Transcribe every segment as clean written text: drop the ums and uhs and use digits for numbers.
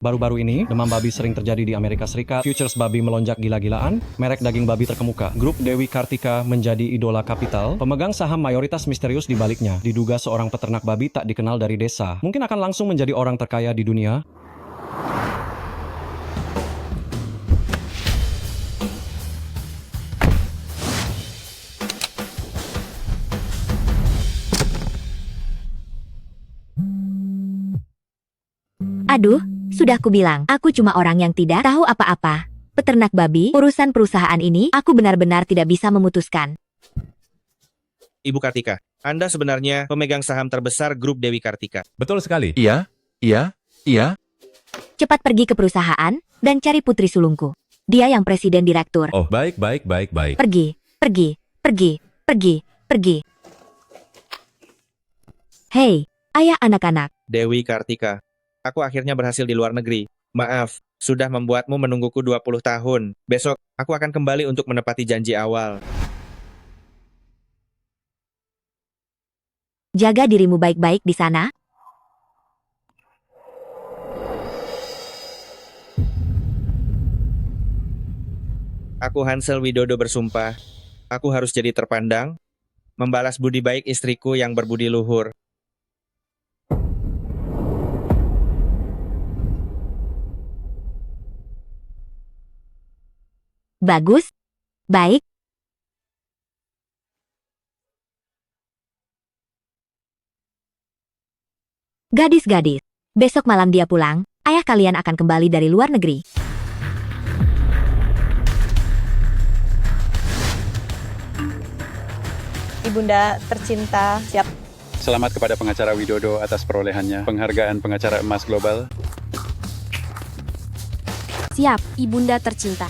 Baru-baru ini, demam babi sering terjadi di Amerika Serikat, futures babi melonjak gila-gilaan, merek daging babi terkemuka. Grup Dewi Kartika menjadi idola kapital, pemegang saham mayoritas misterius di baliknya. Diduga seorang peternak babi tak dikenal dari desa. Mungkin akan langsung menjadi orang terkaya di dunia. Aduh, sudah aku bilang, aku cuma orang yang tidak tahu apa-apa. Peternak babi, urusan perusahaan ini, aku benar-benar tidak bisa memutuskan. Ibu Kartika, Anda sebenarnya pemegang saham terbesar grup Dewi Kartika. Betul sekali. Iya, iya, iya. Cepat pergi ke perusahaan, dan cari Putri Sulungku. Dia yang presiden direktur. Oh, baik. Pergi, pergi, pergi, pergi, pergi. Hei, ayah anak-anak. Dewi Kartika, aku akhirnya berhasil di luar negeri. Maaf, sudah membuatmu menungguku 20 tahun. Besok, aku akan kembali untuk menepati janji awal. Jaga dirimu baik-baik di sana. Aku Hansel Widodo bersumpah, aku harus jadi terpandang, membalas budi baik istriku yang berbudi luhur. Bagus. Baik. Gadis-gadis, besok malam dia pulang, ayah kalian akan kembali dari luar negeri. Ibunda tercinta, siap. Selamat kepada pengacara Widodo atas perolehannya penghargaan pengacara emas global. Siap, Ibunda tercinta.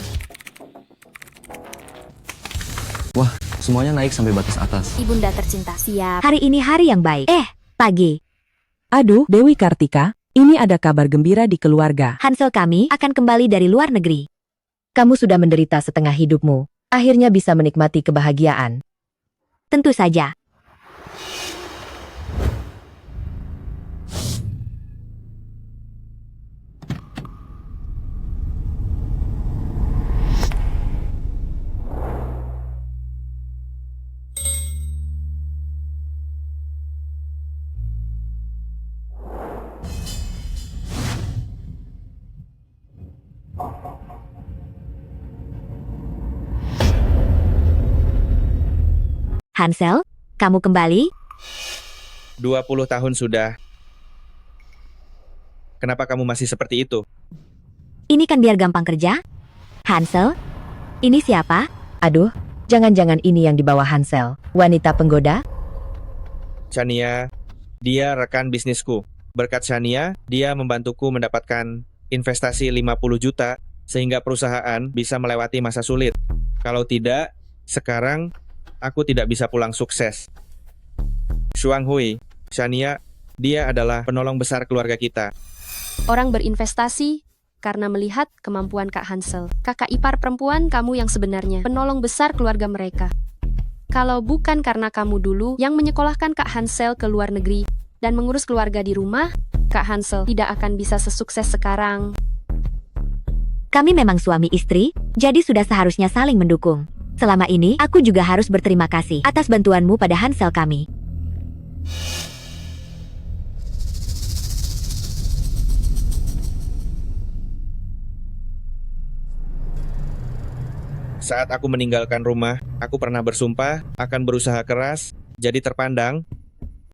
Wah, semuanya naik sampai batas atas. Ibunda tercinta, siap. Hari ini hari yang baik. Pagi. Aduh, Dewi Kartika, ini ada kabar gembira di keluarga. Hansel kami akan kembali dari luar negeri. Kamu sudah menderita setengah hidupmu. Akhirnya bisa menikmati kebahagiaan. Tentu saja. Hansel, kamu kembali? 20 tahun sudah. Kenapa kamu masih seperti itu? Ini kan biar gampang kerja. Hansel, ini siapa? Aduh, jangan-jangan ini yang dibawa Hansel, wanita penggoda? Shania, dia rekan bisnisku. Berkat Shania, dia membantuku mendapatkan investasi 50 juta sehingga perusahaan bisa melewati masa sulit. Kalau tidak, sekarang aku tidak bisa pulang sukses. Shuang Hui, Shania, dia adalah penolong besar keluarga kita. Orang berinvestasi karena melihat kemampuan Kak Hansel. Kakak ipar perempuan kamu yang sebenarnya, penolong besar keluarga mereka. Kalau bukan karena kamu dulu yang menyekolahkan Kak Hansel ke luar negeri dan mengurus keluarga di rumah, Kak Hansel tidak akan bisa sesukses sekarang. Kami memang suami istri, jadi sudah seharusnya saling mendukung. Selama ini, aku juga harus berterima kasih atas bantuanmu pada Hansel kami. Saat aku meninggalkan rumah, aku pernah bersumpah akan berusaha keras, jadi terpandang,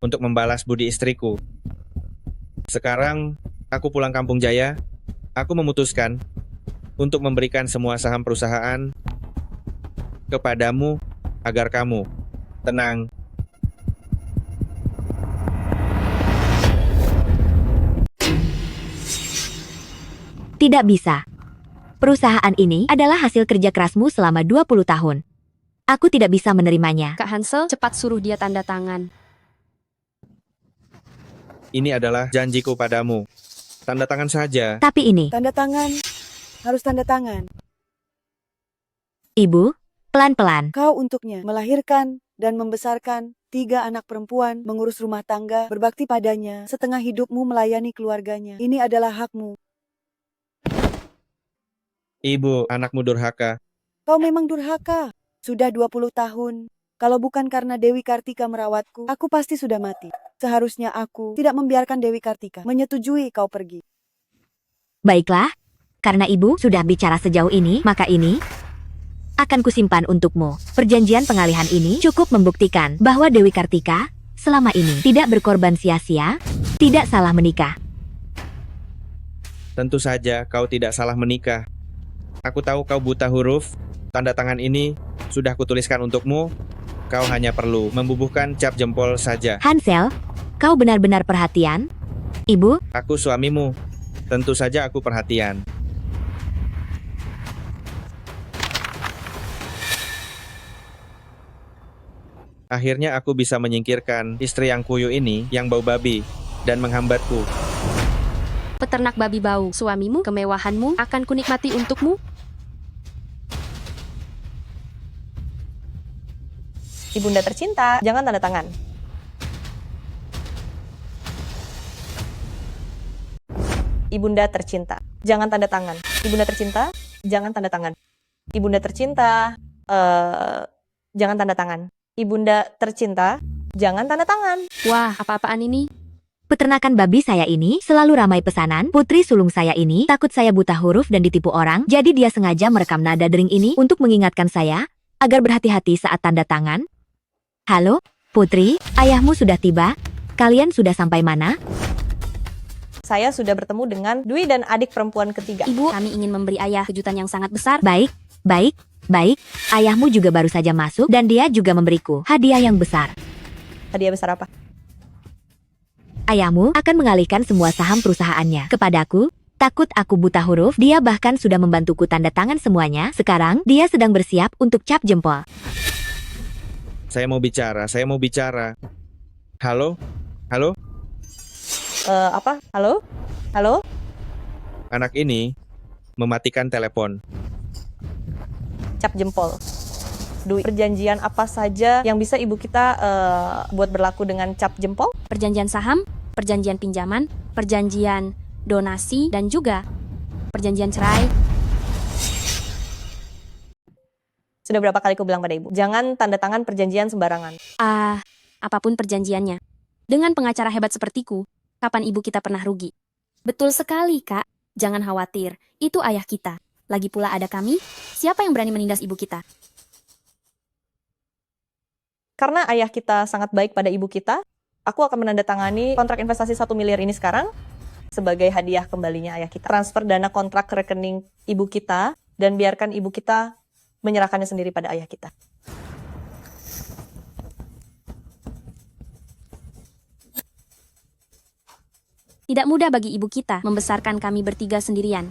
untuk membalas budi istriku. Sekarang, aku pulang Kampung Jaya, aku memutuskan untuk memberikan semua saham perusahaan kepadamu agar kamu tenang. Tidak bisa. Perusahaan ini adalah hasil kerja kerasmu selama 20 tahun. Aku tidak bisa menerimanya. Kak Hansel, cepat suruh dia tanda tangan. Ini adalah janjiku padamu. Tanda tangan saja. Tapi ini, Tanda tangan. Harus tanda tangan. Ibu, pelan-pelan. Kau untuknya melahirkan dan membesarkan 3 anak perempuan, mengurus rumah tangga, berbakti padanya, setengah hidupmu melayani keluarganya. Ini adalah hakmu. Ibu, anakmu durhaka. Kau memang durhaka. Sudah 20 tahun. Kalau bukan karena Dewi Kartika merawatku, aku pasti sudah mati. Seharusnya aku tidak membiarkan Dewi Kartika menyetujui kau pergi. Baiklah, karena ibu sudah bicara sejauh ini, maka ini akan kusimpan untukmu. Perjanjian pengalihan ini cukup membuktikan bahwa Dewi Kartika selama ini tidak berkorban sia-sia, tidak salah menikah. Tentu saja kau tidak salah menikah. Aku tahu kau buta huruf. Tanda tangan ini sudah kutuliskan untukmu. Kau hanya perlu membubuhkan cap jempol saja. Hansel, kau benar-benar perhatian? Ibu, Aku suamimu. Tentu saja aku perhatian. Akhirnya aku bisa menyingkirkan istri yang kuyuk ini yang bau babi dan menghambatku. Peternak babi bau, suamimu, kemewahanmu akan kunikmati untukmu. Ibunda tercinta, jangan tanda tangan. Ibunda tercinta, jangan tanda tangan. Ibunda tercinta, jangan tanda tangan. Ibunda tercinta, jangan tanda tangan. Ibunda tercinta, jangan tanda tangan. Wah, apa-apaan ini? peternakan babi saya ini selalu ramai pesanan. Putri sulung saya ini takut saya buta huruf dan ditipu orang, jadi dia sengaja merekam nada dering ini untuk mengingatkan saya agar berhati-hati saat tanda tangan. Halo, Putri, ayahmu sudah tiba? Kalian sudah sampai mana? Saya sudah bertemu dengan Dwi dan adik perempuan ketiga. Ibu, kami ingin memberi ayah kejutan yang sangat besar. Baik. Ayahmu juga baru saja masuk dan dia juga memberiku hadiah yang besar. Hadiah besar apa? Ayahmu akan mengalihkan semua saham perusahaannya kepadaku. Takut aku buta huruf, dia bahkan sudah membantuku tanda tangan semuanya. Sekarang, dia sedang bersiap untuk cap jempol. Saya mau bicara. Halo? Apa? Halo? Anak ini mematikan telepon. Cap jempol. Dwi, perjanjian apa saja yang bisa ibu kita buat berlaku dengan cap jempol? Perjanjian saham, perjanjian pinjaman, perjanjian donasi, dan juga perjanjian cerai. Sudah berapa kali aku bilang pada ibu, jangan tanda tangan perjanjian sembarangan. Apapun perjanjiannya. Dengan pengacara hebat sepertiku, kapan ibu kita pernah rugi? Betul sekali, Kak. Jangan khawatir, itu ayah kita. Lagi pula ada kami, siapa yang berani menindas ibu kita? Karena ayah kita sangat baik pada ibu kita, aku akan menandatangani kontrak investasi 1 miliar ini sekarang sebagai hadiah kembalinya ayah kita. Transfer dana kontrak ke rekening ibu kita dan biarkan ibu kita menyerahkannya sendiri pada ayah kita. Tidak mudah bagi ibu kita membesarkan kami bertiga sendirian.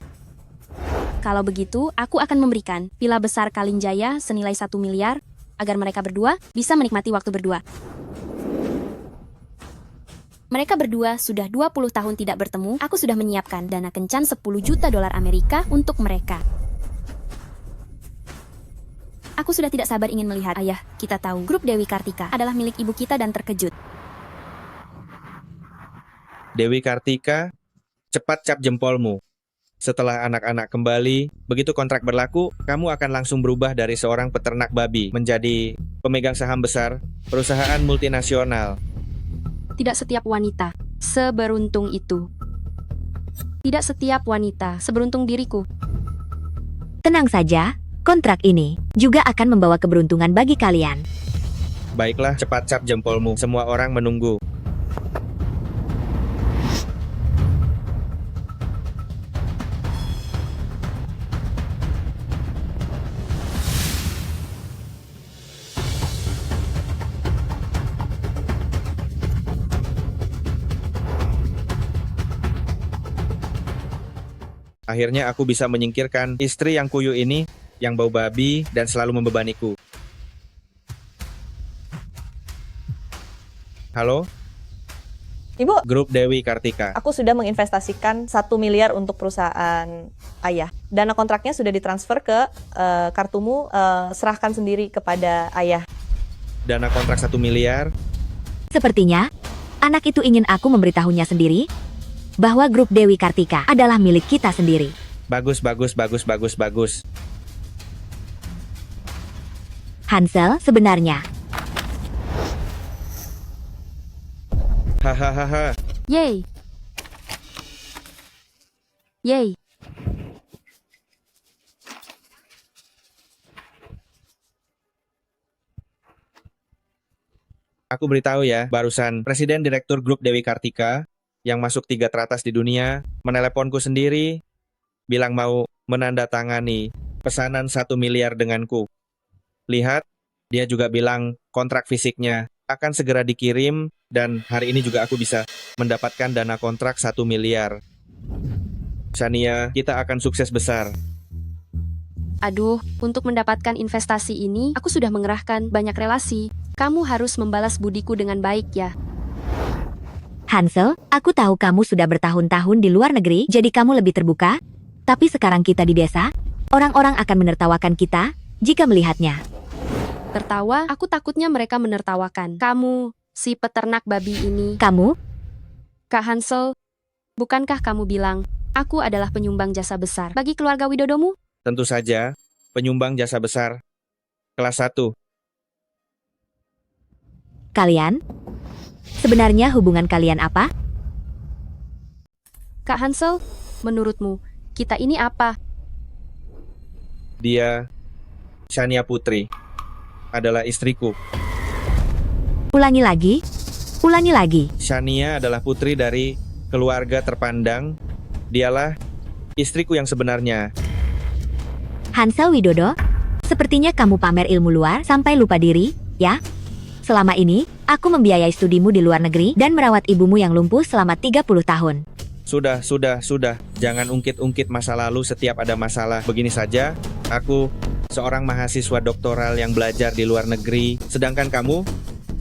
Kalau begitu, aku akan memberikan pila besar Kalinjaya senilai 1 miliar agar mereka berdua bisa menikmati waktu berdua. Mereka berdua sudah 20 tahun tidak bertemu, aku sudah menyiapkan dana kencan 10 juta dolar Amerika untuk mereka. Aku sudah tidak sabar ingin melihat ayah kita tahu grup Dewi Kartika adalah milik ibu kita dan terkejut. Dewi Kartika, cepat cap jempolmu. Setelah anak-anak kembali, begitu kontrak berlaku, kamu akan langsung berubah dari seorang peternak babi menjadi pemegang saham besar perusahaan multinasional. Tidak setiap wanita seberuntung itu. Tidak setiap wanita seberuntung diriku. Tenang saja, kontrak ini juga akan membawa keberuntungan bagi kalian. Baiklah, cepat cap jempolmu. Semua orang menunggu. Akhirnya aku bisa menyingkirkan istri yang kuyuk ini, yang bau babi dan selalu membebaniku. Halo? Ibu, Grup Dewi Kartika. aku sudah menginvestasikan 1 miliar untuk perusahaan ayah. Dana kontraknya sudah ditransfer ke kartumu, serahkan sendiri kepada ayah. Dana kontrak 1 miliar. Sepertinya, anak itu ingin aku memberitahunya sendiri bahwa grup Dewi Kartika adalah milik kita sendiri. Bagus, bagus, bagus, bagus, bagus. Hansel, sebenarnya. Hahaha. Yeay. Yeay. Aku beritahu ya, barusan Presiden Direktur Grup Dewi Kartika yang masuk 3 teratas di dunia meneleponku sendiri, bilang mau menandatangani pesanan 1 miliar denganku. Lihat, dia juga bilang kontrak fisiknya akan segera dikirim dan hari ini juga aku bisa mendapatkan dana kontrak 1 miliar. Shania, kita akan sukses besar. Aduh, untuk mendapatkan investasi ini, aku sudah mengerahkan banyak relasi. Kamu harus membalas budiku dengan baik ya. Hansel, aku tahu kamu sudah bertahun-tahun di luar negeri, jadi kamu lebih terbuka. Tapi sekarang kita di desa, orang-orang akan menertawakan kita jika melihatnya. Tertawa, aku takutnya mereka menertawakan. Kamu, si peternak babi ini. Kamu? Kak Hansel, bukankah kamu bilang, aku adalah penyumbang jasa besar bagi keluarga Widodomu? Tentu saja, penyumbang jasa besar. Kelas 1. Kalian? Sebenarnya hubungan kalian apa? Kak Hansel, menurutmu, kita ini apa? Dia, Shania Putri, adalah istriku. Ulangi lagi. Ulangi lagi. Shania adalah putri dari keluarga terpandang. Dialah istriku yang sebenarnya. Hansel Widodo, sepertinya kamu pamer ilmu luar sampai lupa diri, ya? Selama ini, aku membiayai studimu di luar negeri dan merawat ibumu yang lumpuh selama 30 tahun. Sudah. Jangan ungkit-ungkit masa lalu setiap ada masalah. Begini saja, aku seorang mahasiswa doktoral yang belajar di luar negeri, sedangkan kamu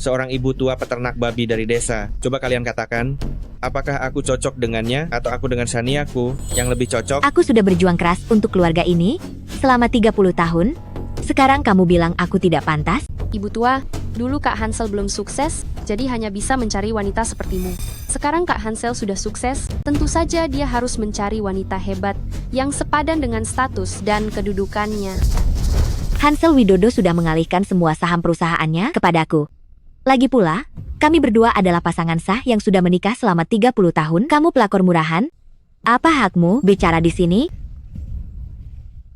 seorang ibu tua peternak babi dari desa. Coba kalian katakan, apakah aku cocok dengannya atau aku dengan Shaniaku yang lebih cocok? Aku sudah berjuang keras untuk keluarga ini selama 30 tahun. Sekarang kamu bilang aku tidak pantas? Ibu tua, dulu Kak Hansel belum sukses, jadi hanya bisa mencari wanita sepertimu. Sekarang Kak Hansel sudah sukses, tentu saja dia harus mencari wanita hebat yang sepadan dengan status dan kedudukannya. Hansel Widodo sudah mengalihkan semua saham perusahaannya kepadaku. Lagi pula, kami berdua adalah pasangan sah yang sudah menikah selama 30 tahun. Kamu pelakor murahan? Apa hakmu bicara di sini?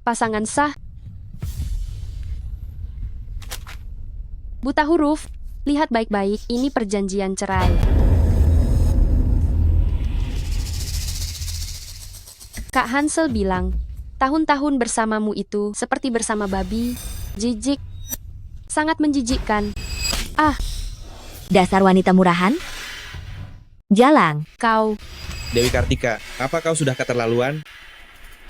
Pasangan sah? Buta huruf, lihat baik-baik, ini perjanjian cerai. Kak Hansel bilang, tahun-tahun bersamamu itu seperti bersama babi, jijik, sangat menjijikkan. Ah, dasar wanita murahan? Jalang. Kau. Dewi Kartika, apa kau sudah keterlaluan?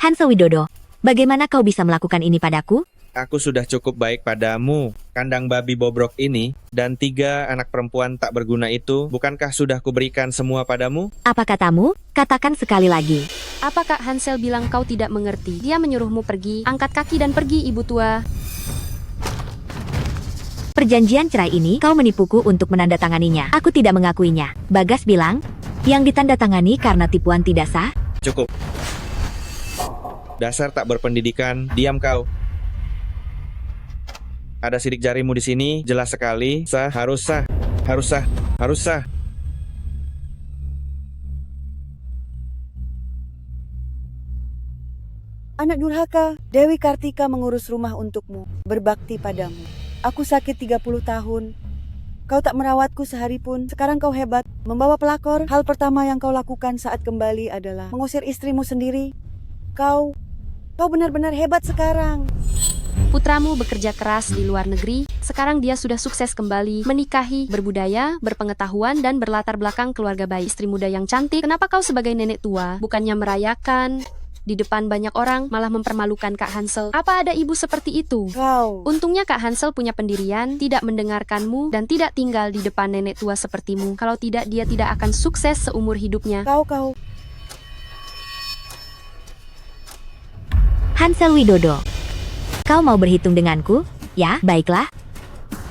Hansel Widodo, bagaimana kau bisa melakukan ini padaku? Aku sudah cukup baik padamu. Kandang babi bobrok ini dan 3 anak perempuan tak berguna itu, bukankah sudah kuberikan semua padamu? Apa katamu? Katakan sekali lagi. Apa Kak Hansel bilang kau tidak mengerti? Dia menyuruhmu pergi, angkat kaki dan pergi, ibu tua. Perjanjian cerai ini kau menipuku untuk menandatanganinya. Aku tidak mengakuinya. Bagas bilang, yang ditandatangani karena tipuan tidak sah. Cukup. Dasar tak berpendidikan, diam kau. Ada sidik jarimu di sini, jelas sekali. Sah, harus sah, harus sah, harus sah. Anak durhaka, Dewi Kartika mengurus rumah untukmu, berbakti padamu. Aku sakit 30 tahun. Kau tak merawatku sehari pun. Sekarang kau hebat, membawa pelakor. Hal pertama yang kau lakukan saat kembali adalah mengusir istrimu sendiri. Kau benar-benar hebat sekarang. Putramu bekerja keras di luar negeri, sekarang dia sudah sukses kembali, menikahi, berbudaya, berpengetahuan, dan berlatar belakang keluarga baik. Istri muda yang cantik, kenapa kau sebagai nenek tua, bukannya merayakan di depan banyak orang, malah mempermalukan Kak Hansel? Apa ada ibu seperti itu? Kau. Untungnya Kak Hansel punya pendirian, tidak mendengarkanmu, dan tidak tinggal di depan nenek tua sepertimu. Kalau tidak, dia tidak akan sukses seumur hidupnya. Kau. Hansel Widodo, kau mau berhitung denganku? Ya, baiklah.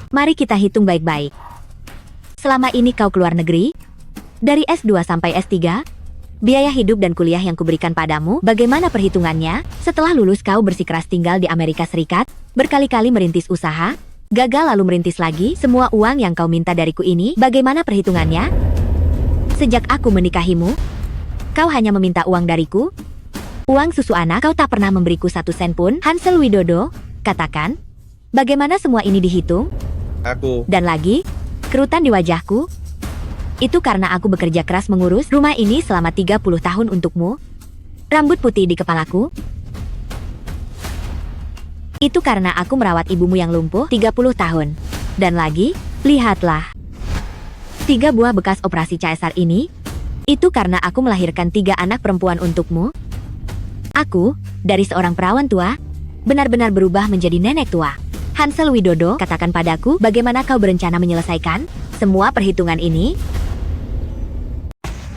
Mari kita hitung baik-baik. Selama ini kau keluar negeri? Dari S2 sampai S3? Biaya hidup dan kuliah yang kuberikan padamu, bagaimana perhitungannya? Setelah lulus kau bersikeras tinggal di Amerika Serikat, berkali-kali merintis usaha, gagal lalu merintis lagi, semua uang yang kau minta dariku ini, bagaimana perhitungannya? Sejak aku menikahimu, kau hanya meminta uang dariku? Uang susu anak kau tak pernah memberiku 1 sen pun. Hansel Widodo, katakan, bagaimana semua ini dihitung? Dan lagi, kerutan di wajahku. Itu karena aku bekerja keras mengurus rumah ini selama 30 tahun untukmu. Rambut putih di kepalaku. Itu karena aku merawat ibumu yang lumpuh 30 tahun. Dan lagi, lihatlah. 3 buah bekas operasi caesar ini. Itu karena aku melahirkan 3 anak perempuan untukmu. Aku, dari seorang perawan tua, benar-benar berubah menjadi nenek tua. Hansel Widodo, katakan padaku bagaimana kau berencana menyelesaikan semua perhitungan ini?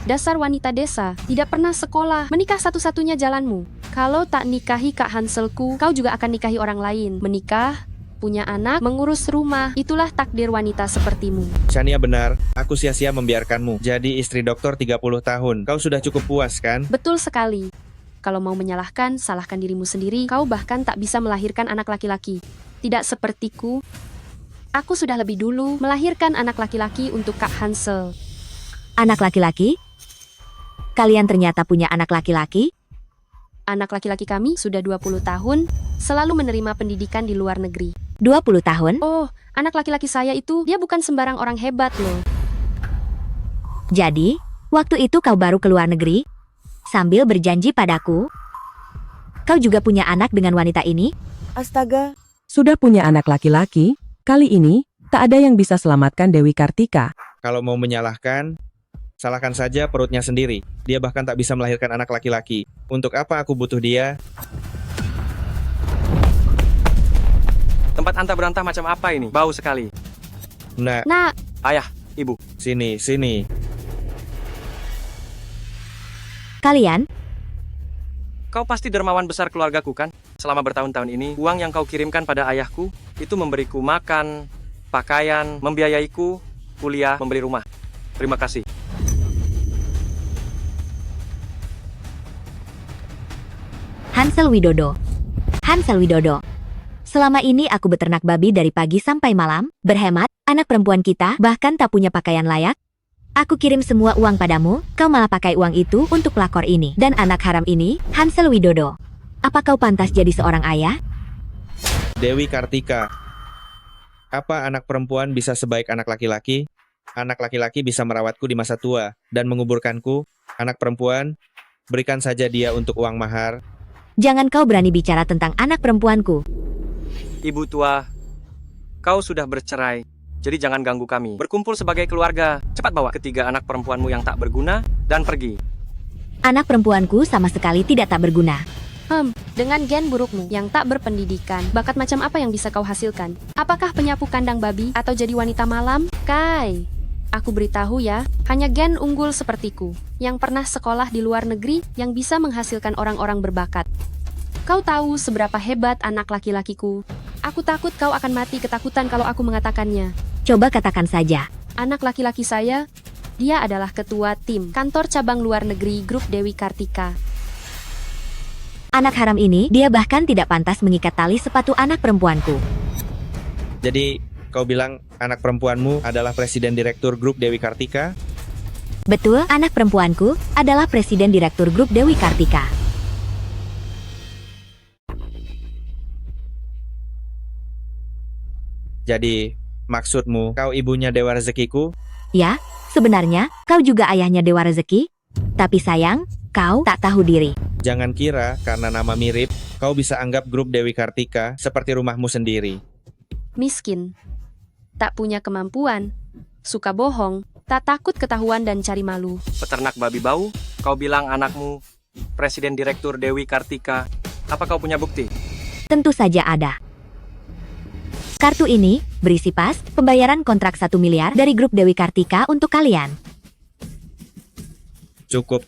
Dasar wanita desa, tidak pernah sekolah, menikah satu-satunya jalanmu. Kalau tak nikahi Kak Hanselku, kau juga akan nikahi orang lain. Menikah, punya anak, mengurus rumah, itulah takdir wanita sepertimu. Shania benar, aku sia-sia membiarkanmu jadi istri dokter 30 tahun. Kau sudah cukup puas kan? Betul sekali. Kalau mau menyalahkan, salahkan dirimu sendiri. Kau bahkan tak bisa melahirkan anak laki-laki. Tidak sepertiku. Aku sudah lebih dulu melahirkan anak laki-laki untuk Kak Hansel. Anak laki-laki? Kalian ternyata punya anak laki-laki? Anak laki-laki kami sudah 20 tahun, selalu menerima pendidikan di luar negeri. 20 tahun? Oh, anak laki-laki saya itu, dia bukan sembarang orang hebat loh. Jadi, waktu itu kau baru ke luar negeri? Sambil berjanji padaku, kau juga punya anak dengan wanita ini? Astaga, Sudah punya anak laki-laki, kali ini tak ada yang bisa selamatkan Dewi Kartika. Kalau mau menyalahkan, salahkan saja perutnya sendiri. Dia bahkan tak bisa melahirkan anak laki-laki. Untuk apa aku butuh dia? Tempat anta berantah macam apa ini? Bau sekali. Nak, Ayah, ibu. sini, sini. Kalian? Kau pasti dermawan besar keluargaku kan? Selama bertahun-tahun ini, uang yang kau kirimkan pada ayahku, itu memberiku makan, pakaian, membiayaiku, kuliah, membeli rumah. Terima kasih. Hansel Widodo. Hansel Widodo. Selama ini aku beternak babi dari pagi sampai malam, berhemat, anak perempuan kita bahkan tak punya pakaian layak. Aku kirim semua uang padamu, kau malah pakai uang itu untuk pelakor ini. Dan anak haram ini, Hansel Widodo. Apa kau pantas jadi seorang ayah? Dewi Kartika. Apa anak perempuan bisa sebaik anak laki-laki? Anak laki-laki bisa merawatku di masa tua dan menguburkanku. Anak perempuan, berikan saja dia untuk uang mahar. Jangan kau berani bicara tentang anak perempuanku. Ibu tua, kau sudah bercerai, jadi jangan ganggu kami. Berkumpul sebagai keluarga, cepat bawa ketiga anak perempuanmu yang tak berguna dan pergi. Anak perempuanku sama sekali tidak tak berguna. Dengan gen burukmu yang tak berpendidikan, bakat macam apa yang bisa kau hasilkan? Apakah penyapu kandang babi atau jadi wanita malam? Kai, aku beritahu ya, hanya gen unggul sepertiku, yang pernah sekolah di luar negeri, yang bisa menghasilkan orang-orang berbakat. Kau tahu seberapa hebat anak laki-lakiku? Aku takut kau akan mati ketakutan kalau aku mengatakannya. Coba katakan saja. Anak laki-laki saya, dia adalah ketua tim kantor cabang luar negeri grup Dewi Kartika. Anak haram ini, dia bahkan tidak pantas mengikat tali sepatu anak perempuanku. Jadi, kau bilang anak perempuanmu adalah presiden direktur grup Dewi Kartika? Betul, anak perempuanku adalah presiden direktur grup Dewi Kartika. Jadi, maksudmu kau ibunya Dewa Rezekiku? Ya, sebenarnya kau juga ayahnya Dewa Rezeki. Tapi sayang, kau tak tahu diri. Jangan kira karena nama mirip, kau bisa anggap grup Dewi Kartika seperti rumahmu sendiri. Miskin, tak punya kemampuan, suka bohong, tak takut ketahuan dan cari malu. Peternak babi bau, kau bilang anakmu presiden direktur Dewi Kartika. Apa kau punya bukti? Tentu saja ada. Kartu ini berisi pas pembayaran kontrak 1 miliar dari grup Dewi Kartika untuk kalian. Cukup.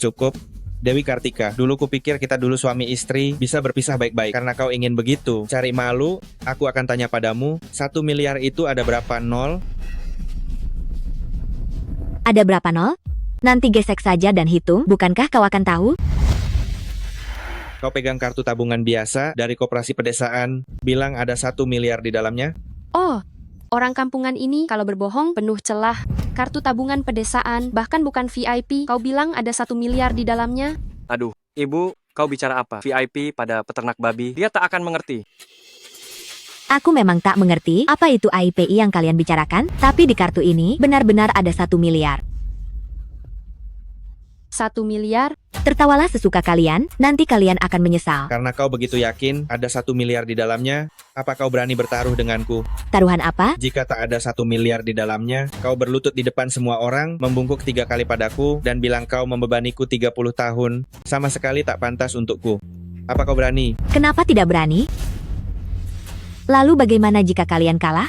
Dewi Kartika, dulu kupikir kita dulu suami istri bisa berpisah baik-baik. Karena kau ingin begitu, cari malu, aku akan tanya padamu, 1 miliar itu ada berapa nol? Ada berapa nol? Nanti gesek saja dan hitung, bukankah kau akan tahu? Kau pegang kartu tabungan biasa dari koperasi pedesaan, bilang ada 1 miliar di dalamnya. Oh, orang kampungan ini kalau berbohong penuh celah. Kartu tabungan pedesaan, bahkan bukan VIP, kau bilang ada 1 miliar di dalamnya? Aduh, ibu, kau bicara apa? VIP pada peternak babi, dia tak akan mengerti. Aku memang tak mengerti apa itu AIPI yang kalian bicarakan, tapi di kartu ini benar-benar ada 1 miliar. 1 miliar? Tertawalah sesuka kalian, nanti kalian akan menyesal. Karena kau begitu yakin ada 1 miliar di dalamnya, apa kau berani bertaruh denganku? Taruhan apa? Jika tak ada 1 miliar di dalamnya, kau berlutut di depan semua orang, membungkuk 3 kali padaku, dan bilang kau membebaniku 30 tahun, sama sekali tak pantas untukku. Apa kau berani? Kenapa tidak berani? Lalu bagaimana jika kalian kalah?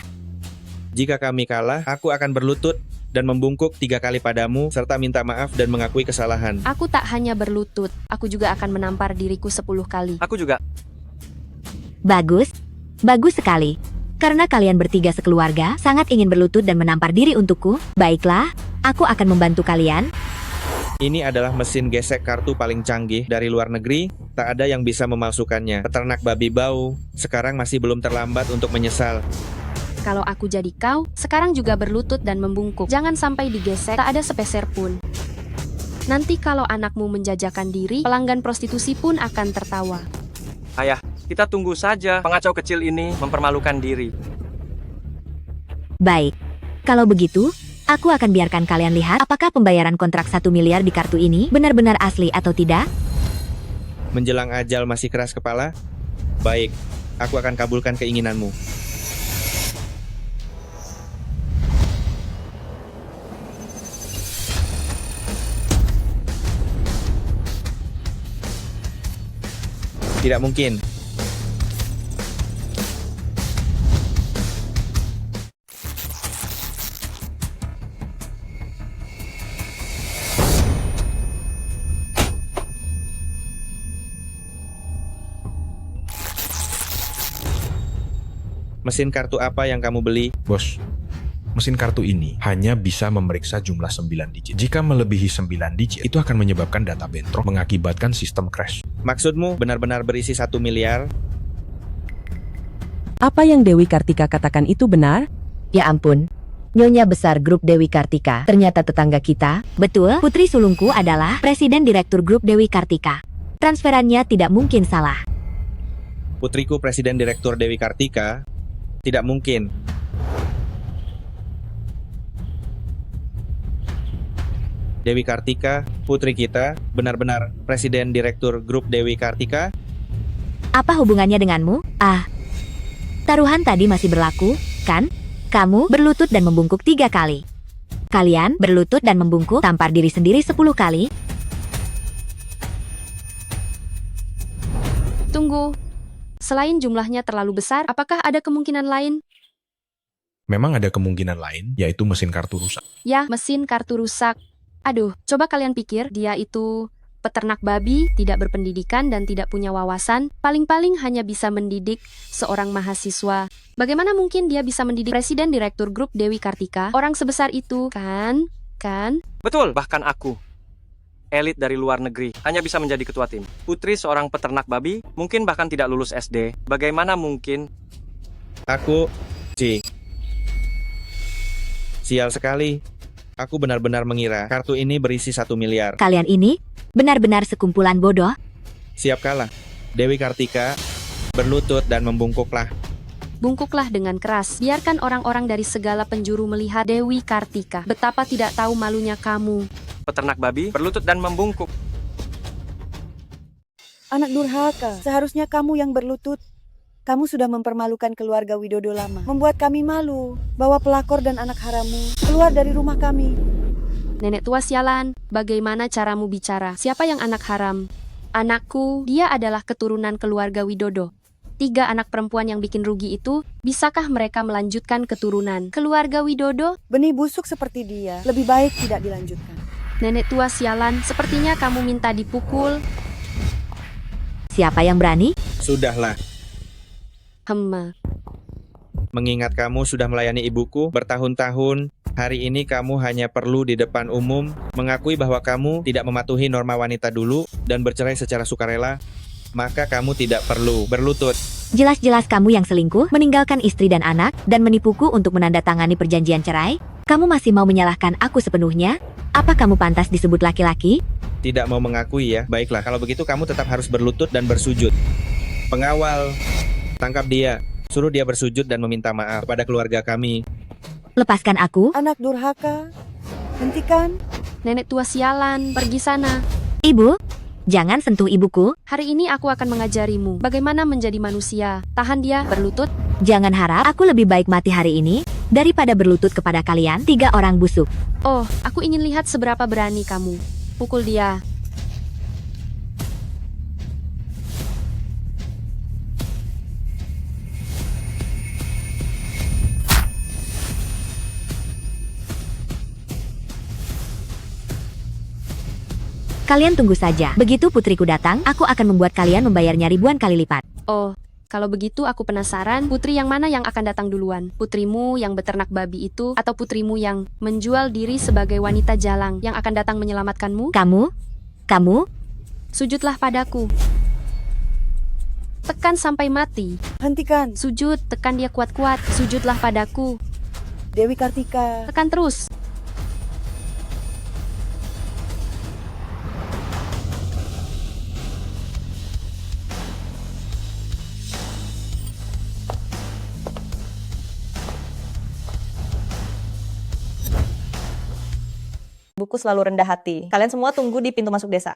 Jika kami kalah, aku akan berlutut dan membungkuk 3 kali padamu, serta minta maaf dan mengakui kesalahan. Aku tak hanya berlutut, aku juga akan menampar diriku 10 kali. Aku juga. Bagus. Bagus sekali. Karena kalian bertiga sekeluarga sangat ingin berlutut dan menampar diri untukku, baiklah, aku akan membantu kalian. Ini adalah mesin gesek kartu paling canggih dari luar negeri, tak ada yang bisa memalsukannya. Peternak babi bau, sekarang masih belum terlambat untuk menyesal. Kalau aku jadi kau, sekarang juga berlutut dan membungkuk. Jangan sampai digesek, tak ada sepeser pun. Nanti kalau anakmu menjajakan diri, pelanggan prostitusi pun akan tertawa. Ayah, kita tunggu saja pengacau kecil ini mempermalukan diri. Baik. Kalau begitu, aku akan biarkan kalian lihat apakah pembayaran kontrak 1 miliar di kartu ini benar-benar asli atau tidak. Menjelang ajal masih keras kepala? Baik, aku akan kabulkan keinginanmu. Tidak mungkin. Mesin kartu apa yang kamu beli? Bos, mesin kartu ini hanya bisa memeriksa jumlah 9 digit. Jika melebihi 9 digit, itu akan menyebabkan data bentrok, mengakibatkan sistem crash. Maksudmu benar-benar berisi 1 miliar? Apa yang Dewi Kartika katakan itu benar? Ya ampun. Nyonya besar grup Dewi Kartika, ternyata tetangga kita. Betul, Putri Sulungku adalah Presiden Direktur Grup Dewi Kartika. Transferannya tidak mungkin salah. Putriku Presiden Direktur Dewi Kartika? Tidak mungkin. Dewi Kartika, putri kita, benar-benar Presiden Direktur Grup Dewi Kartika? Apa hubungannya denganmu? Taruhan tadi masih berlaku, kan? Kamu berlutut dan membungkuk 3 kali. Kalian berlutut dan membungkuk, tampar diri sendiri 10 kali. Tunggu. Selain jumlahnya terlalu besar, apakah ada kemungkinan lain? Memang ada kemungkinan lain, yaitu mesin kartu rusak. Ya, mesin kartu rusak. Aduh, coba kalian pikir, dia itu peternak babi, tidak berpendidikan dan tidak punya wawasan, paling-paling hanya bisa mendidik seorang mahasiswa. Bagaimana mungkin dia bisa mendidik Presiden Direktur Grup Dewi Kartika? Orang sebesar itu, kan? Betul, bahkan aku, elit dari luar negeri, hanya bisa menjadi ketua tim. Putri seorang peternak babi, mungkin bahkan tidak lulus SD. Bagaimana mungkin? Aku, sial sekali. Aku benar-benar mengira kartu ini berisi 1 miliar. Kalian ini benar-benar sekumpulan bodoh. Siap kalah. Dewi Kartika, berlutut dan membungkuklah. Bungkuklah dengan keras. Biarkan orang-orang dari segala penjuru melihat Dewi Kartika. Betapa tidak tahu malunya kamu. Peternak babi, berlutut dan membungkuk. Anak durhaka, seharusnya kamu yang berlutut. Kamu sudah mempermalukan keluarga Widodo lama. Membuat kami malu. Bawa pelakor dan anak harammu keluar dari rumah kami. Nenek tua sialan, bagaimana caramu bicara? Siapa yang anak haram? Anakku, dia adalah keturunan keluarga Widodo. 3 anak perempuan yang bikin rugi itu, bisakah mereka melanjutkan keturunan keluarga Widodo? Benih busuk seperti dia, lebih baik tidak dilanjutkan. Nenek tua sialan, sepertinya kamu minta dipukul. Siapa yang berani? Sudahlah. Mengingat kamu sudah melayani ibuku bertahun-tahun, Hari ini kamu hanya perlu di depan umum mengakui bahwa kamu tidak mematuhi norma wanita dulu dan bercerai secara sukarela, maka kamu tidak perlu berlutut. Jelas-jelas kamu yang selingkuh, meninggalkan istri dan anak, dan menipuku untuk menandatangani perjanjian cerai. Kamu masih mau menyalahkan aku sepenuhnya? Apa kamu pantas disebut laki-laki? Tidak mau mengakui ya? Baiklah, kalau begitu kamu tetap harus berlutut dan bersujud. Pengawal, tangkap dia. Suruh dia bersujud dan meminta maaf kepada keluarga kami. Lepaskan aku. Anak durhaka, hentikan. Nenek tua sialan, pergi sana. Ibu, jangan sentuh ibuku. Hari ini aku akan mengajarimu bagaimana menjadi manusia. Tahan dia, berlutut. Jangan harap aku lebih baik mati hari ini daripada berlutut kepada kalian 3 orang busuk. Oh, aku ingin lihat seberapa berani kamu. Pukul dia. Kalian tunggu saja. Begitu putriku datang, aku akan membuat kalian membayarnya ribuan kali lipat. Oh, kalau begitu aku penasaran, putri yang mana yang akan datang duluan? Putrimu yang beternak babi itu, atau putrimu yang menjual diri sebagai wanita jalang yang akan datang menyelamatkanmu? Kamu? Sujudlah padaku. Tekan sampai mati. Hentikan. Sujud, tekan dia kuat-kuat. Sujudlah padaku. Dewi Kartika. Tekan terus. Buku selalu rendah hati. Kalian semua tunggu di pintu masuk desa.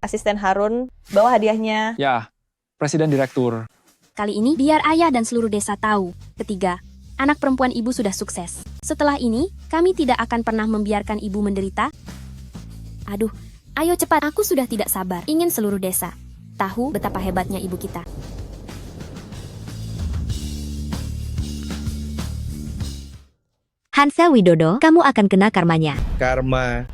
Asisten Harun, bawa hadiahnya. Ya, Presiden Direktur. Kali ini biar ayah dan seluruh desa tahu. Ketiga, anak perempuan ibu sudah sukses. Setelah ini, kami tidak akan pernah membiarkan ibu menderita. Aduh, ayo cepat, aku sudah tidak sabar. Ingin seluruh desa tahu betapa hebatnya ibu kita. Hansel Widodo, kamu akan kena karmanya. Karma.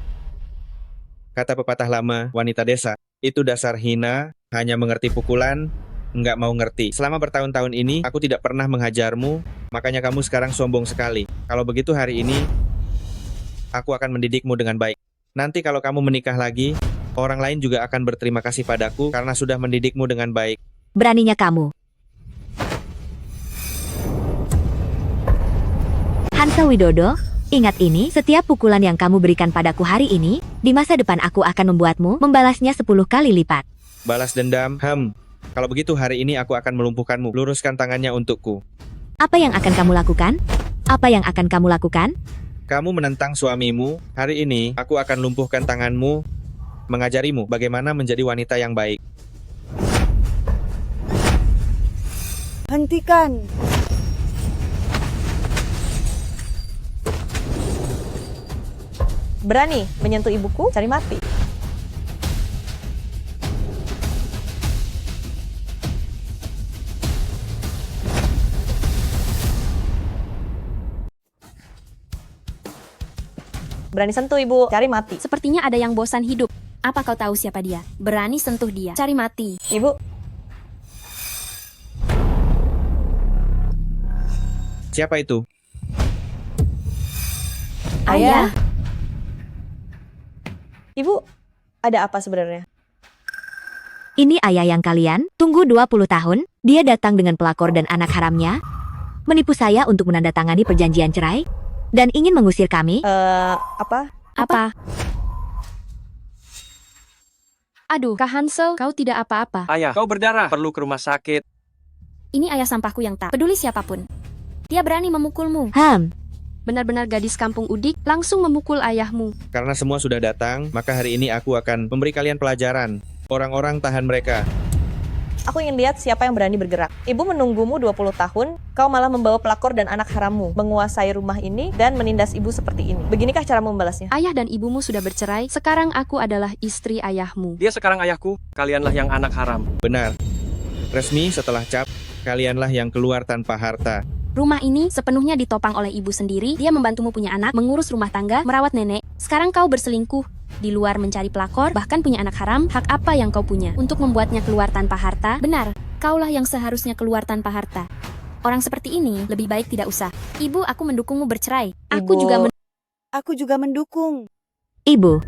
Kata pepatah lama, wanita desa. Itu dasar hina, hanya mengerti pukulan, nggak mau ngerti. Selama bertahun-tahun ini, aku tidak pernah menghajarmu, makanya kamu sekarang sombong sekali. Kalau begitu hari ini, aku akan mendidikmu dengan baik. Nanti kalau kamu menikah lagi, orang lain juga akan berterima kasih padaku karena sudah mendidikmu dengan baik. Beraninya kamu. Hansel Widodo, ingat ini, setiap pukulan yang kamu berikan padaku hari ini, di masa depan aku akan membuatmu membalasnya 10 kali lipat. Balas dendam, Kalau begitu hari ini aku akan melumpuhkanmu. Luruskan tangannya untukku. Apa yang akan kamu lakukan? Apa yang akan kamu lakukan? Kamu menentang suamimu, hari ini aku akan lumpuhkan tanganmu, mengajarimu bagaimana menjadi wanita yang baik. Hentikan. Berani menyentuh ibuku, cari mati. Berani sentuh ibu, cari mati. Sepertinya ada yang bosan hidup. Apa kau tahu siapa dia? Berani sentuh dia, cari mati. Ibu. Siapa itu? Ayah. Ibu, ada apa sebenarnya? Ini ayah yang kalian tunggu 20 tahun, dia datang dengan pelakor dan anak haramnya, menipu saya untuk menandatangani perjanjian cerai, dan ingin mengusir kami. Apa? Aduh, Kak Hansel, kau tidak apa-apa. Ayah, kau berdarah, perlu ke rumah sakit. Ini ayah sampahku yang tak peduli siapapun. Dia berani memukulmu. Benar-benar gadis kampung Udik, langsung memukul ayahmu. Karena semua sudah datang, maka hari ini aku akan memberi kalian pelajaran. Orang-orang tahan mereka. Aku ingin lihat siapa yang berani bergerak. Ibu menunggumu 20 tahun, kau malah membawa pelakor dan anak harammu, menguasai rumah ini, dan menindas ibu seperti ini. Beginikah cara membalasnya? Ayah dan ibumu sudah bercerai, sekarang aku adalah istri ayahmu. Dia sekarang ayahku, kalianlah yang anak haram. Benar. Resmi setelah cap, kalianlah yang keluar tanpa harta. Rumah ini sepenuhnya ditopang oleh ibu sendiri, dia membantumu punya anak, mengurus rumah tangga, merawat nenek. Sekarang kau berselingkuh, di luar mencari pelakor, bahkan punya anak haram. Hak apa yang kau punya untuk membuatnya keluar tanpa harta? Benar, kaulah yang seharusnya keluar tanpa harta. Orang seperti ini lebih baik tidak usah. Ibu, aku mendukungmu bercerai. Aku juga Aku juga mendukung. Ibu,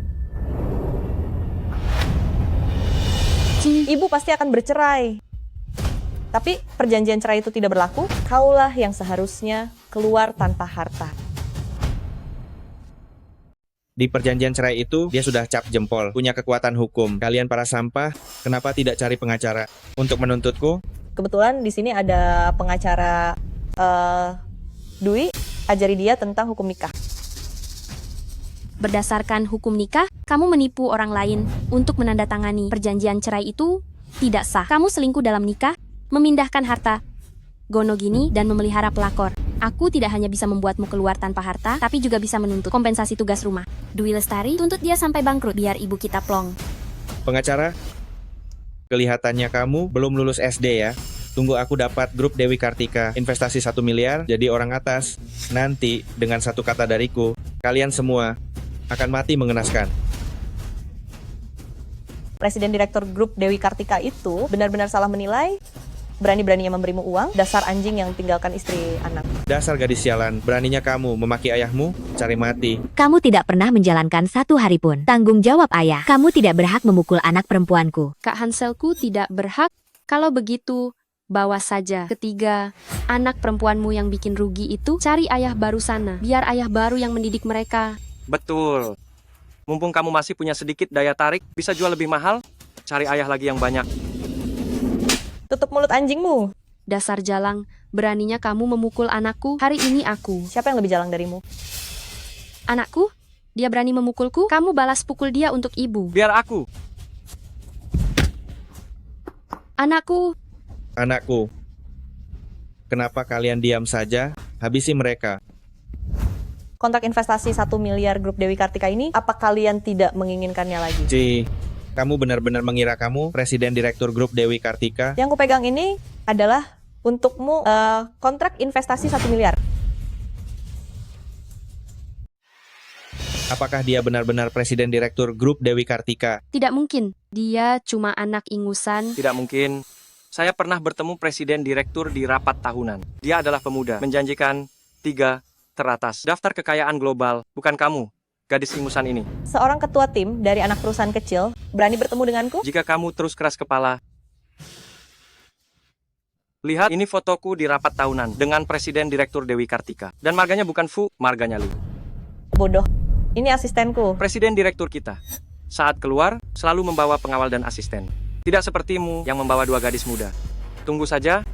Ibu pasti akan bercerai. Tapi perjanjian cerai itu tidak berlaku, kaulah yang seharusnya keluar tanpa harta. Di perjanjian cerai itu, dia sudah cap jempol, punya kekuatan hukum. Kalian para sampah, kenapa tidak cari pengacara untuk menuntutku? Kebetulan di sini ada pengacara Dwi, ajari dia tentang hukum nikah. Berdasarkan hukum nikah, kamu menipu orang lain untuk menandatangani perjanjian cerai itu tidak sah. Kamu selingkuh dalam nikah, memindahkan harta, gonogini, dan memelihara pelakor. Aku tidak hanya bisa membuatmu keluar tanpa harta, tapi juga bisa menuntut kompensasi tugas rumah. Dwi Lestari tuntut dia sampai bangkrut biar ibu kita plong. Pengacara, kelihatannya kamu belum lulus SD ya. Tunggu aku dapat grup Dewi Kartika, investasi 1 miliar, jadi orang atas. Nanti, dengan satu kata dariku, kalian semua akan mati mengenaskan. Presiden Direktur Grup Dewi Kartika itu benar-benar salah menilai, berani-beraninya memberimu uang, dasar anjing yang tinggalkan istri anak. Dasar gadis sialan, beraninya kamu memaki ayahmu, cari mati. kamu tidak pernah menjalankan satu hari pun. Tanggung jawab ayah, kamu tidak berhak memukul anak perempuanku. Kak Hanselku tidak berhak. Kalau begitu, bawa saja ketiga anak perempuanmu yang bikin rugi itu, cari ayah baru sana. Biar ayah baru yang mendidik mereka. Betul. Mumpung kamu masih punya sedikit daya tarik, bisa jual lebih mahal, cari ayah lagi yang banyak. Tutup mulut anjingmu. Dasar jalang, beraninya kamu memukul anakku. Hari ini aku. Siapa yang lebih jalang darimu? Anakku? Dia berani memukulku, kamu balas pukul dia untuk ibu. Biar aku. Anakku. Anakku, kenapa kalian diam saja? Habisi mereka. Kontrak investasi 1 miliar grup Dewi Kartika ini, apa kalian tidak menginginkannya lagi? Ci, kamu benar-benar mengira kamu Presiden Direktur Grup Dewi Kartika? Yang kupegang ini adalah untukmu kontrak investasi 1 miliar. Apakah dia benar-benar Presiden Direktur Grup Dewi Kartika? Tidak mungkin. Dia cuma anak ingusan. Tidak mungkin. Saya pernah bertemu Presiden Direktur di rapat tahunan. Dia adalah pemuda, menjanjikan 3 teratas. Daftar kekayaan global, bukan kamu, gadis ingusan ini. Seorang ketua tim dari anak perusahaan kecil berani bertemu denganku? Jika kamu terus keras kepala, lihat ini fotoku di rapat tahunan dengan Presiden Direktur Dewi Kartika. Dan marganya bukan Fu, marganya Lu. Bodoh. Ini asistenku. Presiden Direktur kita. Saat keluar, selalu membawa pengawal dan asisten. Tidak sepertimu yang membawa 2 gadis muda. Tunggu saja,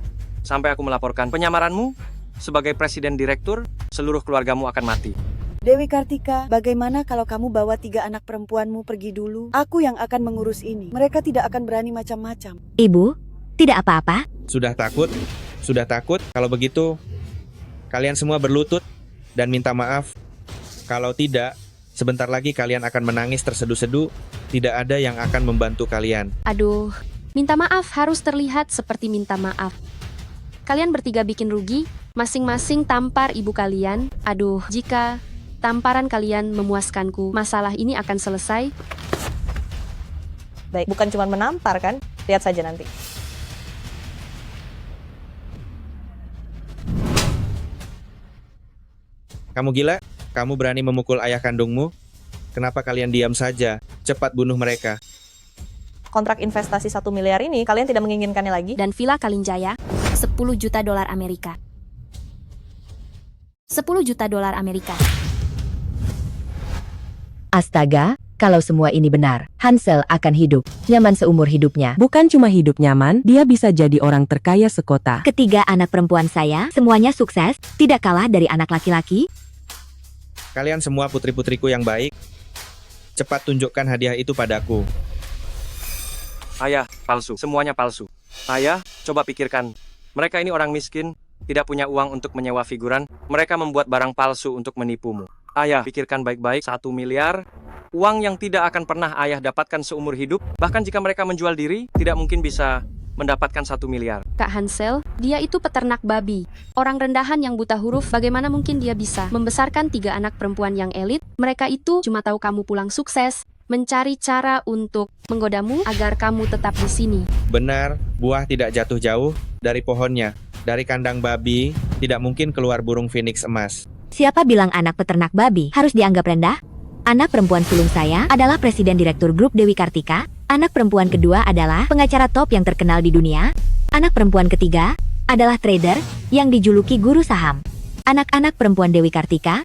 sampai aku melaporkan penyamaranmu. Sebagai Presiden Direktur, seluruh keluargamu akan mati. Dewi Kartika, bagaimana kalau kamu bawa 3 anak perempuanmu pergi dulu? Aku yang akan mengurus ini. Mereka tidak akan berani macam-macam. Ibu, tidak apa-apa. Sudah takut? Sudah takut? Kalau begitu, kalian semua berlutut dan minta maaf. Kalau tidak, sebentar lagi kalian akan menangis terseduh-seduh. Tidak ada yang akan membantu kalian. Aduh, minta maaf harus terlihat seperti minta maaf. Kalian bertiga bikin rugi, masing-masing tampar ibu kalian. Aduh, jika tamparan kalian memuaskanku, masalah ini akan selesai. Baik, bukan cuma menampar kan? Lihat saja nanti. Kamu gila? Kamu berani memukul ayah kandungmu? Kenapa kalian diam saja? Cepat bunuh mereka. Kontrak investasi 1 miliar ini, kalian tidak menginginkannya lagi? Dan Villa Kalinjaya, 10 juta dolar Amerika. 10 juta dolar Amerika. Astaga, kalau semua ini benar, Hansel akan hidup nyaman seumur hidupnya. Bukan cuma hidup nyaman, dia bisa jadi orang terkaya sekota. Ketiga anak perempuan saya, semuanya sukses, tidak kalah dari anak laki-laki. Kalian semua putri-putriku yang baik. Cepat tunjukkan hadiah itu padaku. Ayah, palsu. Semuanya palsu. Ayah, coba pikirkan. Mereka ini orang miskin, tidak punya uang untuk menyewa figuran. Mereka membuat barang palsu untuk menipumu. Ayah, pikirkan baik-baik, 1 miliar. Uang yang tidak akan pernah ayah dapatkan seumur hidup. Bahkan jika mereka menjual diri, tidak mungkin bisa mendapatkan 1 miliar. Kak Hansel, dia itu peternak babi. Orang rendahan yang buta huruf, bagaimana mungkin dia bisa membesarkan 3 anak perempuan yang elit? Mereka itu cuma tahu kamu pulang sukses, mencari cara untuk menggodamu agar kamu tetap di sini. Benar, buah tidak jatuh jauh dari pohonnya. Dari kandang babi, tidak mungkin keluar burung phoenix emas. Siapa bilang anak peternak babi harus dianggap rendah? Anak perempuan sulung saya adalah presiden direktur grup Dewi Kartika. Anak perempuan kedua adalah pengacara top yang terkenal di dunia. Anak perempuan ketiga adalah trader yang dijuluki guru saham. Anak-anak perempuan Dewi Kartika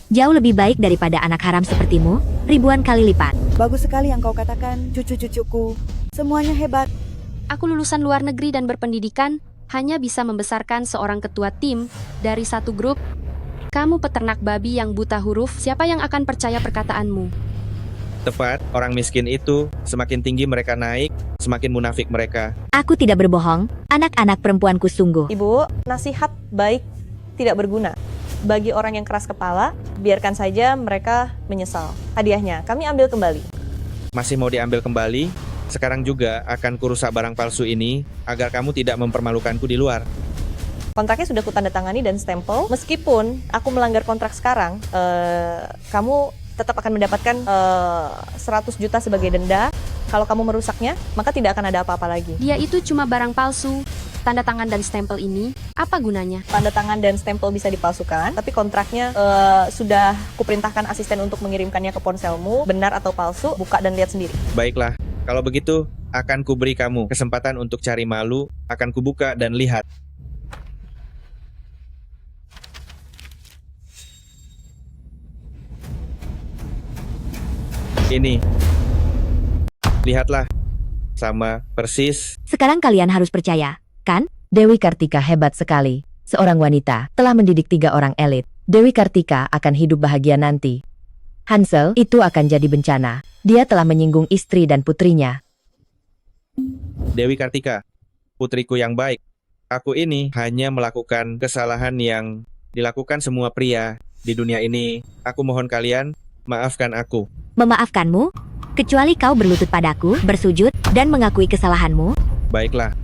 jauh lebih baik daripada anak haram sepertimu, ribuan kali lipat. Bagus sekali yang kau katakan, cucu-cucuku. Semuanya hebat. Aku lulusan luar negeri dan berpendidikan, hanya bisa membesarkan seorang ketua tim dari satu grup. Kamu peternak babi yang buta huruf, siapa yang akan percaya perkataanmu? Tepat, orang miskin itu semakin tinggi mereka naik, semakin munafik mereka. Aku tidak berbohong, anak-anak perempuanku sungguh. Ibu, nasihat baik tidak berguna. Bagi orang yang keras kepala, biarkan saja mereka menyesal. Hadiahnya, kami ambil kembali. Masih mau diambil kembali? Sekarang juga akan kurusak barang palsu ini agar kamu tidak mempermalukanku di luar. Kontraknya sudah kutandatangani dan stempel. Meskipun aku melanggar kontrak sekarang, kamu tetap akan mendapatkan 100 juta sebagai denda. Kalau kamu merusaknya, maka tidak akan ada apa-apa lagi. Dia itu cuma barang palsu. Tanda tangan dan stempel ini, apa gunanya? Tanda tangan dan stempel bisa dipalsukan, tapi kontraknya sudah kuperintahkan asisten untuk mengirimkannya ke ponselmu. Benar atau palsu, buka dan lihat sendiri. Baiklah, kalau begitu akan kuberi kamu kesempatan untuk cari malu, akan kubuka dan lihat. Ini. Lihatlah. Sama persis. Sekarang kalian harus percaya, kan? Dewi Kartika hebat sekali. Seorang wanita telah mendidik 3 orang elit. Dewi Kartika akan hidup bahagia nanti. Hansel itu akan jadi bencana. Dia telah menyinggung istri dan putrinya. Dewi Kartika, putriku yang baik. Aku ini hanya melakukan kesalahan yang dilakukan semua pria di dunia ini. Aku mohon kalian, maafkan aku. Memaafkanmu? Kecuali kau berlutut padaku, bersujud, dan mengakui kesalahanmu. Baiklah.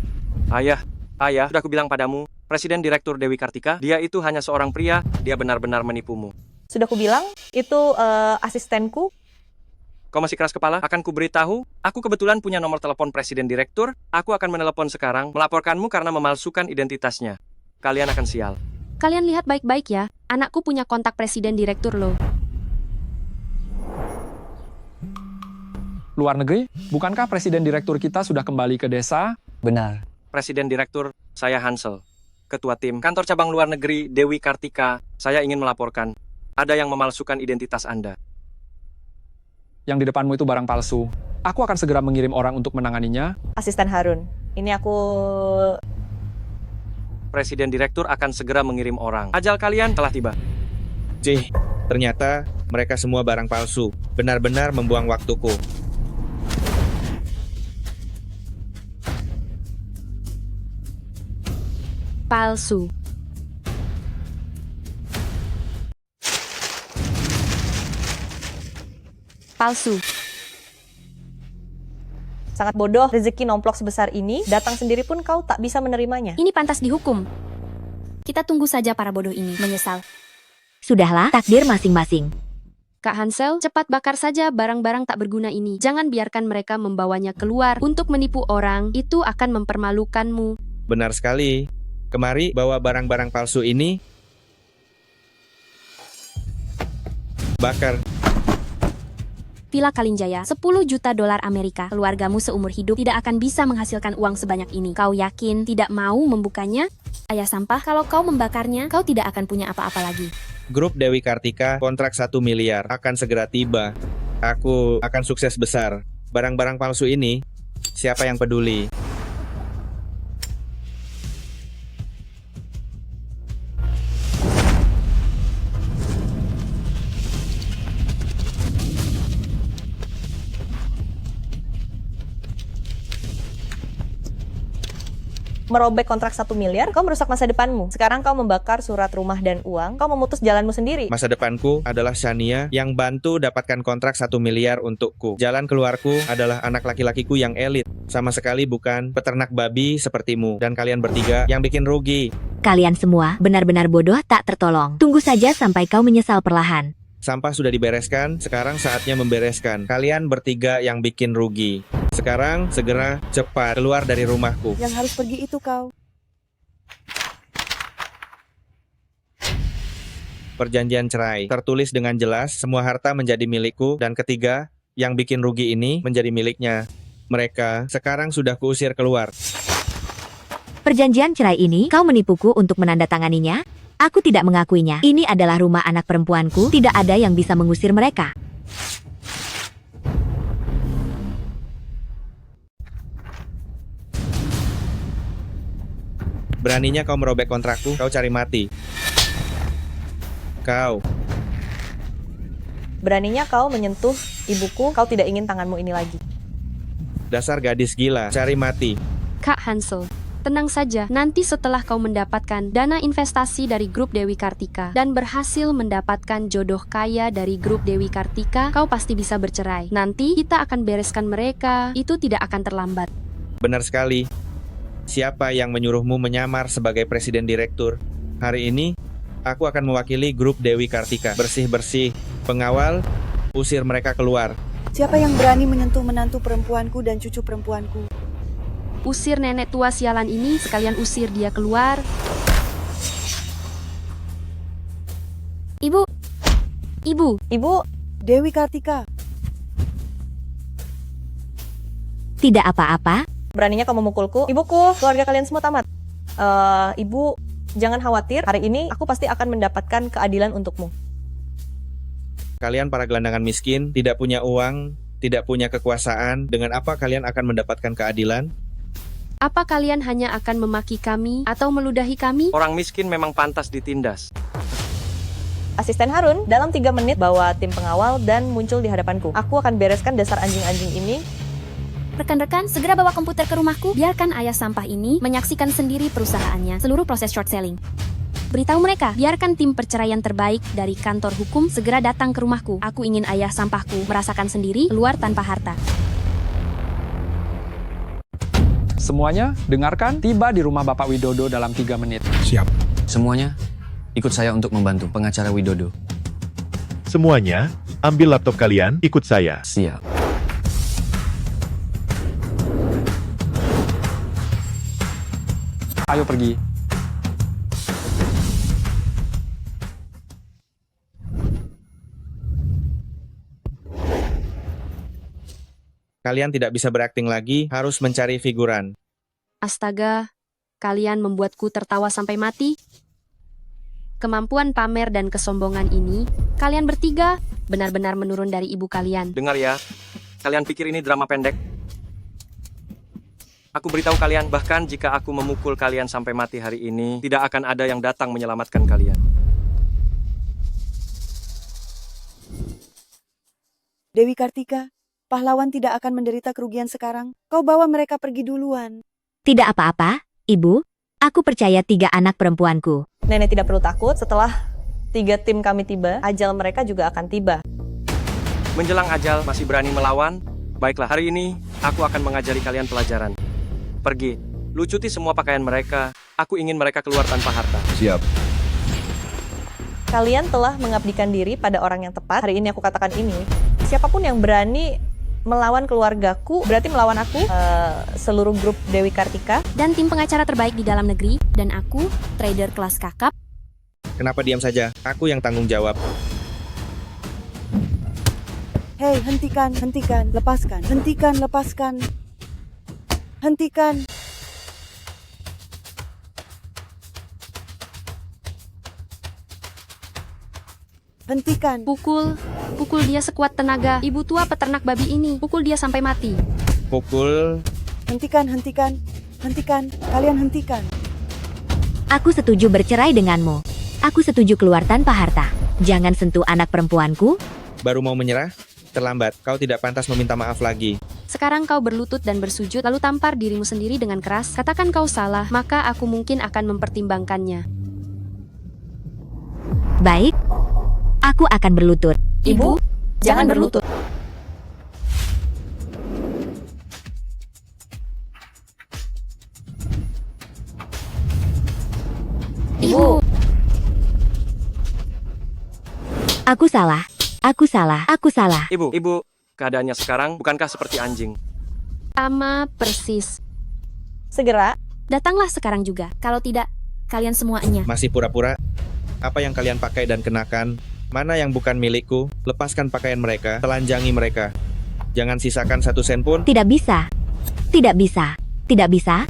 Ayah, sudah aku bilang padamu, Presiden Direktur Dewi Kartika, dia itu hanya seorang pria, dia benar-benar menipumu. Sudah kubilang, itu asistenku. Kau masih keras kepala? Akan kuberitahu, aku kebetulan punya nomor telepon Presiden Direktur, aku akan menelepon sekarang, melaporkanmu karena memalsukan identitasnya. Kalian akan sial. Kalian lihat baik-baik ya, anakku punya kontak presiden direktur loh. Luar negeri, bukankah presiden direktur kita sudah kembali ke desa? Benar. Presiden Direktur, saya Hansel. Ketua tim kantor cabang luar negeri Dewi Kartika, saya ingin melaporkan, ada yang memalsukan identitas Anda. Yang di depanmu itu barang palsu. Aku akan segera mengirim orang untuk menanganinya. Asisten Harun, ini aku... Presiden Direktur akan segera mengirim orang. Ajal kalian telah tiba. Cih, ternyata mereka semua barang palsu. Benar-benar membuang waktuku. Palsu. Palsu. Sangat bodoh, rezeki nomplok sebesar ini, datang sendiri pun kau tak bisa menerimanya. Ini pantas dihukum. Kita tunggu saja para bodoh ini menyesal. Sudahlah, takdir masing-masing. Kak Hansel, cepat bakar saja barang-barang tak berguna ini. Jangan biarkan mereka membawanya keluar untuk menipu orang, itu akan mempermalukanmu. Benar sekali. Kemari bawa barang-barang palsu ini. Bakar. Villa Kalinjaya, 10 juta dolar Amerika. Keluargamu seumur hidup tidak akan bisa menghasilkan uang sebanyak ini. Kau yakin tidak mau membukanya? Ayah sampah, kalau kau membakarnya, kau tidak akan punya apa-apa lagi. Grup Dewi Kartika, kontrak 1 miliar akan segera tiba. Aku akan sukses besar. Barang-barang palsu ini, siapa yang peduli? Merobek kontrak 1 miliar, kau merusak masa depanmu. Sekarang kau membakar surat rumah dan uang, kau memutus jalanmu sendiri. Masa depanku adalah Shania yang bantu dapatkan kontrak 1 miliar untukku. Jalan keluarku adalah anak laki-lakiku yang elit. Sama sekali bukan peternak babi sepertimu. Dan kalian bertiga yang bikin rugi. Kalian semua benar-benar bodoh tak tertolong. Tunggu saja sampai kau menyesal perlahan. Sampah sudah dibereskan, sekarang saatnya membereskan. Kalian bertiga yang bikin rugi. Sekarang, segera, cepat, keluar dari rumahku. Yang harus pergi itu kau. perjanjian cerai. Tertulis dengan jelas, semua harta menjadi milikku, dan ketiga, yang bikin rugi ini menjadi miliknya. Mereka sekarang sudah kuusir keluar. Perjanjian cerai ini, kau menipuku untuk menandatanganinya? Aku tidak mengakuinya. Ini adalah rumah anak perempuanku, tidak ada yang bisa mengusir mereka. Beraninya kau merobek kontrakku, kau cari mati. Kau. Beraninya kau menyentuh ibuku, kau tidak ingin tanganmu ini lagi. Dasar gadis gila, cari mati. Kak Hansel, tenang saja. Nanti setelah kau mendapatkan dana investasi dari grup Dewi Kartika dan berhasil mendapatkan jodoh kaya dari grup Dewi Kartika, kau pasti bisa bercerai. Nanti kita akan bereskan mereka, itu tidak akan terlambat. Benar sekali. Siapa yang menyuruhmu menyamar sebagai presiden direktur? Hari ini, aku akan mewakili grup Dewi Kartika. Bersih-bersih. Pengawal, usir mereka keluar. Siapa yang berani menyentuh menantu perempuanku dan cucu perempuanku? Usir nenek tua sialan ini, sekalian usir dia keluar. Ibu. Ibu. Ibu. Dewi Kartika. Tidak apa-apa. Beraninya kau memukulku. Ibuku, keluarga kalian semua tamat. Ibu, jangan khawatir. Hari ini aku pasti akan mendapatkan keadilan untukmu. Kalian para gelandangan miskin, tidak punya uang, tidak punya kekuasaan. Dengan apa kalian akan mendapatkan keadilan? Apa kalian hanya akan memaki kami atau meludahi kami? Orang miskin memang pantas ditindas. Asisten Harun, dalam 3 menit bawa tim pengawal dan muncul di hadapanku. Aku akan bereskan dasar anjing-anjing ini. Rekan-rekan, segera bawa komputer ke rumahku. Biarkan ayah sampah ini menyaksikan sendiri perusahaannya, seluruh proses short selling. Beritahu mereka, biarkan tim perceraian terbaik dari kantor hukum segera datang ke rumahku. Aku ingin ayah sampahku merasakan sendiri keluar tanpa harta. Semuanya, dengarkan, tiba di rumah Bapak Widodo dalam 3 menit. Siap. Semuanya, ikut saya untuk membantu pengacara Widodo. Semuanya, ambil laptop kalian, ikut saya. Siap. Ayo pergi. Kalian tidak bisa berakting lagi, harus mencari figuran. Astaga, kalian membuatku tertawa sampai mati. Kemampuan pamer dan kesombongan ini, kalian bertiga benar-benar menurun dari ibu kalian. Dengar ya, kalian pikir ini drama pendek? Aku beritahu kalian, bahkan jika aku memukul kalian sampai mati hari ini, tidak akan ada yang datang menyelamatkan kalian. Dewi Kartika, pahlawan tidak akan menderita kerugian sekarang. Kau bawa mereka pergi duluan. Tidak apa-apa, Ibu. Aku percaya 3 anak perempuanku. Nenek tidak perlu takut, setelah 3 tim kami tiba, ajal mereka juga akan tiba. Menjelang ajal, masih berani melawan? Baiklah, hari ini, aku akan mengajari kalian pelajaran. Pergi, lucuti semua pakaian mereka. Aku ingin mereka keluar tanpa harta. Siap. Kalian telah mengabdikan diri pada orang yang tepat. Hari ini aku katakan ini, siapapun yang berani melawan keluargaku, berarti melawan aku, seluruh grup Dewi Kartika. Dan tim pengacara terbaik di dalam negeri, dan aku, trader kelas kakap. Kenapa diam saja? Aku yang tanggung jawab. Hei, hentikan, hentikan, lepaskan, hentikan, lepaskan. Hentikan. Hentikan. Pukul dia sekuat tenaga. Ibu tua peternak babi ini, pukul dia sampai mati. Pukul. Hentikan, hentikan, hentikan, kalian hentikan. Aku setuju bercerai denganmu. Aku setuju keluar tanpa harta. Jangan sentuh anak perempuanku. Baru mau menyerah? Terlambat, kau tidak pantas meminta maaf lagi. Sekarang kau berlutut dan bersujud, lalu tampar dirimu sendiri dengan keras. Katakan kau salah, maka aku mungkin akan mempertimbangkannya. Baik, aku akan berlutut. Ibu, jangan berlutut. Ibu. Aku salah. Aku salah. Aku salah. Ibu, keadaannya sekarang bukankah seperti anjing? Sama persis. Segera. Datanglah sekarang juga. Kalau tidak, kalian semuanya. Masih pura-pura? apa yang kalian pakai dan kenakan, mana yang bukan milikku, lepaskan pakaian mereka, telanjangi mereka. Jangan sisakan 1 sen pun. Tidak bisa. Tidak bisa. Tidak bisa.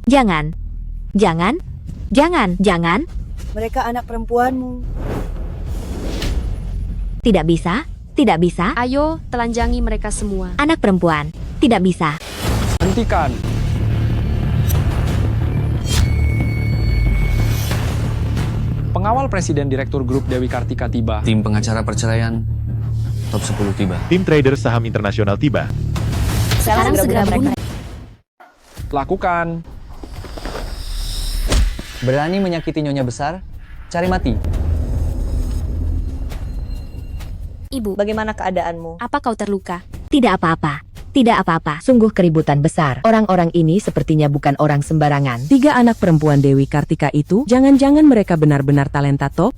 Jangan. Jangan. Jangan. Jangan. Mereka anak perempuanmu. Tidak bisa. Tidak bisa. Ayo, telanjangi mereka semua. Anak perempuan. Tidak bisa. Hentikan. Pengawal Presiden Direktur Grup Dewi Kartika tiba. Tim pengacara perceraian top 10 tiba. Tim trader saham internasional tiba. Sekarang segera bunuh. Lakukan. Berani menyakiti nyonya besar? Cari mati. Ibu, Bagaimana keadaanmu? apa kau terluka? Tidak apa-apa. Tidak apa-apa, sungguh keributan besar. Orang-orang ini sepertinya bukan orang sembarangan. 3 anak perempuan Dewi Kartika itu, jangan-jangan mereka benar-benar talenta top?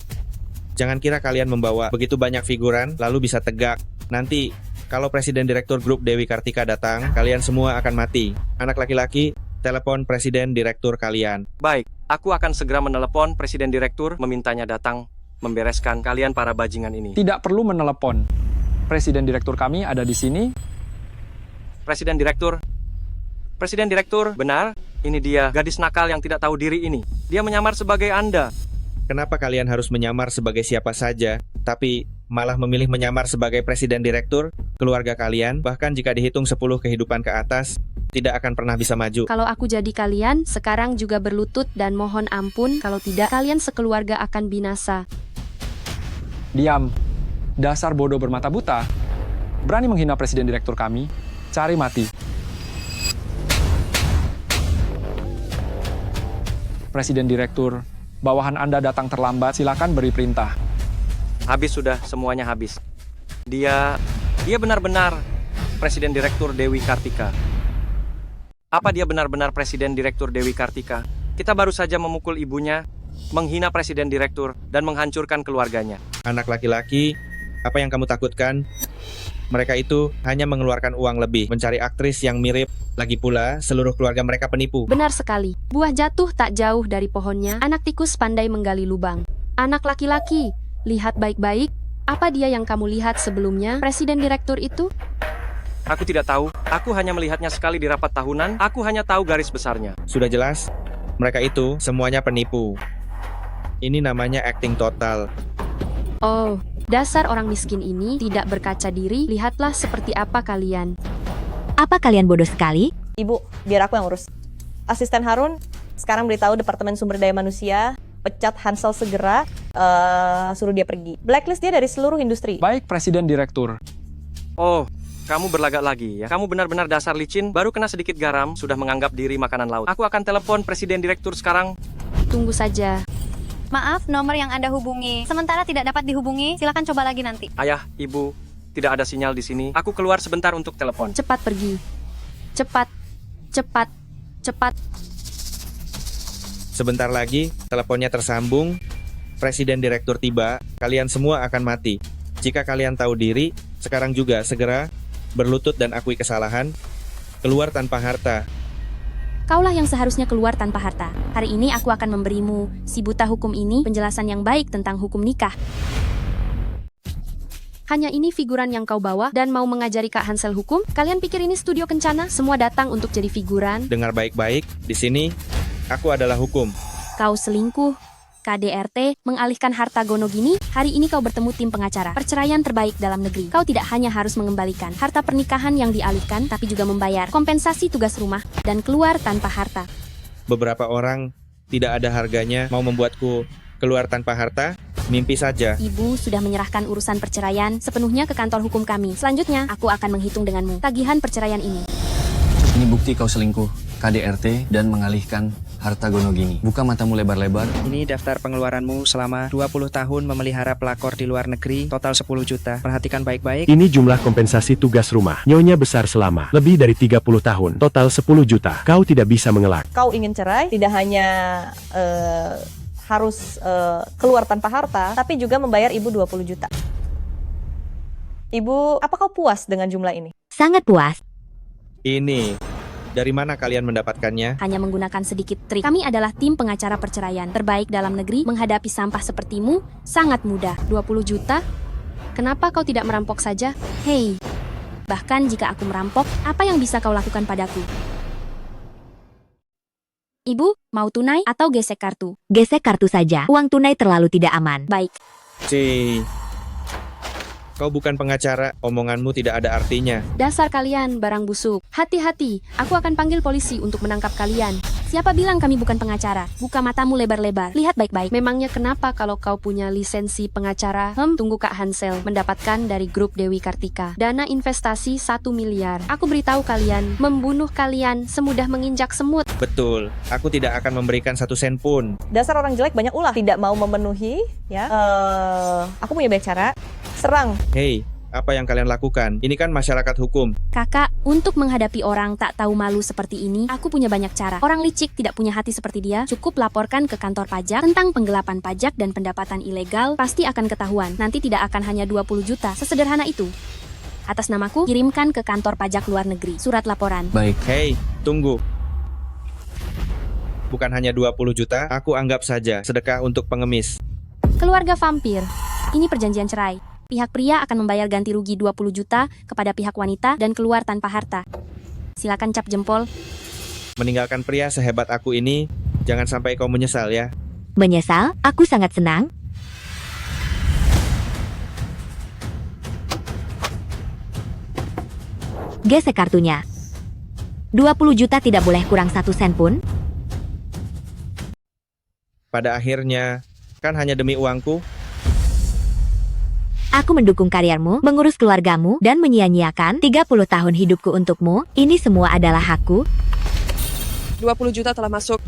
Jangan kira kalian membawa begitu banyak figuran, lalu bisa tegak. Nanti, kalau Presiden Direktur Grup Dewi Kartika datang, kalian semua akan mati. Anak laki-laki, telepon Presiden Direktur kalian. Baik, aku akan segera menelepon Presiden Direktur memintanya datang membereskan kalian para bajingan ini. Tidak perlu menelepon. Presiden Direktur kami ada di sini. Presiden Direktur, benar? Ini dia, gadis nakal yang tidak tahu diri ini. Dia menyamar sebagai Anda. Kenapa kalian harus menyamar sebagai siapa saja, tapi malah memilih menyamar sebagai Presiden Direktur? Keluarga kalian, bahkan jika dihitung 10 kehidupan ke atas, tidak akan pernah bisa maju. Kalau aku jadi kalian, sekarang juga berlutut dan mohon ampun, kalau tidak, kalian sekeluarga akan binasa. Diam. Dasar bodoh bermata buta. Berani menghina Presiden Direktur kami? Cari mati. Presiden Direktur, bawahan Anda datang terlambat, silakan beri perintah. Habis sudah, semuanya habis. Dia benar-benar Presiden Direktur Dewi Kartika. Apa dia benar-benar Presiden Direktur Dewi Kartika? Kita baru saja memukul ibunya, menghina Presiden Direktur, dan menghancurkan keluarganya. Anak laki-laki, apa yang kamu takutkan? Mereka itu hanya mengeluarkan uang lebih, mencari aktris yang mirip. Lagi pula, seluruh keluarga mereka penipu. Benar sekali. Buah jatuh tak jauh dari pohonnya, anak tikus pandai menggali lubang. Anak laki-laki, lihat baik-baik, apa dia yang kamu lihat sebelumnya, Presiden Direktur itu? Aku tidak tahu, aku hanya melihatnya sekali di rapat tahunan, aku hanya tahu garis besarnya. Sudah jelas, mereka itu semuanya penipu. Ini namanya acting total. Oh, dasar orang miskin ini tidak berkaca diri, lihatlah seperti apa kalian. Apa kalian bodoh sekali? Ibu, biar aku yang urus. Asisten Harun, sekarang beritahu Departemen Sumber Daya Manusia, pecat Hansel segera, suruh dia pergi. Blacklist dia dari seluruh industri. Baik, Presiden Direktur. Oh, kamu berlagak lagi ya. Kamu benar-benar dasar licin, baru kena sedikit garam, sudah menganggap diri makanan laut. Aku akan telepon Presiden Direktur sekarang. Tunggu saja. Maaf, nomor yang Anda hubungi sementara tidak dapat dihubungi. Silakan coba lagi nanti. Ayah, ibu, tidak ada sinyal di sini. Aku keluar sebentar untuk telepon. Cepat pergi. Cepat. Cepat. Cepat. Sebentar lagi, teleponnya tersambung. Presiden Direktur tiba, kalian semua akan mati. Jika kalian tahu diri, sekarang juga segera berlutut dan akui kesalahan. Keluar tanpa harta. Kaulah yang seharusnya keluar tanpa harta. Hari ini aku akan memberimu, si buta hukum ini, penjelasan yang baik tentang hukum nikah. Hanya ini figuran yang kau bawa dan mau mengajari Kak Hansel hukum? Kalian pikir ini studio kencana? Semua datang untuk jadi figuran? Dengar baik-baik, di sini, aku adalah hukum. Kau selingkuh. KDRT, mengalihkan harta gono gini, hari ini kau bertemu tim pengacara. Perceraian terbaik dalam negeri. Kau tidak hanya harus mengembalikan harta pernikahan yang dialihkan, tapi juga membayar kompensasi tugas rumah dan keluar tanpa harta. Beberapa orang tidak ada harganya mau membuatku keluar tanpa harta. Mimpi saja. Ibu sudah menyerahkan urusan perceraian sepenuhnya ke kantor hukum kami. Selanjutnya, aku akan menghitung denganmu tagihan perceraian ini. Ini bukti kau selingkuh, KDRT, dan mengalihkan harta gono gini. Buka matamu lebar-lebar. Ini daftar pengeluaranmu selama 20 tahun memelihara pelakor di luar negeri, total 10 juta. Perhatikan baik-baik. Ini jumlah kompensasi tugas rumah. Nyonya besar selama lebih dari 30 tahun, total 10 juta. Kau tidak bisa mengelak. Kau ingin cerai, tidak hanya harus keluar tanpa harta, tapi juga membayar ibu 20 juta. Ibu, apa kau puas dengan jumlah ini? Sangat puas. Ini Dari mana kalian mendapatkannya? Hanya menggunakan sedikit trik. Kami adalah tim pengacara perceraian terbaik dalam negeri. Menghadapi sampah sepertimu sangat mudah. 20 juta? Kenapa kau tidak merampok saja? Hei, bahkan jika aku merampok, apa yang bisa kau lakukan padaku? Ibu, mau tunai atau gesek kartu? Gesek kartu saja. Uang tunai terlalu tidak aman. Baik. Kau bukan pengacara, omonganmu tidak ada artinya. Dasar kalian barang busuk. Hati-hati, aku akan panggil polisi untuk menangkap kalian. Siapa bilang kami bukan pengacara? Buka matamu lebar-lebar. Lihat baik-baik. Memangnya kenapa kalau kau punya lisensi pengacara? Tunggu Kak Hansel. Mendapatkan dari grup Dewi Kartika. Dana investasi 1 miliar. Aku beritahu kalian, membunuh kalian semudah menginjak semut. Betul, aku tidak akan memberikan 1 sen pun. Dasar orang jelek banyak ulah. Tidak mau memenuhi, ya. Aku punya banyak cara. Serang. Hei, apa yang kalian lakukan? Ini kan masyarakat hukum. Kakak, untuk menghadapi orang tak tahu malu seperti ini, aku punya banyak cara. Orang licik tidak punya hati seperti dia, cukup laporkan ke kantor pajak tentang penggelapan pajak dan pendapatan ilegal, pasti akan ketahuan. Nanti tidak akan hanya 20 juta, sesederhana itu. Atas namaku, kirimkan ke kantor pajak luar negeri, surat laporan. Baik. Hei, tunggu. Bukan hanya 20 juta, aku anggap saja sedekah untuk pengemis. Keluarga vampir, ini perjanjian cerai. Pihak pria akan membayar ganti rugi 20 juta kepada pihak wanita dan keluar tanpa harta. Silakan cap jempol. Meninggalkan pria sehebat aku ini, jangan sampai kau menyesal ya. Menyesal? Aku sangat senang. Gesek kartunya. 20 juta tidak boleh kurang 1 sen pun. Pada akhirnya, kan hanya demi uangku. Aku mendukung karirmu, mengurus keluargamu, dan menyia-nyiakan 30 tahun hidupku untukmu. Ini semua adalah hakku. 20 juta telah masuk.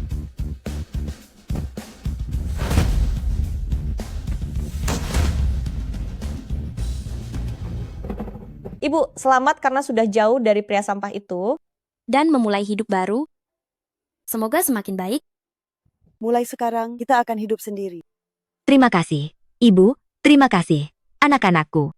Ibu, selamat karena sudah jauh dari pria sampah itu. Dan memulai hidup baru. Semoga semakin baik. Mulai sekarang, kita akan hidup sendiri. Terima kasih, Ibu. Terima kasih, anak-anakku.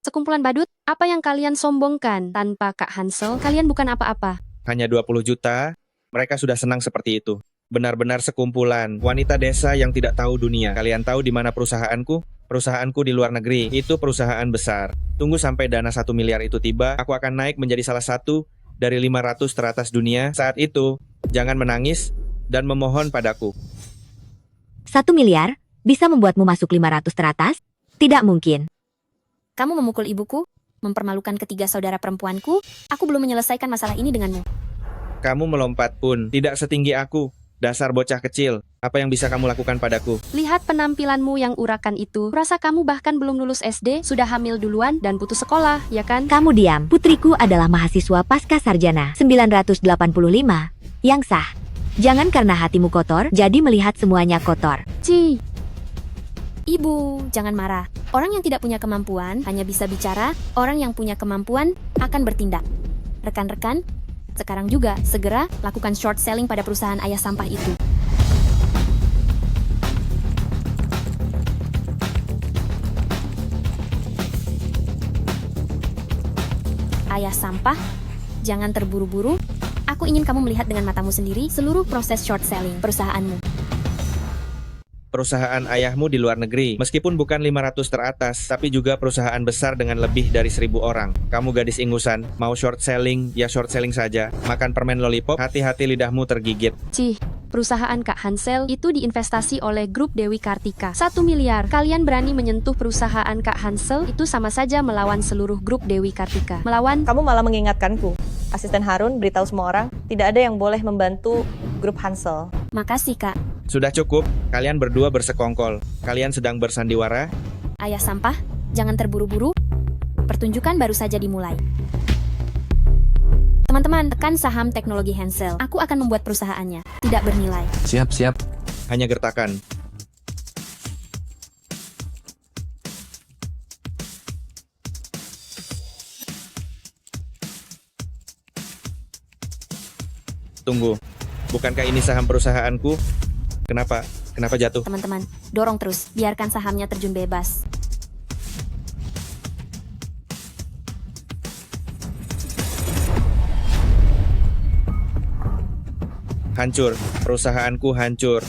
Sekumpulan badut, apa yang kalian sombongkan? Tanpa Kak Hansel, kalian bukan apa-apa. Hanya 20 juta, mereka sudah senang seperti itu. Benar-benar sekumpulan wanita desa yang tidak tahu dunia. Kalian tahu di mana perusahaanku? Perusahaanku di luar negeri. Itu perusahaan besar. Tunggu sampai dana 1 miliar itu tiba, aku akan naik menjadi salah satu dari 500 teratas dunia. Saat itu, jangan menangis dan memohon padaku. 1 miliar? Bisa membuatmu masuk 500 teratas? Tidak mungkin. Kamu memukul ibuku, mempermalukan ketiga saudara perempuanku. Aku belum menyelesaikan masalah ini denganmu. Kamu melompat pun tidak setinggi aku. Dasar bocah kecil, apa yang bisa kamu lakukan padaku? Lihat penampilanmu yang urakan itu. Rasa kamu bahkan belum lulus SD, sudah hamil duluan, dan putus sekolah, ya kan? Kamu diam. Putriku adalah mahasiswa pasca sarjana 985. Yang sah. Jangan karena hatimu kotor, jadi melihat semuanya kotor. Ibu, jangan marah. Orang yang tidak punya kemampuan hanya bisa bicara, orang yang punya kemampuan akan bertindak. Rekan-rekan, sekarang juga segera lakukan short selling pada perusahaan ayah sampah itu. Ayah sampah, jangan terburu-buru. Aku ingin kamu melihat dengan matamu sendiri seluruh proses short selling perusahaanmu. Perusahaan ayahmu di luar negeri, meskipun bukan 500 teratas, tapi juga perusahaan besar dengan lebih dari 1000 orang. Kamu gadis ingusan, mau short selling, ya short selling saja. Makan permen lollipop, hati-hati lidahmu tergigit. Perusahaan Kak Hansel itu diinvestasi oleh grup Dewi Kartika. 1 miliar. Kalian berani menyentuh perusahaan Kak Hansel, itu sama saja melawan seluruh grup Dewi Kartika. Melawan... Kamu malah mengingatkanku. Asisten Harun beritahu semua orang, tidak ada yang boleh membantu grup Hansel. Makasih, Kak. Sudah cukup, kalian berdua bersekongkol. Kalian sedang bersandiwara? Ayah sampah, jangan terburu-buru. Pertunjukan baru saja dimulai. Teman-teman, tekan saham teknologi Hansel. Aku akan membuat perusahaannya tidak bernilai. Siap. Hanya gertakan. Tunggu, bukankah ini saham perusahaanku? Kenapa jatuh? Teman-teman, dorong terus, biarkan sahamnya terjun bebas. Hancur. Perusahaanku hancur.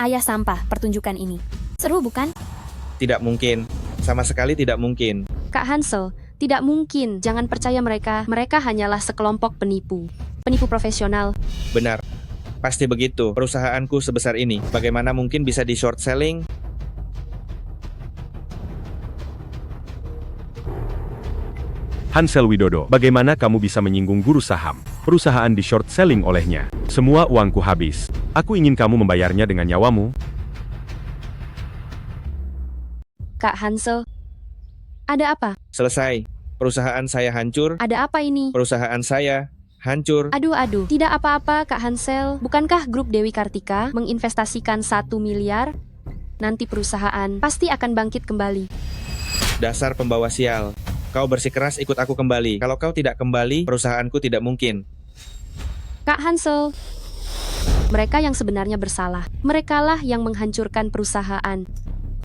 Ayah sampah pertunjukan ini. Seru bukan? Tidak mungkin. Sama sekali tidak mungkin. Kak Hansel, tidak mungkin. Jangan percaya mereka. Mereka hanyalah sekelompok penipu. Penipu profesional. Benar. Pasti begitu. Perusahaanku sebesar ini. Bagaimana mungkin bisa di short selling? Hansel Widodo, bagaimana kamu bisa menyinggung guru saham? Perusahaan di short selling olehnya. Semua uangku habis. Aku ingin kamu membayarnya dengan nyawamu. Kak Hansel, ada apa? Selesai. Perusahaan saya hancur. Ada apa ini? Perusahaan saya hancur. Aduh, tidak apa-apa Kak Hansel. Bukankah grup Dewi Kartika menginvestasikan 1 miliar? Nanti perusahaan pasti akan bangkit kembali. Dasar pembawa sial. Kau bersikeras ikut aku kembali. Kalau kau tidak kembali, perusahaanku tidak mungkin. Kak Hansel, mereka yang sebenarnya bersalah. Merekalah yang menghancurkan perusahaan.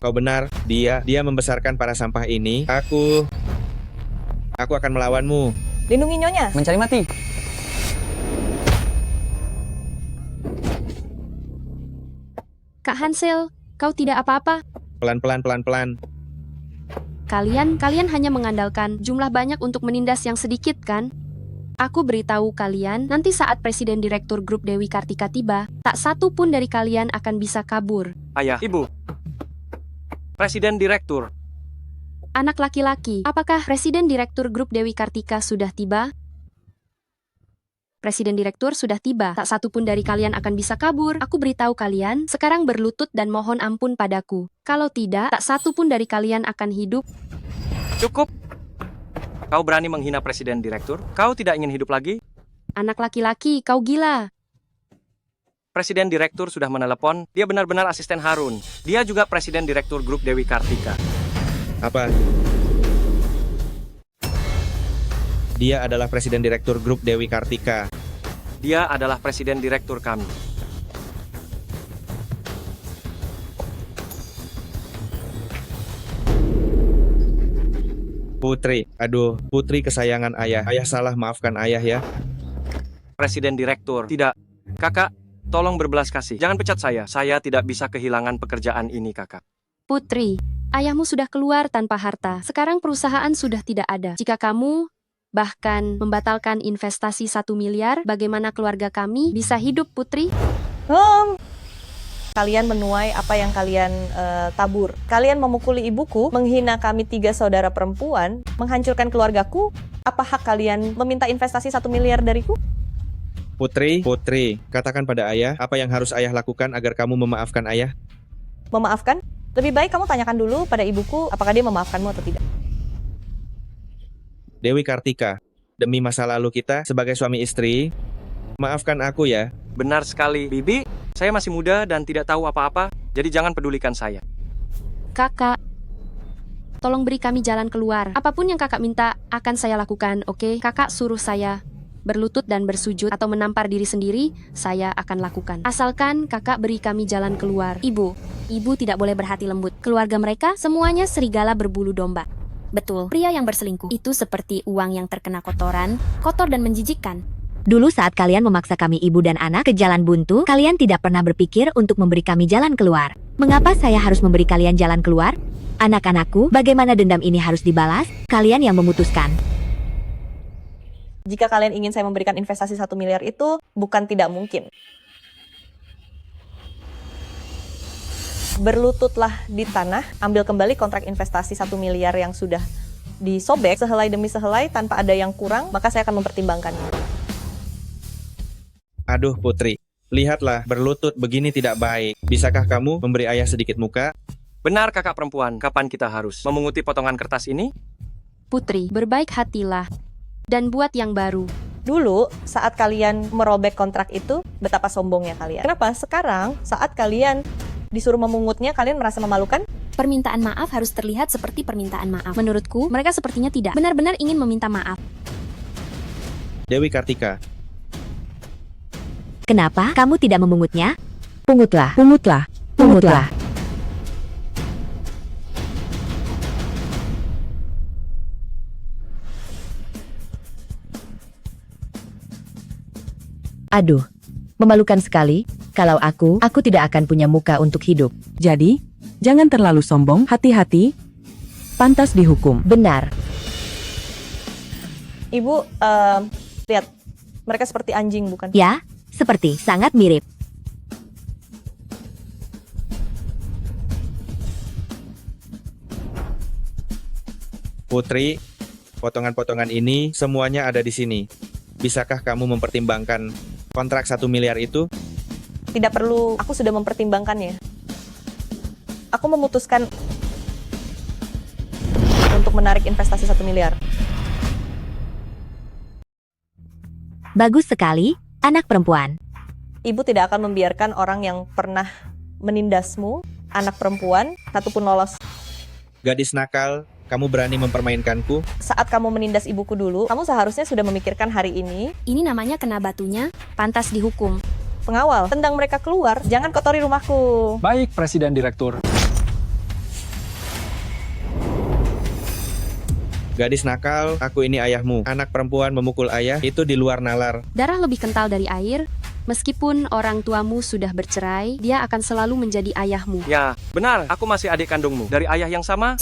Kau benar, dia membesarkan para sampah ini. Aku akan melawanmu. Lindungi Nyonya. Mencari mati. Kak Hansel, kau tidak apa-apa. Pelan-pelan. Kalian hanya mengandalkan jumlah banyak untuk menindas yang sedikit kan? Aku beritahu kalian, nanti saat Presiden Direktur Grup Dewi Kartika tiba, tak satu pun dari kalian akan bisa kabur. Ayah, Ibu. Presiden Direktur. Anak laki-laki, apakah Presiden Direktur Grup Dewi Kartika sudah tiba? Presiden Direktur sudah tiba, tak satu pun dari kalian akan bisa kabur. Aku beritahu kalian, sekarang berlutut dan mohon ampun padaku. Kalau tidak, tak satu pun dari kalian akan hidup. Cukup. Kau berani menghina Presiden Direktur? Kau tidak ingin hidup lagi? Anak laki-laki, kau gila. Presiden Direktur sudah menelepon, dia benar-benar asisten Harun. Dia juga Presiden Direktur Grup Dewi Kartika. Apa? Dia adalah Presiden Direktur Grup Dewi Kartika. Dia adalah Presiden Direktur kami. Putri, aduh, Putri kesayangan ayah. Ayah salah, maafkan ayah ya. Presiden Direktur, tidak. Kakak, tolong berbelas kasih. Jangan pecat saya. Saya tidak bisa kehilangan pekerjaan ini, kakak. Putri, ayahmu sudah keluar tanpa harta. Sekarang perusahaan sudah tidak ada. Jika kamu bahkan membatalkan investasi 1 miliar, bagaimana keluarga kami bisa hidup, Putri? Kalian menuai apa yang kalian tabur. Kalian memukuli ibuku, menghina kami 3 saudara perempuan, menghancurkan keluargaku. Apa hak kalian meminta investasi 1 miliar dariku? Putri, katakan pada ayah apa yang harus ayah lakukan agar kamu memaafkan ayah. Memaafkan? Lebih baik kamu tanyakan dulu pada ibuku apakah dia memaafkanmu atau tidak. Dewi Kartika, demi masa lalu kita sebagai suami istri, maafkan aku ya. Benar sekali, Bibi. Saya masih muda dan tidak tahu apa-apa, jadi jangan pedulikan saya. Kakak, tolong beri kami jalan keluar. Apapun yang kakak minta akan saya lakukan, oke? Kakak suruh saya berlutut dan bersujud atau menampar diri sendiri, saya akan lakukan. Asalkan kakak beri kami jalan keluar. Ibu tidak boleh berhati lembut. Keluarga mereka semuanya serigala berbulu domba. Betul, pria yang berselingkuh itu seperti uang yang terkena kotoran, kotor dan menjijikkan. Dulu saat kalian memaksa kami ibu dan anak ke jalan buntu, kalian tidak pernah berpikir untuk memberi kami jalan keluar. Mengapa saya harus memberi kalian jalan keluar? Anak-anakku, bagaimana dendam ini harus dibalas? Kalian yang memutuskan. Jika kalian ingin saya memberikan investasi 1 miliar itu, bukan tidak mungkin. Berlututlah di tanah, ambil kembali kontrak investasi 1 miliar yang sudah disobek sehelai demi sehelai tanpa ada yang kurang, maka saya akan mempertimbangkannya. Aduh Putri, lihatlah berlutut begini tidak baik. Bisakah kamu memberi ayah sedikit muka? Benar kakak perempuan, kapan kita harus memunguti potongan kertas ini? Putri, berbaik hatilah dan buat yang baru. Dulu, saat kalian merobek kontrak itu, betapa sombongnya kalian. Kenapa? Sekarang, saat kalian disuruh memungutnya, kalian merasa memalukan? Permintaan maaf harus terlihat seperti permintaan maaf. Menurutku, mereka sepertinya tidak benar-benar ingin meminta maaf. Dewi Kartika. Kenapa kamu tidak memungutnya? Pungutlah. Aduh, memalukan sekali. Kalau aku tidak akan punya muka untuk hidup. Jadi, jangan terlalu sombong, hati-hati. Pantas dihukum. Benar. Ibu, lihat, mereka seperti anjing, bukan? Ya, seperti sangat mirip. Putri, potongan-potongan ini semuanya ada di sini. Bisakah kamu mempertimbangkan kontrak 1 miliar itu? Tidak perlu, aku sudah mempertimbangkannya. Aku memutuskan untuk menarik investasi 1 miliar. Bagus sekali, anak perempuan. Ibu tidak akan membiarkan orang yang pernah menindasmu, anak perempuan, satupun lolos. Gadis nakal, kamu berani mempermainkanku? Saat kamu menindas ibuku dulu, kamu seharusnya sudah memikirkan hari ini. Ini namanya kena batunya, pantas dihukum. Pengawal, tendang mereka keluar, jangan kotori rumahku. Baik, Presiden Direktur. Gadis nakal, aku ini ayahmu. Anak perempuan memukul ayah, itu di luar nalar. Darah lebih kental dari air. Meskipun orang tuamu sudah bercerai, dia akan selalu menjadi ayahmu. Ya, benar. Aku masih adik kandungmu. Dari ayah yang sama?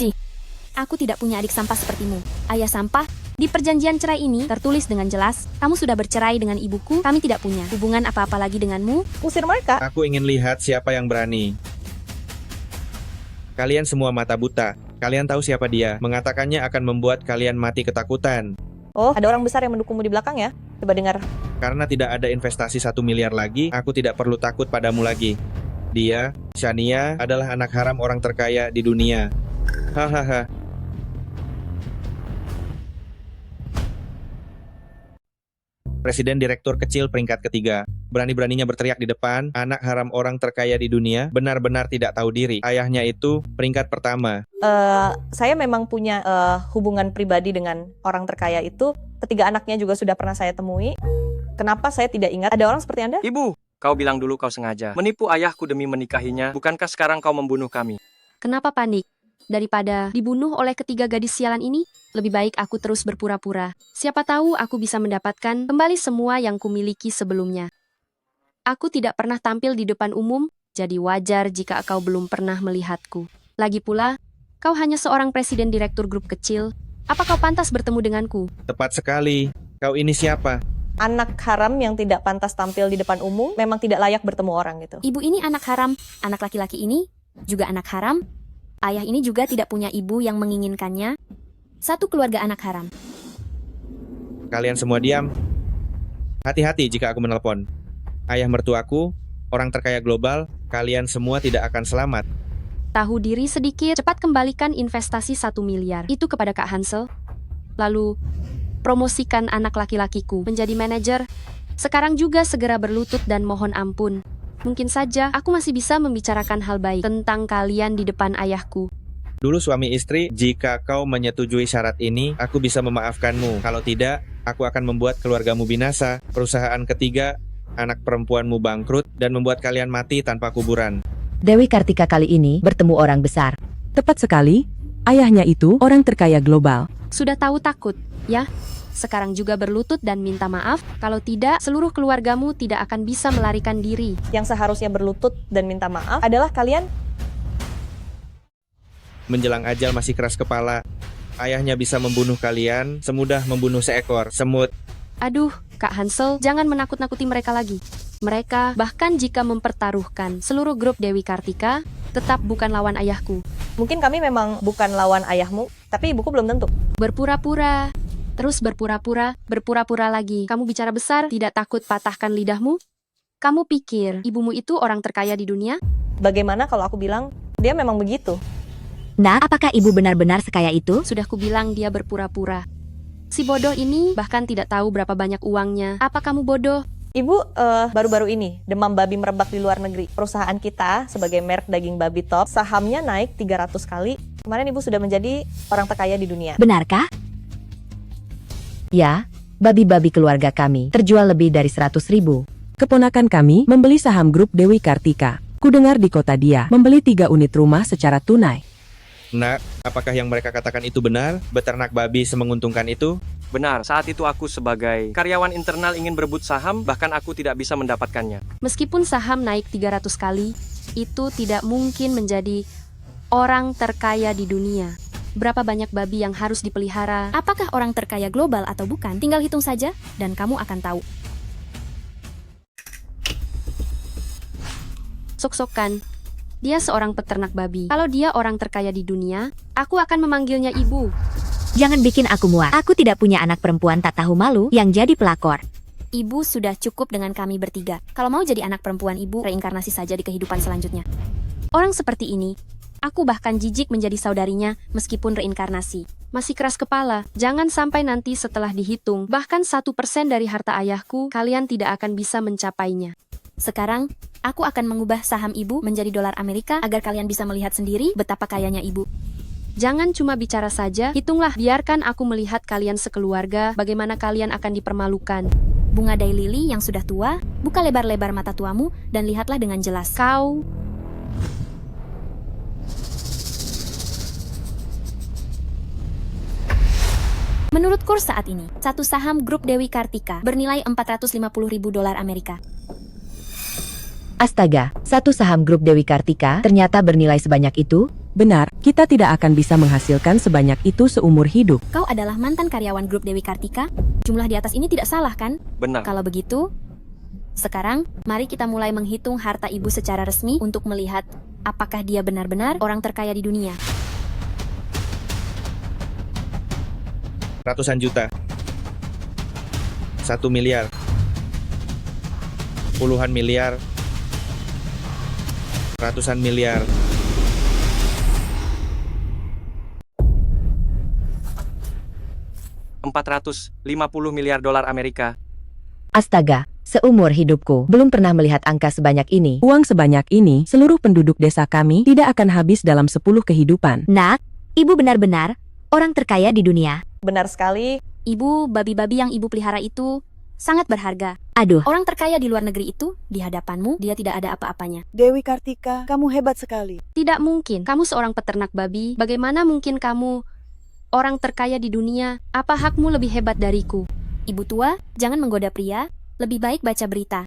Aku tidak punya adik sampah sepertimu. Ayah sampah. Di perjanjian cerai ini tertulis dengan jelas, kamu sudah bercerai dengan ibuku, kami tidak punya hubungan apa-apa lagi denganmu. Usir mereka. Aku ingin lihat siapa yang berani. Kalian semua mata buta. Kalian tahu siapa dia. Mengatakannya akan membuat kalian mati ketakutan. Oh, ada orang besar yang mendukungmu di belakang ya? Coba dengar. Karena tidak ada investasi 1 miliar lagi, aku tidak perlu takut padamu lagi. Dia, Shania, adalah anak haram orang terkaya di dunia. Hahaha. Presiden Direktur kecil peringkat ketiga. Berani-beraninya berteriak di depan, anak haram orang terkaya di dunia, benar-benar tidak tahu diri. Ayahnya itu peringkat pertama. Saya memang punya hubungan pribadi dengan orang terkaya itu. Ketiga anaknya juga sudah pernah saya temui. Kenapa saya tidak ingat ada orang seperti Anda? Ibu, kau bilang dulu kau sengaja menipu ayahku demi menikahinya. Bukankah sekarang kau membunuh kami? Kenapa panik? Daripada dibunuh oleh ketiga gadis sialan ini, lebih baik aku terus berpura-pura. Siapa tahu aku bisa mendapatkan kembali semua yang kumiliki sebelumnya. Aku tidak pernah tampil di depan umum, jadi wajar jika kau belum pernah melihatku. Lagi pula, kau hanya seorang presiden direktur grup kecil. Apa kau pantas bertemu denganku? Tepat sekali. Kau ini siapa? Anak haram yang tidak pantas tampil di depan umum, memang tidak layak bertemu orang gitu. Ibu ini anak haram, anak laki-laki ini juga anak haram. Ayah ini juga tidak punya ibu yang menginginkannya. Satu keluarga anak haram. Kalian semua diam. Hati-hati jika aku menelpon. Ayah mertuaku, orang terkaya global, kalian semua tidak akan selamat. Tahu diri sedikit, cepat kembalikan investasi 1 miliar itu kepada Kak Hansel. Lalu, promosikan anak laki-lakiku menjadi manajer. Sekarang juga segera berlutut dan mohon ampun. Mungkin saja aku masih bisa membicarakan hal baik tentang kalian di depan ayahku. Dulu suami istri, jika kau menyetujui syarat ini, aku bisa memaafkanmu. Kalau tidak, aku akan membuat keluargamu binasa. Perusahaan ketiga, anak perempuanmu bangkrut, dan membuat kalian mati tanpa kuburan. Dewi Kartika kali ini bertemu orang besar. Tepat sekali, ayahnya itu orang terkaya global. Sudah tahu takut, ya? Sekarang juga berlutut dan minta maaf. Kalau tidak, seluruh keluargamu tidak akan bisa melarikan diri. Yang seharusnya berlutut dan minta maaf adalah kalian. Menjelang ajal masih keras kepala. Ayahnya bisa membunuh kalian semudah membunuh seekor semut. Aduh, Kak Hansel, jangan menakut-nakuti mereka lagi. Mereka, bahkan jika mempertaruhkan seluruh grup Dewi Kartika, tetap bukan lawan ayahku. Mungkin kami memang bukan lawan ayahmu, tapi ibuku belum tentu. Berpura-pura. Terus berpura-pura lagi. Kamu bicara besar, tidak takut patahkan lidahmu? Kamu pikir ibumu itu orang terkaya di dunia? Bagaimana kalau aku bilang, dia memang begitu? Nah, apakah ibu benar-benar sekaya itu? Sudah kubilang dia berpura-pura. Si bodoh ini bahkan tidak tahu berapa banyak uangnya. Apa kamu bodoh? Ibu, baru-baru ini, demam babi merebak di luar negeri. Perusahaan kita, sebagai merek daging babi top, sahamnya naik 300 kali. Kemarin ibu sudah menjadi orang terkaya di dunia. Benarkah? Ya, babi-babi keluarga kami terjual lebih dari 100.000. Keponakan kami membeli saham grup Dewi Kartika. Kudengar di kota dia membeli 3 unit rumah secara tunai. Nak, apakah yang mereka katakan itu benar? Beternak babi semenguntungkan itu? Benar, saat itu aku sebagai karyawan internal ingin berebut saham, bahkan aku tidak bisa mendapatkannya. Meskipun saham naik 300 kali, itu tidak mungkin menjadi orang terkaya di dunia. Berapa banyak babi yang harus dipelihara? Apakah orang terkaya global atau bukan? Tinggal hitung saja, dan kamu akan tahu. Sok-sokan. Dia seorang peternak babi. Kalau dia orang terkaya di dunia, aku akan memanggilnya ibu. Jangan bikin aku muak. Aku tidak punya anak perempuan tak tahu malu yang jadi pelakor. Ibu sudah cukup dengan kami bertiga. Kalau mau jadi anak perempuan ibu, reinkarnasi saja di kehidupan selanjutnya. Orang seperti ini, aku bahkan jijik menjadi saudarinya meskipun reinkarnasi. Masih keras kepala, jangan sampai nanti setelah dihitung, bahkan 1% dari harta ayahku, kalian tidak akan bisa mencapainya. Sekarang, aku akan mengubah saham ibu menjadi dolar Amerika agar kalian bisa melihat sendiri betapa kayanya ibu. Jangan cuma bicara saja, hitunglah, biarkan aku melihat kalian sekeluarga, bagaimana kalian akan dipermalukan. Bunga daylily yang sudah tua, buka lebar-lebar mata tuamu dan lihatlah dengan jelas. Kau Menurut kurs saat ini, satu saham grup Dewi Kartika bernilai 450.000 dolar Amerika. Astaga, satu saham grup Dewi Kartika ternyata bernilai sebanyak itu? Benar, kita tidak akan bisa menghasilkan sebanyak itu seumur hidup. Kau adalah mantan karyawan grup Dewi Kartika? Jumlah di atas ini tidak salah kan? Benar. Kalau begitu, sekarang mari kita mulai menghitung harta ibu secara resmi untuk melihat apakah dia benar-benar orang terkaya di dunia. Ratusan juta. 1 miliar. Puluhan miliar. Ratusan miliar. $450 miliar Amerika. Astaga, seumur hidupku belum pernah melihat angka sebanyak ini. Uang sebanyak ini, seluruh penduduk desa kami tidak akan habis dalam 10 kehidupan. Nak, ibu benar-benar orang terkaya di dunia. Benar sekali. Ibu, babi-babi yang ibu pelihara itu sangat berharga. Aduh. Orang terkaya di luar negeri itu, di hadapanmu, dia tidak ada apa-apanya. Dewi Kartika, kamu hebat sekali. Tidak mungkin, kamu seorang peternak babi, bagaimana mungkin kamu orang terkaya di dunia? Apa hakmu lebih hebat dariku? Ibu tua, jangan menggoda pria, lebih baik baca berita.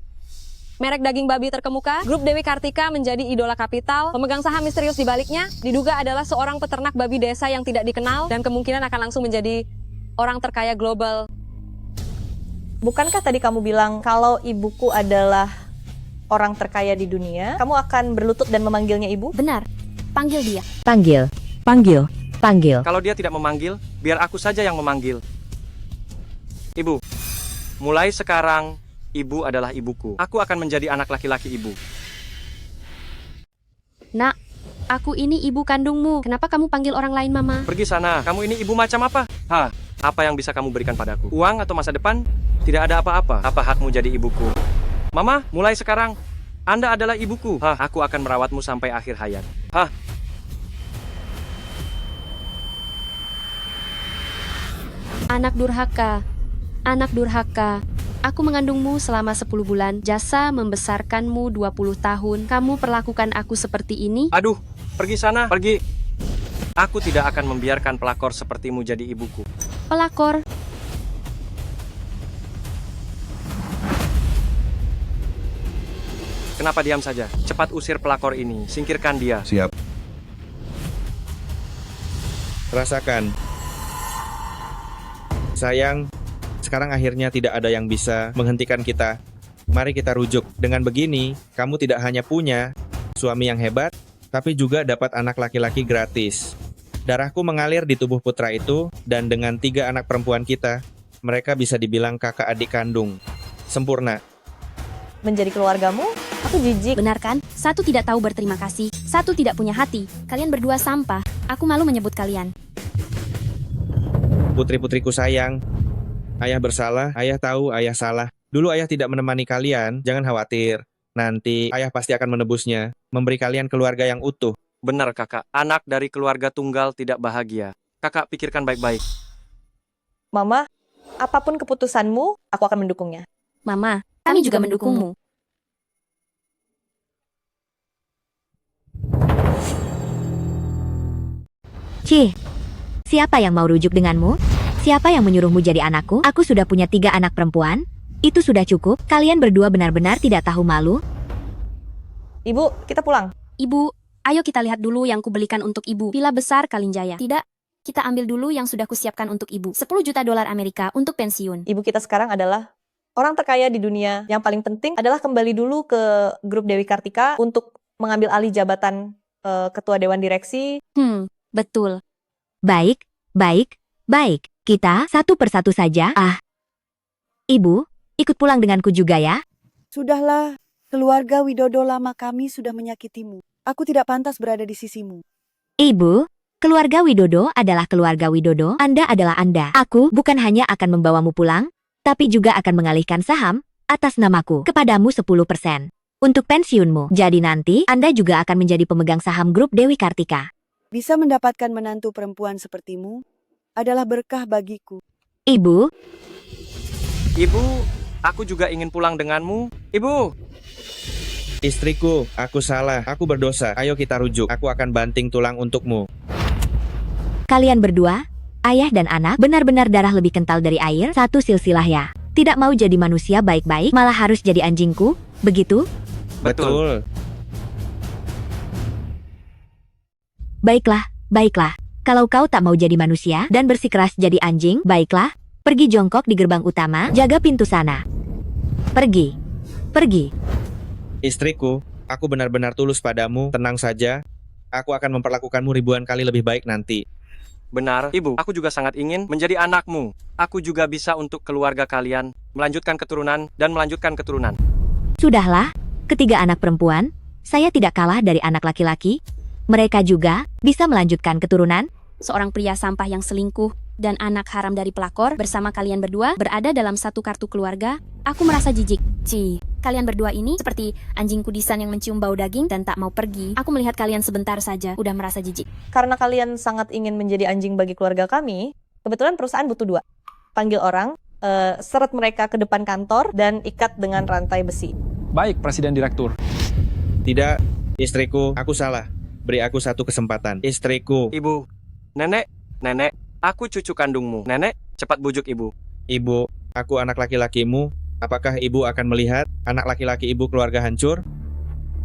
Merek daging babi terkemuka, grup Dewi Kartika menjadi idola kapital. Pemegang saham misterius di baliknya diduga adalah seorang peternak babi desa yang tidak dikenal dan kemungkinan akan langsung menjadi orang terkaya global. Bukankah tadi kamu bilang kalau ibuku adalah orang terkaya di dunia, kamu akan berlutut dan memanggilnya ibu? Benar. Panggil dia. Panggil. Panggil. Panggil. Kalau dia tidak memanggil, biar aku saja yang memanggil. Ibu, mulai sekarang, ibu adalah ibuku. Aku akan menjadi anak laki-laki ibu. Nak, aku ini ibu kandungmu. Kenapa kamu panggil orang lain mama? Pergi sana. Kamu ini ibu macam apa? Hah? Apa yang bisa kamu berikan padaku? Uang atau masa depan? Tidak ada apa-apa. Apa hakmu jadi ibuku? Mama, mulai sekarang, Anda adalah ibuku. Hah? Aku akan merawatmu sampai akhir hayat. Hah? Anak durhaka. Anak durhaka. Aku mengandungmu selama 10 bulan, jasa membesarkanmu 20 tahun. Kamu perlakukan aku seperti ini? Aduh, pergi sana, pergi. Aku tidak akan membiarkan pelakor sepertimu jadi ibuku. Pelakor? Kenapa diam saja? Cepat usir pelakor ini, singkirkan dia. Siap. Rasakan. Sayang, sekarang akhirnya tidak ada yang bisa menghentikan kita. Mari kita rujuk. Dengan begini, kamu tidak hanya punya suami yang hebat, tapi juga dapat anak laki-laki gratis. Darahku mengalir di tubuh putra itu, dan dengan 3 anak perempuan kita, mereka bisa dibilang kakak adik kandung. Sempurna. Menjadi keluargamu, aku jijik. Benar kan? Satu tidak tahu berterima kasih, satu tidak punya hati. Kalian berdua sampah. Aku malu menyebut kalian. Putri-putriku sayang, ayah bersalah, ayah tahu ayah salah. Dulu ayah tidak menemani kalian, jangan khawatir. Nanti ayah pasti akan menebusnya, memberi kalian keluarga yang utuh. Benar kakak, anak dari keluarga tunggal tidak bahagia. Kakak pikirkan baik-baik. Mama, apapun keputusanmu, aku akan mendukungnya. Mama, kami juga mendukungmu. Cih, siapa yang mau rujuk denganmu? Siapa yang menyuruhmu jadi anakku? Aku sudah punya 3 anak perempuan. Itu sudah cukup. Kalian berdua benar-benar tidak tahu malu. Ibu, kita pulang. Ibu, ayo kita lihat dulu yang kubelikan untuk ibu. Villa besar Kalinjaya. Tidak, kita ambil dulu yang sudah kusiapkan untuk ibu. 10 juta dolar Amerika untuk pensiun. Ibu kita sekarang adalah orang terkaya di dunia. Yang paling penting adalah kembali dulu ke grup Dewi Kartika untuk mengambil alih jabatan ketua dewan direksi. Betul. Baik, baik, baik. Kita satu persatu saja. Ibu, ikut pulang denganku juga ya. Sudahlah, keluarga Widodo lama kami sudah menyakitimu. Aku tidak pantas berada di sisimu. Ibu, keluarga Widodo adalah keluarga Widodo. Anda adalah Anda. Aku bukan hanya akan membawamu pulang, tapi juga akan mengalihkan saham atas namaku kepadamu 10% untuk pensiunmu. Jadi nanti Anda juga akan menjadi pemegang saham grup Dewi Kartika. Bisa mendapatkan menantu perempuan sepertimu adalah berkah bagiku. Ibu, aku juga ingin pulang denganmu. Ibu. Istriku, aku salah, aku berdosa. Ayo kita rujuk, aku akan banting tulang untukmu. kalian berdua, ayah dan anak, benar-benar darah lebih kental dari air. Satu silsilah ya. Tidak mau jadi manusia baik-baik, malah harus jadi anjingku, begitu? Betul. Baiklah, baiklah. Kalau kau tak mau jadi manusia dan bersikeras jadi anjing, baiklah. Pergi jongkok di gerbang utama, jaga pintu sana. Pergi. Pergi. Istriku, aku benar-benar tulus padamu, tenang saja. Aku akan memperlakukanmu ribuan kali lebih baik nanti. Benar, Ibu. Aku juga sangat ingin menjadi anakmu. Aku juga bisa untuk keluarga kalian, melanjutkan keturunan, dan melanjutkan keturunan. Sudahlah, ketiga anak perempuan, saya tidak kalah dari anak laki-laki. Mereka juga bisa melanjutkan keturunan. Seorang pria sampah yang selingkuh dan anak haram dari pelakor bersama kalian berdua berada dalam satu kartu keluarga. Aku merasa jijik. Kalian berdua ini seperti anjing kudisan yang mencium bau daging dan tak mau pergi. Aku melihat kalian sebentar saja, udah merasa jijik. Karena kalian sangat ingin menjadi anjing bagi keluarga kami, kebetulan perusahaan butuh 2. Panggil orang, seret mereka ke depan kantor, dan ikat dengan rantai besi. Baik, Presiden Direktur. Tidak, istriku, aku salah. Beri aku satu kesempatan. Istriku. Ibu. Nenek, aku cucu kandungmu. Nenek, cepat bujuk ibu. Ibu, aku anak laki-lakimu. Apakah ibu akan melihat anak laki-laki ibu keluarga hancur?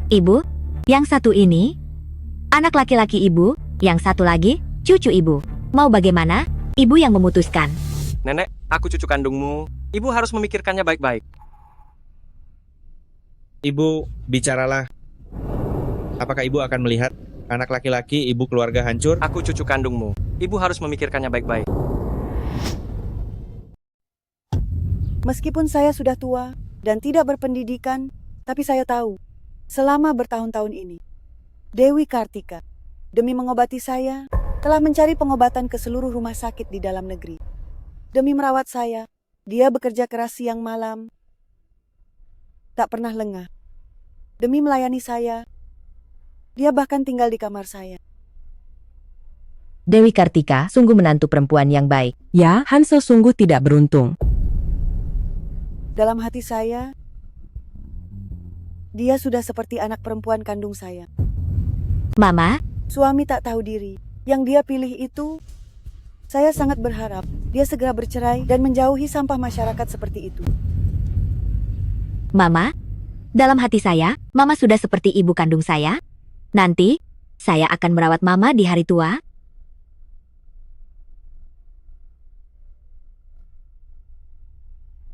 Ibu, yang satu ini, anak laki-laki ibu, yang satu lagi, cucu ibu. Mau bagaimana? Ibu yang memutuskan. Nenek, aku cucu kandungmu. Ibu harus memikirkannya baik-baik. Ibu, bicaralah. Apakah ibu akan melihat anak laki-laki ibu keluarga hancur? Aku cucu kandungmu. Ibu harus memikirkannya baik-baik. Meskipun saya sudah tua dan tidak berpendidikan, tapi saya tahu, selama bertahun-tahun ini, Dewi Kartika, demi mengobati saya, telah mencari pengobatan ke seluruh rumah sakit di dalam negeri. Demi merawat saya, dia bekerja keras siang malam, tak pernah lengah. Demi melayani saya, dia bahkan tinggal di kamar saya. Dewi Kartika sungguh menantu perempuan yang baik. Ya, Hansel sungguh tidak beruntung. Dalam hati saya, dia sudah seperti anak perempuan kandung saya. Mama, suami tak tahu diri. Yang dia pilih itu, saya sangat berharap dia segera bercerai dan menjauhi sampah masyarakat seperti itu. Mama, dalam hati saya, Mama sudah seperti ibu kandung saya. Nanti, saya akan merawat Mama di hari tua.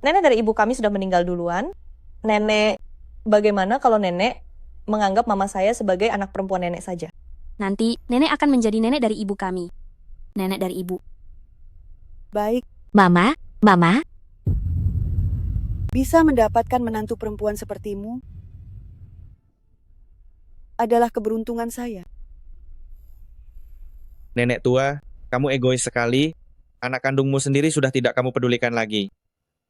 Nenek dari ibu kami sudah meninggal duluan. Nenek, bagaimana kalau nenek menganggap mama saya sebagai anak perempuan nenek saja? Nanti, nenek akan menjadi nenek dari ibu kami. Nenek dari ibu. Baik. Mama, bisa mendapatkan menantu perempuan sepertimu adalah keberuntungan saya. Nenek tua, kamu egois sekali. Anak kandungmu sendiri sudah tidak kamu pedulikan lagi.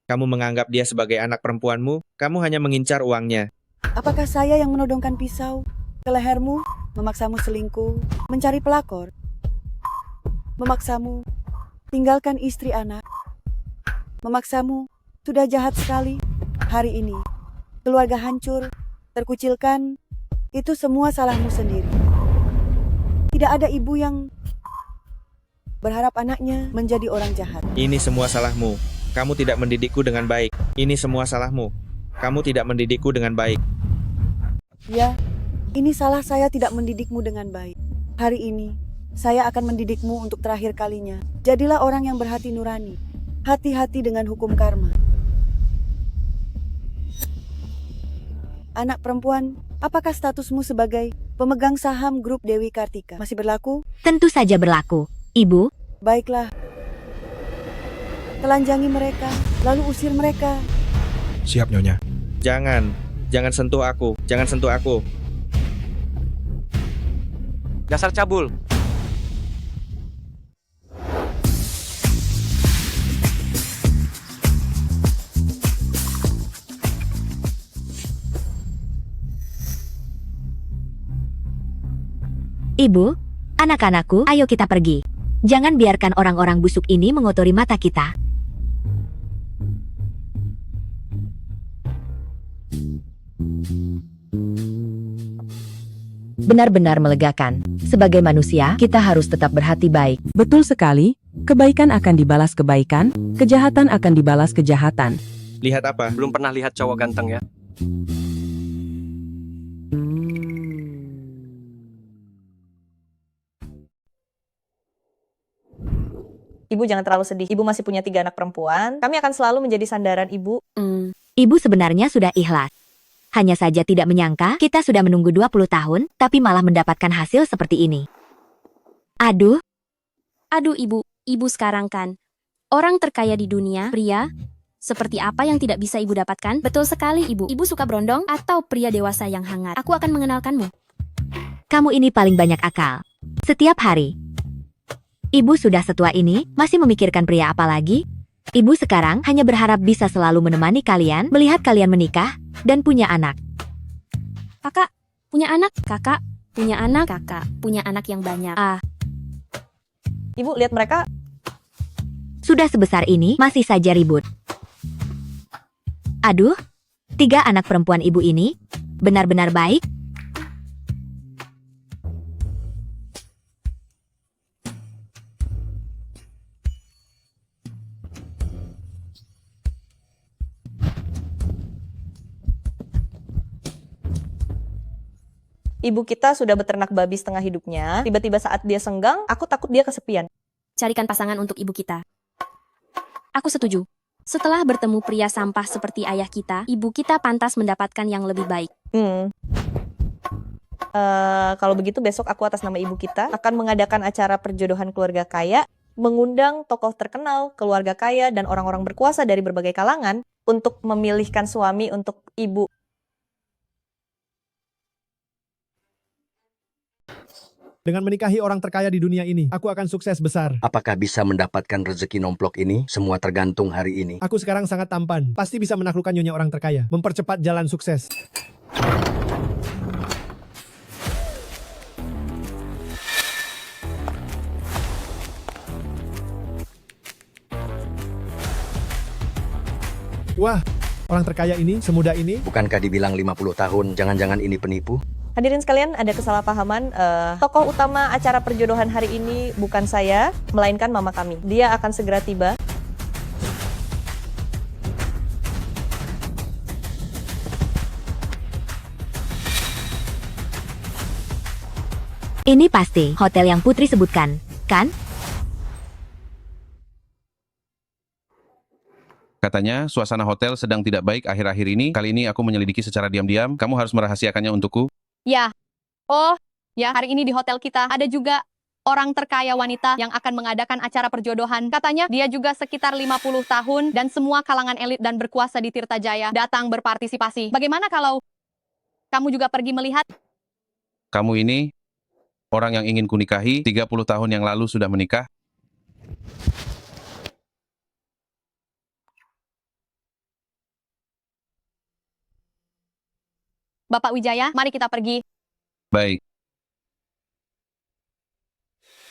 Kamu menganggap dia sebagai anak perempuanmu, kamu hanya mengincar uangnya. Apakah saya yang menodongkan pisau ke lehermu, memaksamu selingkuh, mencari pelakor, memaksamu tinggalkan istri anak, memaksamu sudah jahat sekali hari ini, keluarga hancur, terkucilkan, itu semua salahmu sendiri. Tidak ada ibu yang berharap anaknya menjadi orang jahat. Ini semua salahmu. Kamu tidak mendidikku dengan baik. Ini semua salahmu. Kamu tidak mendidikku dengan baik. Ya, ini salah saya tidak mendidikmu dengan baik. Hari ini, saya akan mendidikmu untuk terakhir kalinya. Jadilah orang yang berhati nurani. Hati-hati dengan hukum karma. Anak perempuan, apakah statusmu sebagai pemegang saham grup Dewi Kartika masih berlaku? Tentu saja berlaku, Ibu. Baiklah. Telanjangi mereka, lalu usir mereka. Siap, Nyonya. Jangan sentuh aku. Jangan sentuh aku. Dasar cabul. Ibu, anak-anakku, ayo kita pergi. Jangan biarkan orang-orang busuk ini mengotori mata kita. Benar-benar melegakan. Sebagai manusia, kita harus tetap berhati baik. Betul sekali, kebaikan akan dibalas kebaikan, kejahatan akan dibalas kejahatan. Lihat apa? Belum pernah lihat cowok ganteng ya. Ibu jangan terlalu sedih. Ibu masih punya 3 anak perempuan. Kami akan selalu menjadi sandaran ibu. Ibu sebenarnya sudah ikhlas. Hanya saja tidak menyangka kita sudah menunggu 20 tahun, tapi malah mendapatkan hasil seperti ini. Aduh. Aduh ibu, ibu sekarang kan orang terkaya di dunia, pria. Seperti apa yang tidak bisa ibu dapatkan? Betul sekali ibu. Ibu suka berondong atau pria dewasa yang hangat? Aku akan mengenalkanmu. Kamu ini paling banyak akal. Setiap hari. Ibu sudah setua ini, masih memikirkan pria apa lagi? Ibu sekarang hanya berharap bisa selalu menemani kalian, melihat kalian menikah, dan punya anak. Kakak, punya anak? Kakak, punya anak? Kakak, punya anak yang banyak. Ibu, lihat mereka. Sudah sebesar ini, masih saja ribut. Aduh, 3 anak perempuan ibu ini, benar-benar baik. Ibu kita sudah beternak babi setengah hidupnya. Tiba-tiba saat dia senggang, aku takut dia kesepian. Carikan pasangan untuk ibu kita. Aku setuju. Setelah bertemu pria sampah seperti ayah kita, ibu kita pantas mendapatkan yang lebih baik. Kalau begitu besok aku atas nama ibu kita akan mengadakan acara perjodohan keluarga kaya, mengundang tokoh terkenal, keluarga kaya, dan orang-orang berkuasa dari berbagai kalangan untuk memilihkan suami untuk ibu. Dengan menikahi orang terkaya di dunia ini, aku akan sukses besar. Apakah bisa mendapatkan rezeki nomplok ini? Semua tergantung hari ini. Aku sekarang sangat tampan. Pasti bisa menaklukkan nyonya orang terkaya. Mempercepat jalan sukses. Wah, orang terkaya ini, semudah ini. Bukankah dibilang 50 tahun? Jangan-jangan ini penipu? Hadirin sekalian, ada kesalahpahaman. Tokoh utama acara perjodohan hari ini bukan saya, melainkan mama kami. Dia akan segera tiba. Ini pasti hotel yang Putri sebutkan, kan? Katanya, suasana hotel sedang tidak baik akhir-akhir ini. Kali ini aku menyelidiki secara diam-diam. Kamu harus merahasiakannya untukku. Ya, hari ini di hotel kita ada juga orang terkaya wanita yang akan mengadakan acara perjodohan. Katanya dia juga sekitar 50 tahun dan semua kalangan elit dan berkuasa di Tirtajaya datang berpartisipasi. Bagaimana kalau kamu juga pergi melihat? Kamu ini, orang yang ingin kunikahi, 30 tahun yang lalu sudah menikah. Bapak Wijaya, mari kita pergi. Baik.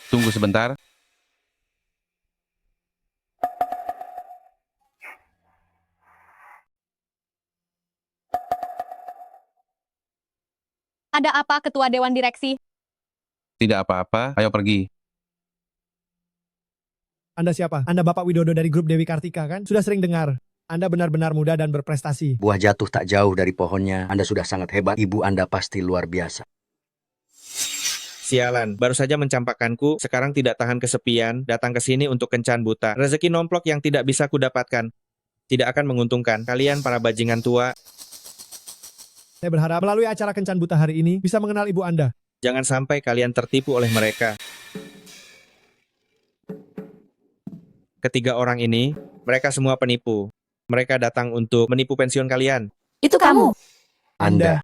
Tunggu sebentar. Ada apa, Ketua Dewan Direksi? Tidak apa-apa, ayo pergi. Anda siapa? Anda Bapak Widodo dari grup Dewi Kartika kan? Sudah sering dengar. Anda benar-benar muda dan berprestasi. Buah jatuh tak jauh dari pohonnya. Anda sudah sangat hebat. Ibu Anda pasti luar biasa. Sialan, baru saja mencampakkanku, sekarang tidak tahan kesepian, datang ke sini untuk kencan buta. Rezeki nomplok yang tidak bisa kudapatkan. Tidak akan menguntungkan. Kalian para bajingan tua. Saya berharap melalui acara kencan buta hari ini bisa mengenal ibu Anda. Jangan sampai kalian tertipu oleh mereka. Ketiga orang ini, mereka semua penipu. Mereka datang untuk menipu pensiun kalian. Itu kamu. Anda.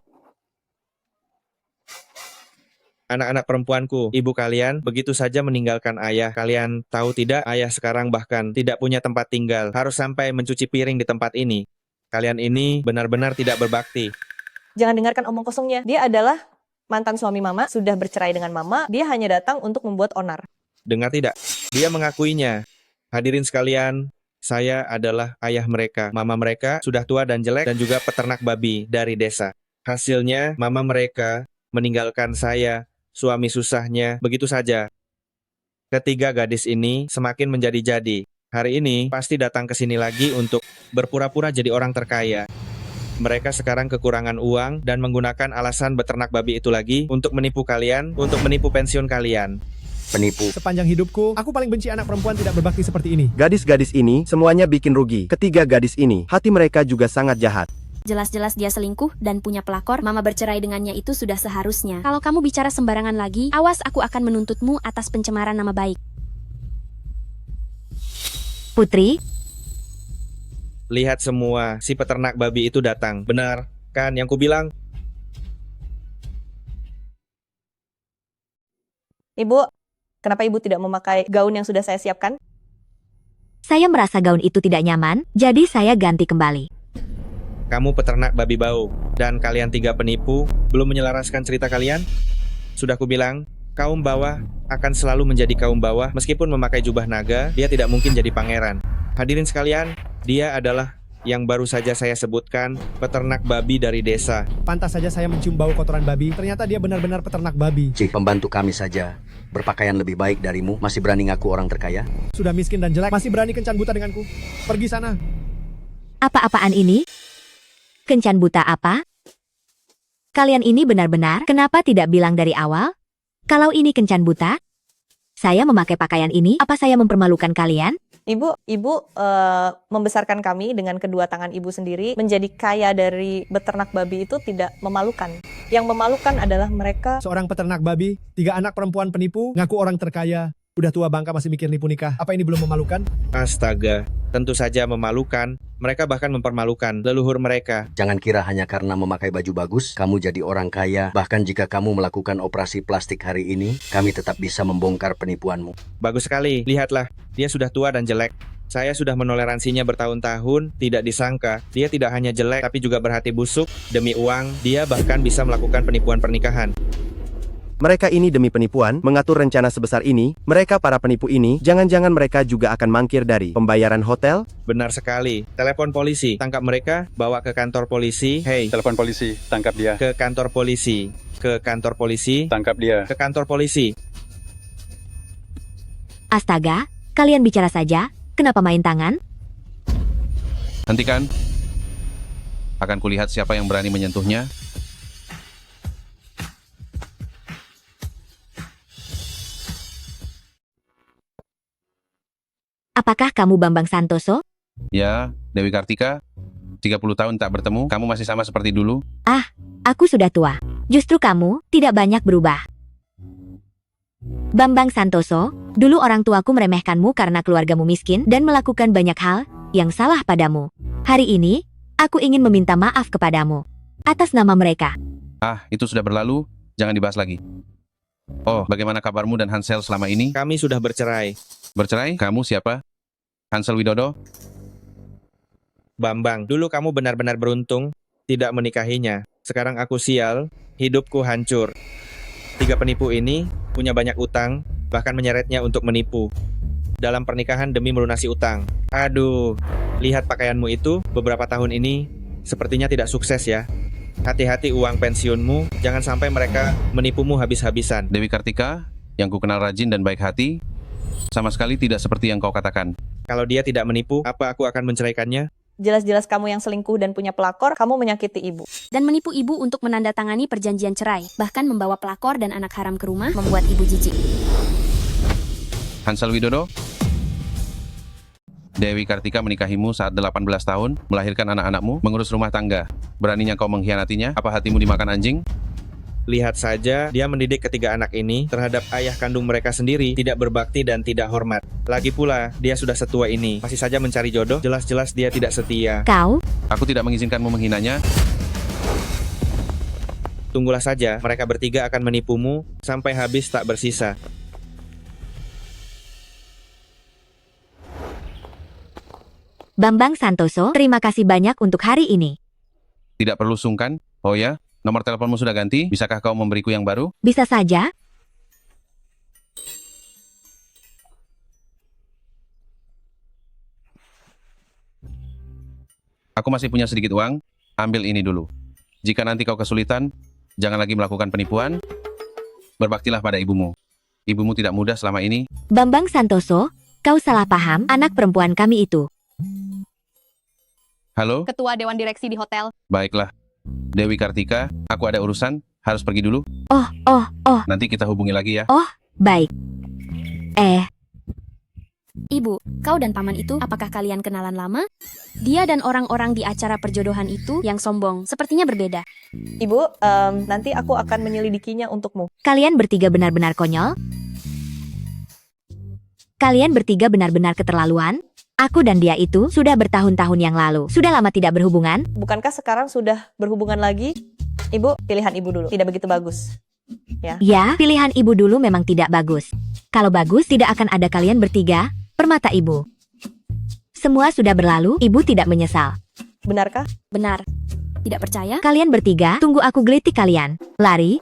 Anak-anak perempuanku, ibu kalian begitu saja meninggalkan ayah. Kalian tahu tidak, ayah sekarang bahkan tidak punya tempat tinggal. Harus sampai mencuci piring di tempat ini. Kalian ini benar-benar tidak berbakti. Jangan dengarkan omong kosongnya. Dia adalah mantan suami mama, sudah bercerai dengan mama. Dia hanya datang untuk membuat onar. Dengar tidak? Dia mengakuinya. Hadirin sekalian, saya adalah ayah mereka. Mama mereka sudah tua dan jelek dan juga peternak babi dari desa. Hasilnya, mama mereka meninggalkan saya. Suami susahnya, begitu saja. Ketiga gadis ini semakin menjadi-jadi. Hari ini pasti datang ke sini lagi untuk berpura-pura jadi orang terkaya. Mereka sekarang kekurangan uang dan menggunakan alasan beternak babi itu lagi untuk menipu kalian, untuk menipu pensiun kalian. Penipu. Sepanjang hidupku, aku paling benci anak perempuan tidak berbakti seperti ini. Gadis-gadis ini semuanya bikin rugi. Ketiga gadis ini, hati mereka juga sangat jahat. Jelas-jelas dia selingkuh dan punya pelakor, mama bercerai dengannya itu sudah seharusnya. Kalau kamu bicara sembarangan lagi, awas aku akan menuntutmu atas pencemaran nama baik. Putri, Lihat semua, si peternak babi itu datang. Benar, kan yang kubilang? Ibu, kenapa ibu tidak memakai gaun yang sudah saya siapkan? saya merasa gaun itu tidak nyaman, jadi saya ganti kembali. Kamu peternak babi bau, dan kalian tiga penipu belum menyelaraskan cerita kalian? Sudah kubilang, kaum bawah akan selalu menjadi kaum bawah meskipun memakai jubah naga, dia tidak mungkin jadi pangeran. Hadirin sekalian, dia adalah yang baru saja saya sebutkan, peternak babi dari desa. Pantas saja saya mencium bau kotoran babi, ternyata dia benar-benar peternak babi. Cik, pembantu kami saja. Berpakaian lebih baik darimu, masih berani ngaku orang terkaya? Sudah miskin dan jelek, masih berani kencan buta denganku. Pergi sana. Apa-apaan ini? Kencan buta apa? Kalian ini benar-benar, kenapa tidak bilang dari awal? Kalau ini kencan buta, saya memakai pakaian ini, apa saya mempermalukan kalian? Ibu membesarkan kami dengan kedua tangan ibu sendiri. Menjadi kaya dari beternak babi itu tidak memalukan. Yang memalukan adalah mereka. Seorang peternak babi, 3 anak perempuan penipu, ngaku orang terkaya. Udah tua bangka masih mikir nipu nikah. Apa ini belum memalukan? Astaga, tentu saja memalukan. Mereka bahkan mempermalukan leluhur mereka. Jangan kira hanya karena memakai baju bagus, kamu jadi orang kaya. Bahkan jika kamu melakukan operasi plastik hari ini, kami tetap bisa membongkar penipuanmu. Bagus sekali, lihatlah, dia sudah tua dan jelek. Saya sudah menoleransinya bertahun-tahun, tidak disangka. Dia tidak hanya jelek, tapi juga berhati busuk. Demi uang, dia bahkan bisa melakukan penipuan pernikahan. Mereka ini demi penipuan, mengatur rencana sebesar ini. Mereka para penipu ini, jangan-jangan mereka juga akan mangkir dari pembayaran hotel? Benar sekali. Telepon polisi, tangkap mereka, bawa ke kantor polisi. Hei, Telepon polisi, tangkap dia. ke kantor polisi. Ke kantor polisi. Tangkap dia. Ke kantor polisi. Astaga, kalian bicara saja, kenapa main tangan? Hentikan. Akan kulihat siapa yang berani menyentuhnya. Apakah kamu Bambang Santoso? Ya, Dewi Kartika. 30 tahun tak bertemu, kamu masih sama seperti dulu. Ah, aku sudah tua. Justru kamu tidak banyak berubah. Bambang Santoso, dulu orang tuaku meremehkanmu karena keluargamu miskin dan melakukan banyak hal yang salah padamu. Hari ini, aku ingin meminta maaf kepadamu atas nama mereka. Ah, itu sudah berlalu, jangan dibahas lagi. Oh, bagaimana kabarmu dan Hansel selama ini? Kami sudah bercerai. Bercerai? Kamu siapa? Hansel Widodo? Bambang, dulu kamu benar-benar beruntung tidak menikahinya. Sekarang aku sial, hidupku hancur. 3 penipu ini punya banyak utang, bahkan menyeretnya untuk menipu. Dalam pernikahan demi melunasi utang. Aduh, lihat pakaianmu itu beberapa tahun ini sepertinya tidak sukses ya. Hati-hati uang pensiunmu, jangan sampai mereka menipumu habis-habisan. Dewi Kartika, yang ku kenal rajin dan baik hati, Sama sekali tidak seperti yang kau katakan. Kalau dia tidak menipu, apa aku akan menceraikannya? Jelas-jelas kamu yang selingkuh dan punya pelakor, kamu menyakiti ibu. Dan menipu ibu untuk menandatangani perjanjian cerai. Bahkan membawa pelakor dan anak haram ke rumah membuat ibu jijik. Hansel Widodo, Dewi Kartika menikahimu saat 18 tahun, melahirkan anak-anakmu, mengurus rumah tangga. Beraninya kau mengkhianatinya? Apa hatimu dimakan anjing? Lihat saja, dia mendidik ketiga anak ini terhadap ayah kandung mereka sendiri, tidak berbakti dan tidak hormat. Lagi pula, dia sudah setua ini, masih saja mencari jodoh, jelas-jelas dia tidak setia. Kau? Aku tidak mengizinkanmu menghinanya. Tunggulah saja, mereka bertiga akan menipumu sampai habis tak bersisa. Bambang Santoso, terima kasih banyak untuk hari ini. Tidak perlu sungkan. Oh ya, nomor teleponmu sudah ganti. Bisakah kau memberiku yang baru? Bisa saja. Aku masih punya sedikit uang. Ambil ini dulu. Jika nanti kau kesulitan, jangan lagi melakukan penipuan. Berbaktilah pada ibumu. Ibumu tidak mudah selama ini. Bambang Santoso, kau salah paham, anak perempuan kami itu. Halo? Ketua Dewan Direksi di hotel. Baiklah. Dewi Kartika, aku ada urusan. Harus pergi dulu. Oh. Nanti kita hubungi lagi ya. Oh, baik. Ibu, kau dan paman itu apakah kalian kenalan lama? Dia dan orang-orang di acara perjodohan itu yang sombong sepertinya berbeda. Ibu, nanti aku akan menyelidikinya untukmu. Kalian bertiga benar-benar konyol? Kalian bertiga benar-benar keterlaluan? Aku dan dia itu sudah bertahun-tahun yang lalu. Sudah lama tidak berhubungan? Bukankah sekarang sudah berhubungan lagi? Ibu, pilihan ibu dulu. Tidak begitu bagus. Ya, pilihan ibu dulu memang tidak bagus. Kalau bagus, tidak akan ada kalian bertiga. Permata ibu. Semua sudah berlalu, ibu tidak menyesal. Benarkah? Benar. Tidak percaya? Kalian bertiga, tunggu aku gelitik kalian. Lari.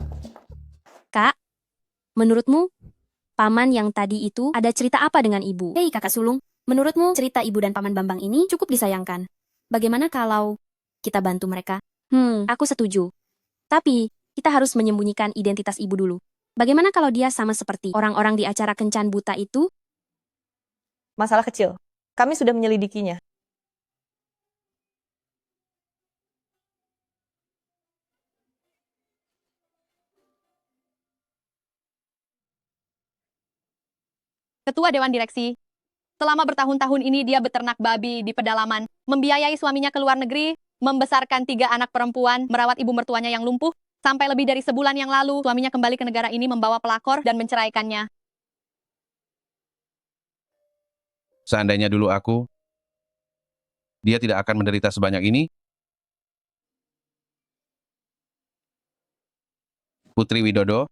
Kak, menurutmu, paman yang tadi itu ada cerita apa dengan ibu? Hei kakak sulung, menurutmu cerita ibu dan paman Bambang ini cukup disayangkan. Bagaimana kalau kita bantu mereka? Aku setuju. Tapi, kita harus menyembunyikan identitas ibu dulu. Bagaimana kalau dia sama seperti orang-orang di acara kencan buta itu? Masalah kecil. Kami sudah menyelidikinya. Ketua Dewan Direksi. Selama bertahun-tahun ini dia beternak babi di pedalaman, membiayai suaminya ke luar negeri, membesarkan 3 anak perempuan, merawat ibu mertuanya yang lumpuh, sampai lebih dari sebulan yang lalu suaminya kembali ke negara ini membawa pelakor dan menceraikannya. Seandainya dulu aku, dia tidak akan menderita sebanyak ini. Putri Widodo,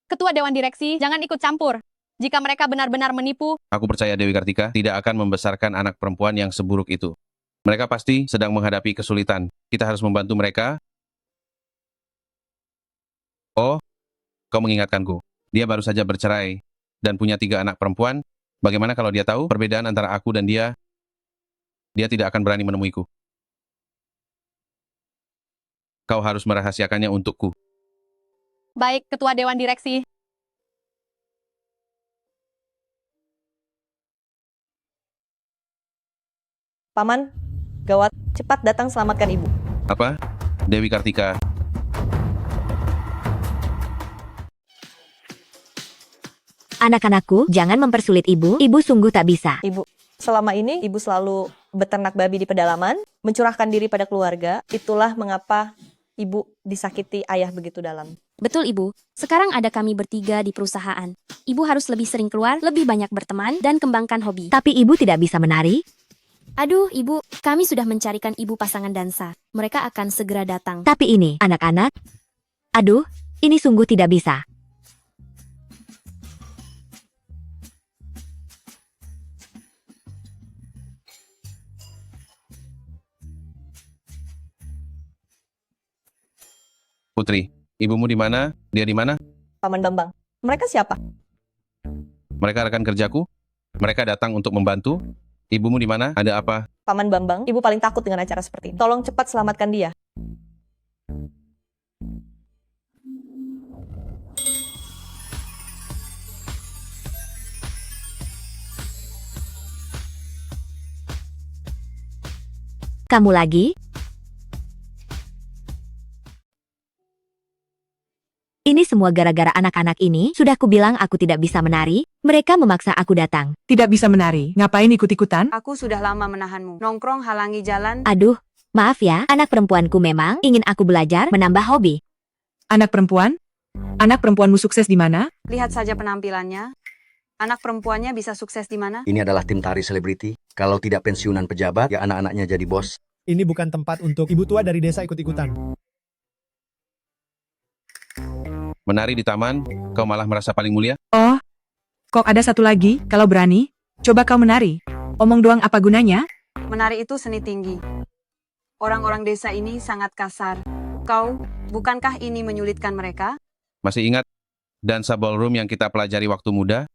Ketua Dewan Direksi, jangan ikut campur. Jika mereka benar-benar menipu, aku percaya Dewi Kartika tidak akan membesarkan anak perempuan yang seburuk itu. Mereka pasti sedang menghadapi kesulitan. Kita harus membantu mereka. Oh, kau mengingatkanku. Dia baru saja bercerai dan punya 3 anak perempuan. Bagaimana kalau dia tahu perbedaan antara aku dan dia? Dia tidak akan berani menemuiku. Kau harus merahasiakannya untukku. baik Ketua Dewan Direksi. Paman, gawat, cepat datang selamatkan ibu. Apa? Dewi Kartika. Anak-anakku, jangan mempersulit ibu. Ibu sungguh tak bisa. Ibu, selama ini ibu selalu beternak babi di pedalaman, mencurahkan diri pada keluarga. Itulah mengapa ibu disakiti ayah begitu dalam. Betul ibu, sekarang ada kami bertiga di perusahaan. Ibu harus lebih sering keluar, lebih banyak berteman, dan kembangkan hobi. Tapi ibu tidak bisa menari? Aduh ibu, kami sudah mencarikan ibu pasangan dansa. Mereka akan segera datang. Tapi ini, anak-anak. Aduh, ini sungguh tidak bisa. Putri, ibumu di mana? Dia di mana? Paman Bambang, mereka siapa? Mereka rekan kerjaku. Mereka datang untuk membantu. Ibumu di mana? Ada apa? Paman Bambang, ibu paling takut dengan acara seperti ini. Tolong cepat selamatkan dia. Kamu lagi? Ini semua gara-gara anak-anak ini. Sudah kubilang aku tidak bisa menari. Mereka memaksa aku datang. Tidak bisa menari. Ngapain ikut-ikutan? Aku sudah lama menahanmu. Nongkrong halangi jalan. Aduh, maaf ya. Anak perempuanku memang ingin aku belajar menambah hobi. Anak perempuan? Anak perempuanmu sukses di mana? Lihat saja penampilannya. Anak perempuannya bisa sukses di mana? Ini adalah tim tari selebriti. Kalau tidak pensiunan pejabat, ya anak-anaknya jadi bos. Ini bukan tempat untuk ibu tua dari desa ikut-ikutan. Menari di taman, kau malah merasa paling mulia? Oh, kok ada satu lagi? Kalau berani, coba kau menari. Omong doang apa gunanya? Menari itu seni tinggi. Orang-orang desa ini sangat kasar. Kau, bukankah ini menyulitkan mereka? Masih ingat dansa ballroom yang kita pelajari waktu muda?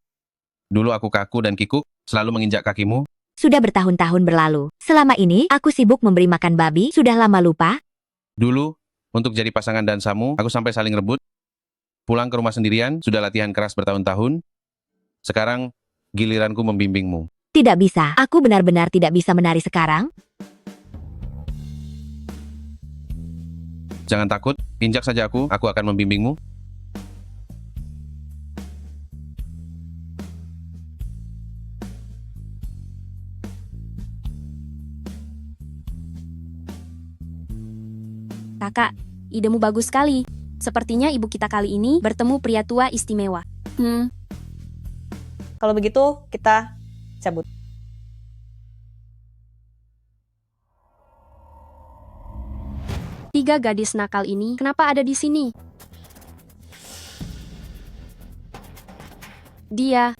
Dulu aku kaku dan kikuk, selalu menginjak kakimu. Sudah bertahun-tahun berlalu. Selama ini, aku sibuk memberi makan babi. Sudah lama lupa. Dulu, untuk jadi pasangan dansamu, aku sampai saling rebut. Pulang ke rumah sendirian, sudah latihan keras bertahun-tahun. Sekarang, giliranku membimbingmu. Tidak bisa. Aku benar-benar tidak bisa menari sekarang. Jangan takut, injak saja aku akan membimbingmu. Kakak, idemu bagus sekali. Sepertinya ibu kita kali ini bertemu pria tua istimewa. Kalau begitu, kita cabut. Tiga gadis nakal ini kenapa ada di sini? Dia.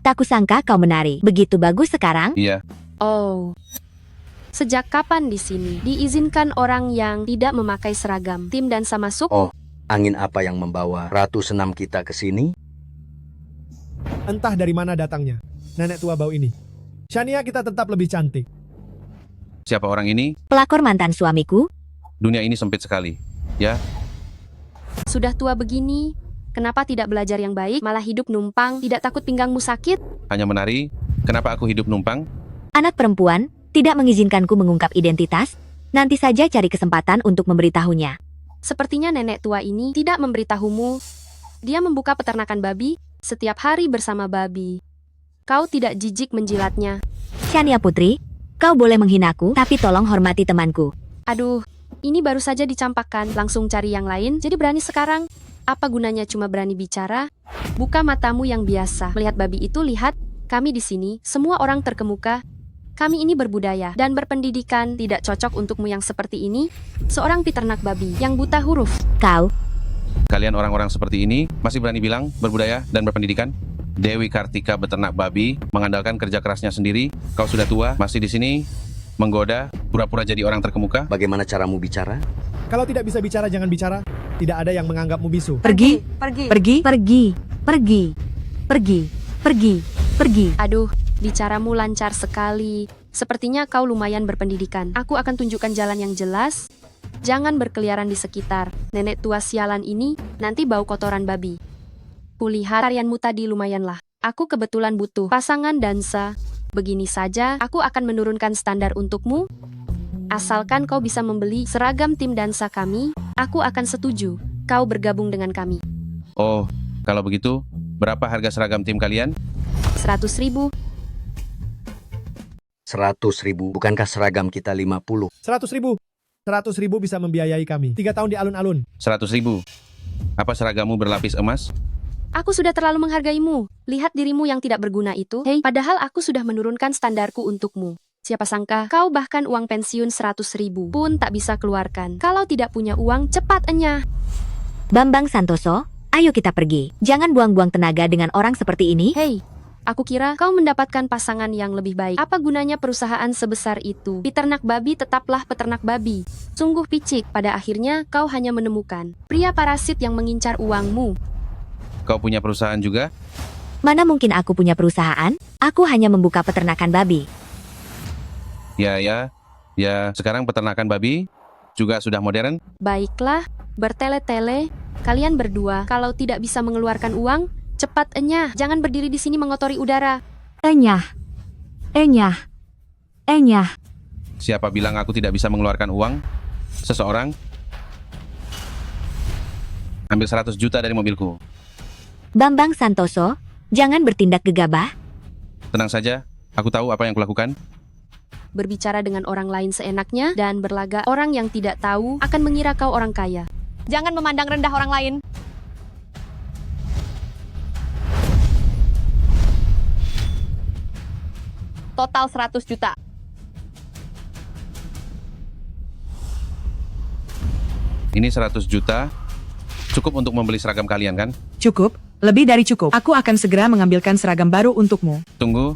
Tak kusangka kau menari. Begitu bagus sekarang. Iya. Oh. Sejak kapan di sini diizinkan orang yang tidak memakai seragam tim dansa masuk? Oh, angin apa yang membawa ratu senam kita ke sini? Entah dari mana datangnya, nenek tua bau ini. Shania, kita tetap lebih cantik. Siapa orang ini? Pelakor mantan suamiku. Dunia ini sempit sekali. Ya, Sudah tua begini, kenapa tidak belajar yang baik, malah hidup numpang, tidak takut pinggangmu sakit? hanya menari. Kenapa aku hidup numpang? Anak perempuan, tidak mengizinkanku mengungkap identitas. Nanti saja cari kesempatan untuk memberitahunya. Sepertinya nenek tua ini tidak memberitahumu. Dia membuka peternakan babi, setiap hari bersama babi. Kau tidak jijik menjilatnya. Shania Putri, kau boleh menghinaku, tapi tolong hormati temanku. Aduh, ini baru saja dicampakkan, langsung cari yang lain, jadi berani sekarang. Apa gunanya cuma berani bicara? Buka matamu yang biasa. Melihat babi itu, lihat, kami di sini, semua orang terkemuka. Kami ini berbudaya dan berpendidikan, tidak cocok untukmu yang seperti ini. Seorang peternak babi yang buta huruf. Kau. Kalian orang-orang seperti ini masih berani bilang berbudaya dan berpendidikan? Dewi Kartika beternak babi, mengandalkan kerja kerasnya sendiri. Kau sudah tua, masih di sini, menggoda, pura-pura jadi orang terkemuka. Bagaimana caramu bicara? Kalau tidak bisa bicara, jangan bicara. Tidak ada yang menganggapmu bisu. Pergi. Pergi. Pergi. Pergi. Pergi. Pergi. Pergi. Pergi. Aduh, bicaramu lancar sekali. Sepertinya kau lumayan berpendidikan. Aku akan tunjukkan jalan yang jelas. Jangan berkeliaran di sekitar. Nenek tua sialan ini nanti bau kotoran babi. Kulihat karyanmu tadi lumayanlah. Aku kebetulan butuh pasangan dansa. Begini saja, aku akan menurunkan standar untukmu. Asalkan kau bisa membeli seragam tim dansa kami, aku akan setuju. Kau bergabung dengan kami. Oh, kalau begitu, berapa harga seragam tim kalian? 100.000. 100.000, bukankah seragam kita 50? 100.000. 100.000 bisa membiayai kami. 3 tahun di alun-alun. 100.000. Apa seragammu berlapis emas? Aku sudah terlalu menghargaimu. Lihat dirimu yang tidak berguna itu. Hei, padahal aku sudah menurunkan standarku untukmu. Siapa sangka, kau bahkan uang pensiun 100.000 pun tak bisa keluarkan. Kalau tidak punya uang, cepat enyah. Bambang Santoso, ayo kita pergi. Jangan buang-buang tenaga dengan orang seperti ini. Hei, aku kira kau mendapatkan pasangan yang lebih baik. Apa gunanya perusahaan sebesar itu? Peternak babi tetaplah peternak babi. Sungguh picik, pada akhirnya kau hanya menemukan pria parasit yang mengincar uangmu. Kau punya perusahaan juga? Mana mungkin aku punya perusahaan? Aku hanya membuka peternakan babi. Ya, sekarang peternakan babi juga sudah modern. Baiklah, bertele-tele, kalian berdua kalau tidak bisa mengeluarkan uang, cepat enyah. Jangan berdiri di sini mengotori udara. Enyah. Enyah. Enyah. Siapa bilang aku tidak bisa mengeluarkan uang? Seseorang ambil 100 juta dari mobilku. Bambang Santoso, jangan bertindak gegabah. Tenang saja, aku tahu apa yang kulakukan. Berbicara dengan orang lain seenaknya dan berlagak orang yang tidak tahu akan mengira kau orang kaya. Jangan memandang rendah orang lain. Total 100 juta. Ini 100 juta, cukup untuk membeli seragam kalian kan? Cukup, lebih dari cukup. Aku akan segera mengambilkan seragam baru untukmu. Tunggu,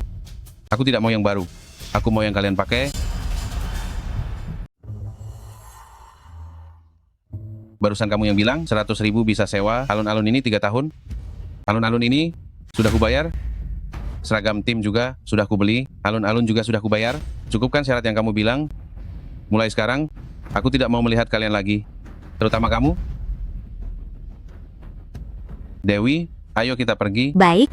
aku tidak mau yang baru. Aku mau yang kalian pakai. Barusan kamu yang bilang 100.000 bisa sewa alun-alun ini 3 tahun. Alun-alun ini sudah kubayar. Seragam tim juga sudah kubeli. Alun-alun juga sudah kubayar. Cukupkan syarat yang kamu bilang. Mulai sekarang, aku tidak mau melihat kalian lagi. Terutama kamu. Dewi, ayo kita pergi. Baik.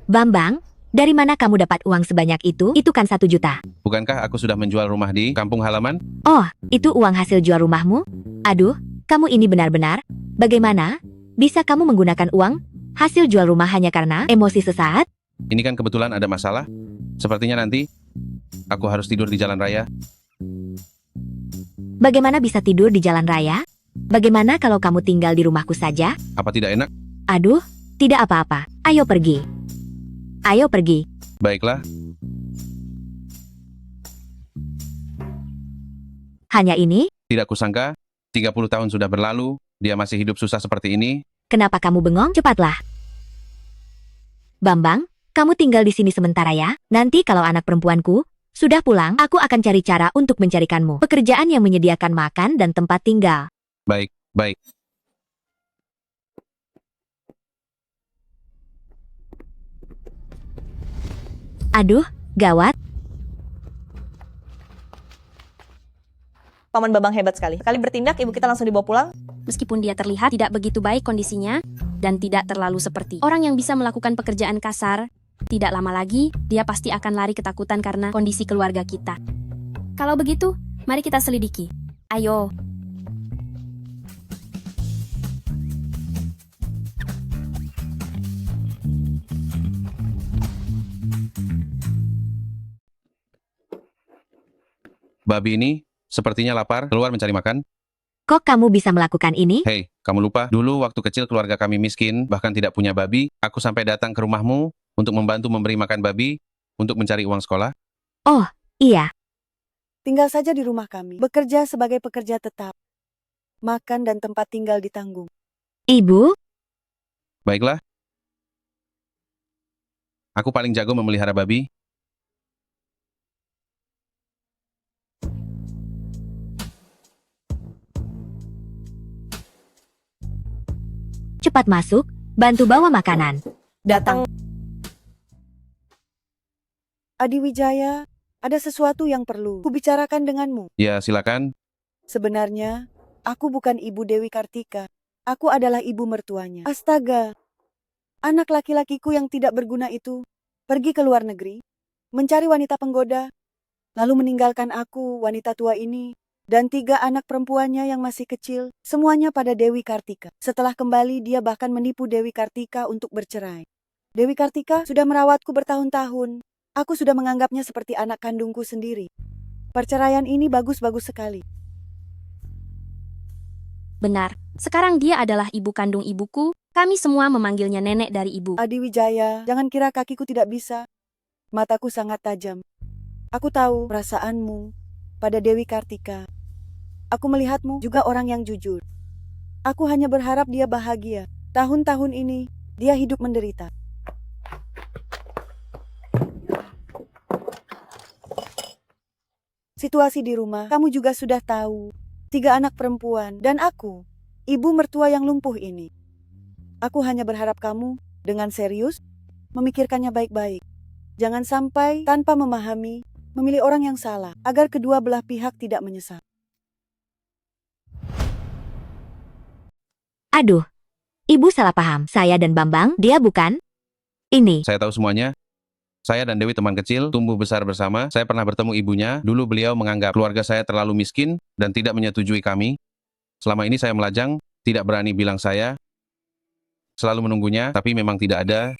Bambang, dari mana kamu dapat uang sebanyak itu? Itu kan 1 juta. Bukankah aku sudah menjual rumah di kampung halaman? Oh, itu uang hasil jual rumahmu? Aduh, kamu ini benar-benar. Bagaimana? Bisa kamu menggunakan uang hasil jual rumah hanya karena emosi sesaat? Ini kan kebetulan ada masalah. Sepertinya nanti aku harus tidur di jalan raya. Bagaimana bisa tidur di jalan raya? Bagaimana kalau kamu tinggal di rumahku saja? Apa tidak enak? Aduh, tidak apa-apa. Ayo pergi. Ayo pergi. Baiklah. Hanya ini? Tidak kusangka, 30 tahun sudah berlalu, dia masih hidup susah seperti ini. Kenapa kamu bengong? Cepatlah. Bambang, kamu tinggal di sini sementara ya. Nanti kalau anak perempuanku sudah pulang, aku akan cari cara untuk mencarikanmu pekerjaan yang menyediakan makan dan tempat tinggal. Baik, baik. Aduh, gawat. Paman Bambang hebat sekali. Sekali bertindak, ibu kita langsung dibawa pulang. Meskipun dia terlihat tidak begitu baik kondisinya dan tidak terlalu seperti orang yang bisa melakukan pekerjaan kasar, tidak lama lagi dia pasti akan lari ketakutan karena kondisi keluarga kita. Kalau begitu, mari kita selidiki. Ayo. Babi ini sepertinya lapar, keluar mencari makan. Kok kamu bisa melakukan ini? Hei, kamu lupa, dulu waktu kecil keluarga kami miskin, bahkan tidak punya babi, aku sampai datang ke rumahmu untuk membantu memberi makan babi, untuk mencari uang sekolah. Oh, iya. Tinggal saja di rumah kami, bekerja sebagai pekerja tetap. Makan dan tempat tinggal ditanggung. Ibu? Baiklah. Aku paling jago memelihara babi. Cepat masuk, bantu bawa makanan. Datang. Adi Wijaya, ada sesuatu yang perlu kubicarakan denganmu. Ya, silakan. Sebenarnya, aku bukan ibu Dewi Kartika. Aku adalah ibu mertuanya. Astaga, anak laki-lakiku yang tidak berguna itu pergi ke luar negeri, mencari wanita penggoda, lalu meninggalkan aku, wanita tua ini, dan 3 anak perempuannya yang masih kecil, semuanya pada Dewi Kartika. Setelah kembali, dia bahkan menipu Dewi Kartika untuk bercerai. Dewi Kartika sudah merawatku bertahun-tahun. Aku sudah menganggapnya seperti anak kandungku sendiri. Perceraian ini bagus-bagus sekali. Benar, sekarang dia adalah ibu kandung ibuku. Kami semua memanggilnya nenek dari ibu. Adi Wijaya, jangan kira kakiku tidak bisa. Mataku sangat tajam. Aku tahu perasaanmu pada Dewi Kartika. Aku melihatmu juga orang yang jujur. Aku hanya berharap dia bahagia. Tahun-tahun ini, dia hidup menderita. Situasi di rumah, kamu juga sudah tahu. 3 anak perempuan, dan aku, ibu mertua yang lumpuh ini. Aku hanya berharap kamu, dengan serius, memikirkannya baik-baik. Jangan sampai, tanpa memahami, memilih orang yang salah, agar kedua belah pihak tidak menyesal. Aduh, Ibu salah paham. Saya dan Bambang, dia bukan. Ini. Saya tahu semuanya. Saya dan Dewi teman kecil, tumbuh besar bersama. Saya pernah bertemu ibunya. Dulu beliau menganggap keluarga saya terlalu miskin dan tidak menyetujui kami. Selama ini saya melajang, tidak berani bilang saya. Selalu menunggunya, tapi memang tidak ada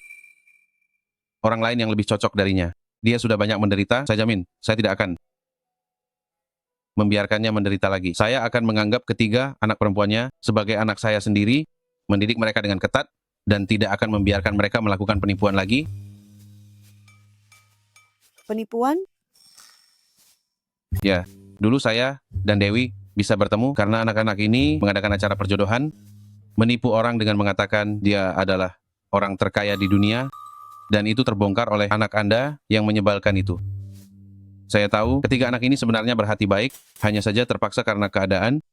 orang lain yang lebih cocok darinya. Dia sudah banyak menderita, saya jamin, saya tidak akan membiarkannya menderita lagi. Saya akan menganggap ketiga anak perempuannya sebagai anak saya sendiri, mendidik mereka dengan ketat, dan tidak akan membiarkan mereka melakukan penipuan lagi. Penipuan? Ya, dulu saya dan Dewi bisa bertemu karena anak-anak ini mengadakan acara perjodohan, menipu orang dengan mengatakan dia adalah orang terkaya di dunia, dan itu terbongkar oleh anak Anda yang menyebalkan itu. Saya tahu ketiga anak ini sebenarnya berhati baik, hanya saja terpaksa karena keadaan.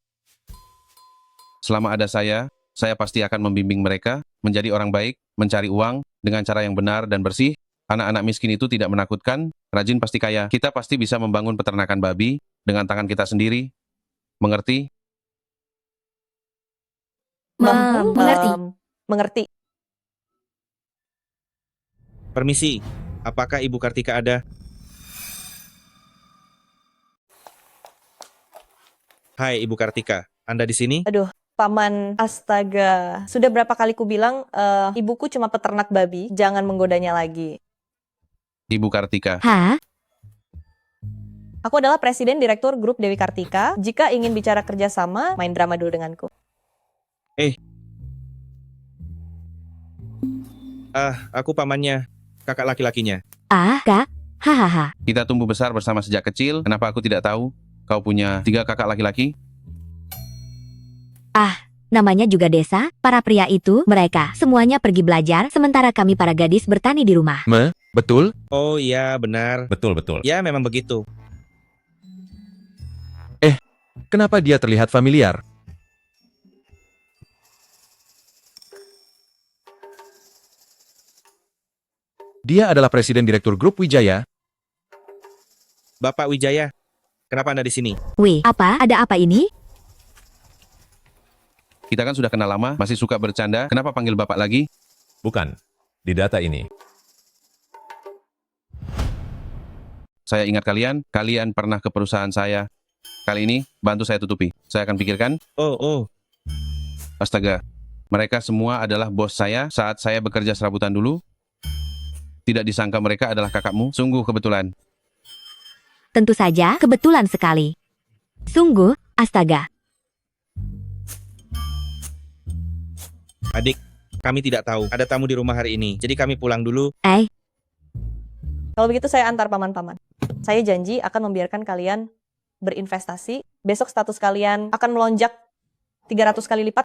Selama ada saya pasti akan membimbing mereka menjadi orang baik, mencari uang dengan cara yang benar dan bersih. Anak-anak miskin itu tidak menakutkan, rajin pasti kaya. Kita pasti bisa membangun peternakan babi dengan tangan kita sendiri. Mengerti? Mengerti. Permisi, apakah Ibu Kartika ada? Hai Ibu Kartika, Anda di sini? Aduh, Paman, astaga. Sudah berapa kali ku bilang, ibuku cuma peternak babi, jangan menggodanya lagi. Ibu Kartika. Hah? Aku adalah Presiden Direktur Grup Dewi Kartika. Jika ingin bicara kerjasama, main drama dulu denganku. Aku pamannya, kakak laki-lakinya. Kak? Hahaha. Kita tumbuh besar bersama sejak kecil, kenapa aku tidak tahu? Kau punya 3 kakak laki-laki? Namanya juga desa, para pria itu, mereka, semuanya pergi belajar, sementara kami para gadis bertani di rumah. Betul? Oh iya, benar. Betul. Ya, memang begitu. Kenapa dia terlihat familiar? Dia adalah Presiden Direktur Grup Wijaya. Bapak Wijaya, kenapa Anda di sini? Wih, apa? Ada apa ini? Kita kan sudah kenal lama, masih suka bercanda, kenapa panggil Bapak lagi? Bukan, di data ini. Saya ingat kalian pernah ke perusahaan saya. Kali ini, bantu saya tutupi. Saya akan pikirkan. Oh. Astaga, mereka semua adalah bos saya saat saya bekerja serabutan dulu. Tidak disangka mereka adalah kakakmu, sungguh kebetulan. Tentu saja, kebetulan sekali. Sungguh, astaga. Adik, kami tidak tahu. Ada tamu di rumah hari ini, jadi kami pulang dulu. Kalau begitu saya antar paman-paman. Saya janji akan membiarkan kalian berinvestasi. Besok status kalian akan melonjak 300 kali lipat.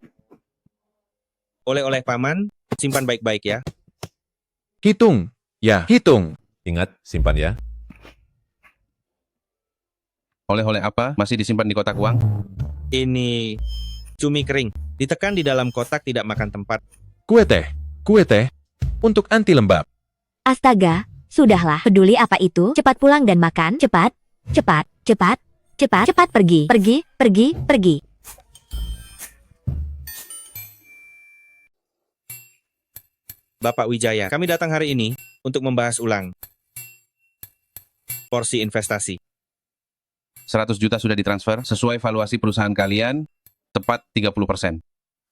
Oleh-oleh paman, simpan baik-baik ya. Hitung. Ya, hitung. Ingat, simpan ya. Oleh-oleh apa? Masih disimpan di kotak uang? Ini cumi kering. Ditekan di dalam kotak tidak makan tempat. Kue teh. Untuk anti lembab. Astaga, sudahlah, peduli apa itu? Cepat pulang dan makan, cepat pergi. Bapak Wijaya, kami datang hari ini untuk membahas ulang porsi investasi. 100 juta sudah ditransfer, sesuai valuasi perusahaan kalian, tepat 30%.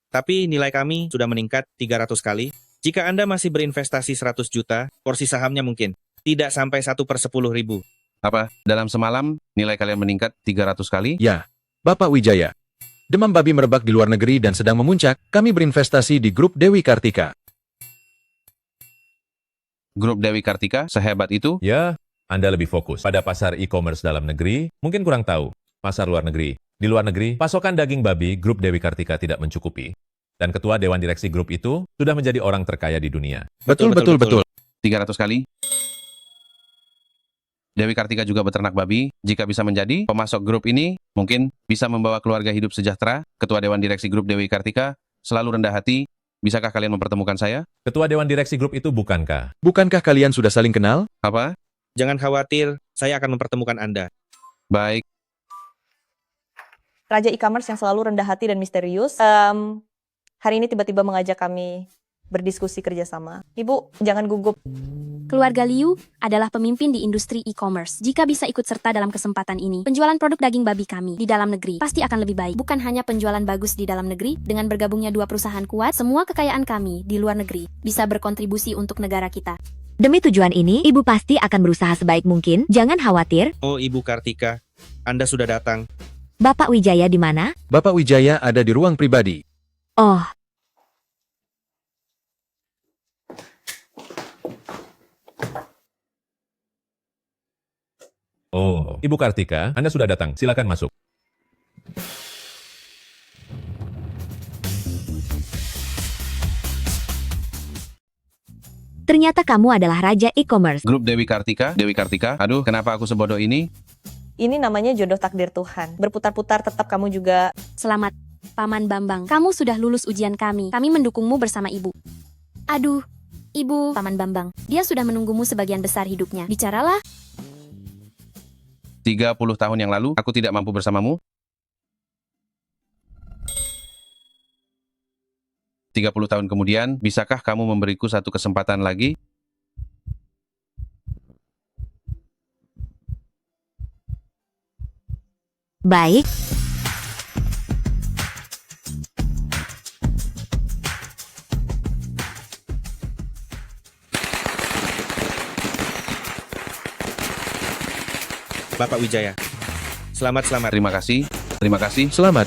Tapi nilai kami sudah meningkat 300 kali. Jika Anda masih berinvestasi 100 juta, porsi sahamnya mungkin tidak sampai 1/10.000. Apa? Dalam semalam, nilai kalian meningkat 300 kali? Ya, Bapak Wijaya. Demam babi merebak di luar negeri dan sedang memuncak, kami berinvestasi di grup Dewi Kartika. Grup Dewi Kartika sehebat itu? Ya, Anda lebih fokus pada pasar e-commerce dalam negeri, mungkin kurang tahu pasar luar negeri. Di luar negeri, pasokan daging babi grup Dewi Kartika tidak mencukupi. Dan ketua Dewan Direksi grup itu sudah menjadi orang terkaya di dunia. Betul. 300 kali? Dewi Kartika juga beternak babi. Jika bisa menjadi pemasok grup ini, mungkin bisa membawa keluarga hidup sejahtera. Ketua Dewan Direksi grup Dewi Kartika selalu rendah hati. Bisakah kalian mempertemukan saya? Ketua Dewan Direksi grup itu bukankah? Bukankah kalian sudah saling kenal? Apa? Jangan khawatir, saya akan mempertemukan Anda. Baik. Raja e-commerce yang selalu rendah hati dan misterius. hari ini tiba-tiba mengajak kami berdiskusi kerjasama. Ibu, jangan gugup. Keluarga Liu adalah pemimpin di industri e-commerce. Jika bisa ikut serta dalam kesempatan ini, penjualan produk daging babi kami di dalam negeri pasti akan lebih baik. Bukan hanya penjualan bagus di dalam negeri, dengan bergabungnya dua perusahaan kuat, semua kekayaan kami di luar negeri bisa berkontribusi untuk negara kita. Demi tujuan ini, Ibu pasti akan berusaha sebaik mungkin. Jangan khawatir. Oh, Ibu Kartika, Anda sudah datang. Bapak Wijaya di mana? Bapak Wijaya ada di ruang pribadi. Oh, Oh, Ibu Kartika, Anda sudah datang. Silakan masuk. ternyata kamu adalah raja e-commerce. Grup Dewi Kartika, aduh kenapa aku sebodoh ini? Ini namanya jodoh takdir Tuhan. Berputar-putar tetap kamu juga. Selamat, Paman Bambang. Kamu sudah lulus ujian kami. Kami mendukungmu bersama Ibu. Aduh, Ibu, Paman Bambang. Dia sudah menunggumu sebagian besar hidupnya. Bicaralah. 30 tahun yang lalu, aku tidak mampu bersamamu. 30 tahun kemudian, bisakah kamu memberiku satu kesempatan lagi? Baik. Bapak Wijaya. Selamat. Terima kasih. Selamat.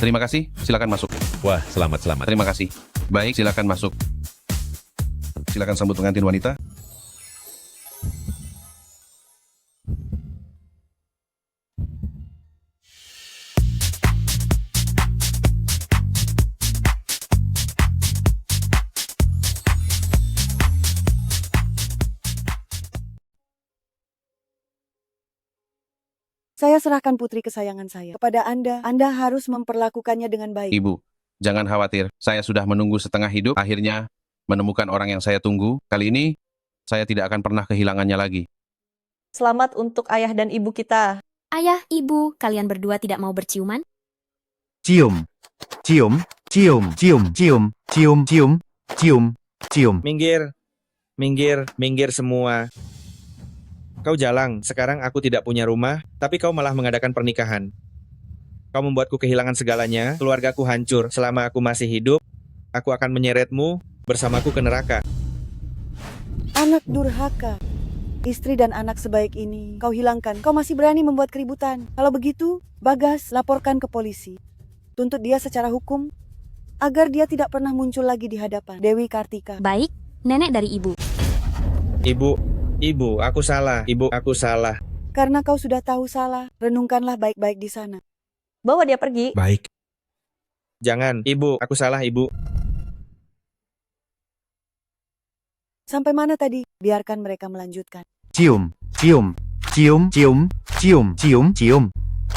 Terima kasih. Silakan masuk. Wah, selamat. Terima kasih. Baik, silakan masuk. Silakan sambut pengantin wanita. Saya serahkan putri kesayangan saya kepada Anda. Anda harus memperlakukannya dengan baik. Ibu, jangan khawatir. Saya sudah menunggu setengah hidup. Akhirnya, menemukan orang yang saya tunggu. Kali ini, saya tidak akan pernah kehilangannya lagi. Selamat untuk ayah dan ibu kita. Ayah, Ibu, kalian berdua tidak mau berciuman? Cium. Cium. Cium. Cium. Cium. Cium. Cium. Cium. Cium. Minggir semua. Kau jalang, sekarang aku tidak punya rumah, tapi kau malah mengadakan pernikahan. Kau membuatku kehilangan segalanya, keluargaku hancur. Selama aku masih hidup, aku akan menyeretmu bersamaku ke neraka. Anak durhaka. Istri dan anak sebaik ini kau hilangkan. Kau masih berani membuat keributan. Kalau begitu, Bagas, laporkan ke polisi. Tuntut dia secara hukum, agar dia tidak pernah muncul lagi di hadapan Dewi Kartika. Baik, nenek dari Ibu. Ibu, aku salah. Ibu, aku salah. Karena kau sudah tahu salah, renungkanlah baik-baik di sana. Bawa dia pergi. Baik. Jangan, Ibu, aku salah, Ibu. Sampai mana tadi? Biarkan mereka melanjutkan. Cium. Cium. Cium. Cium. Cium. Cium. Cium.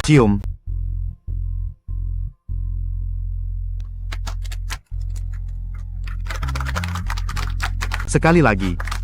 Cium. Sekali lagi.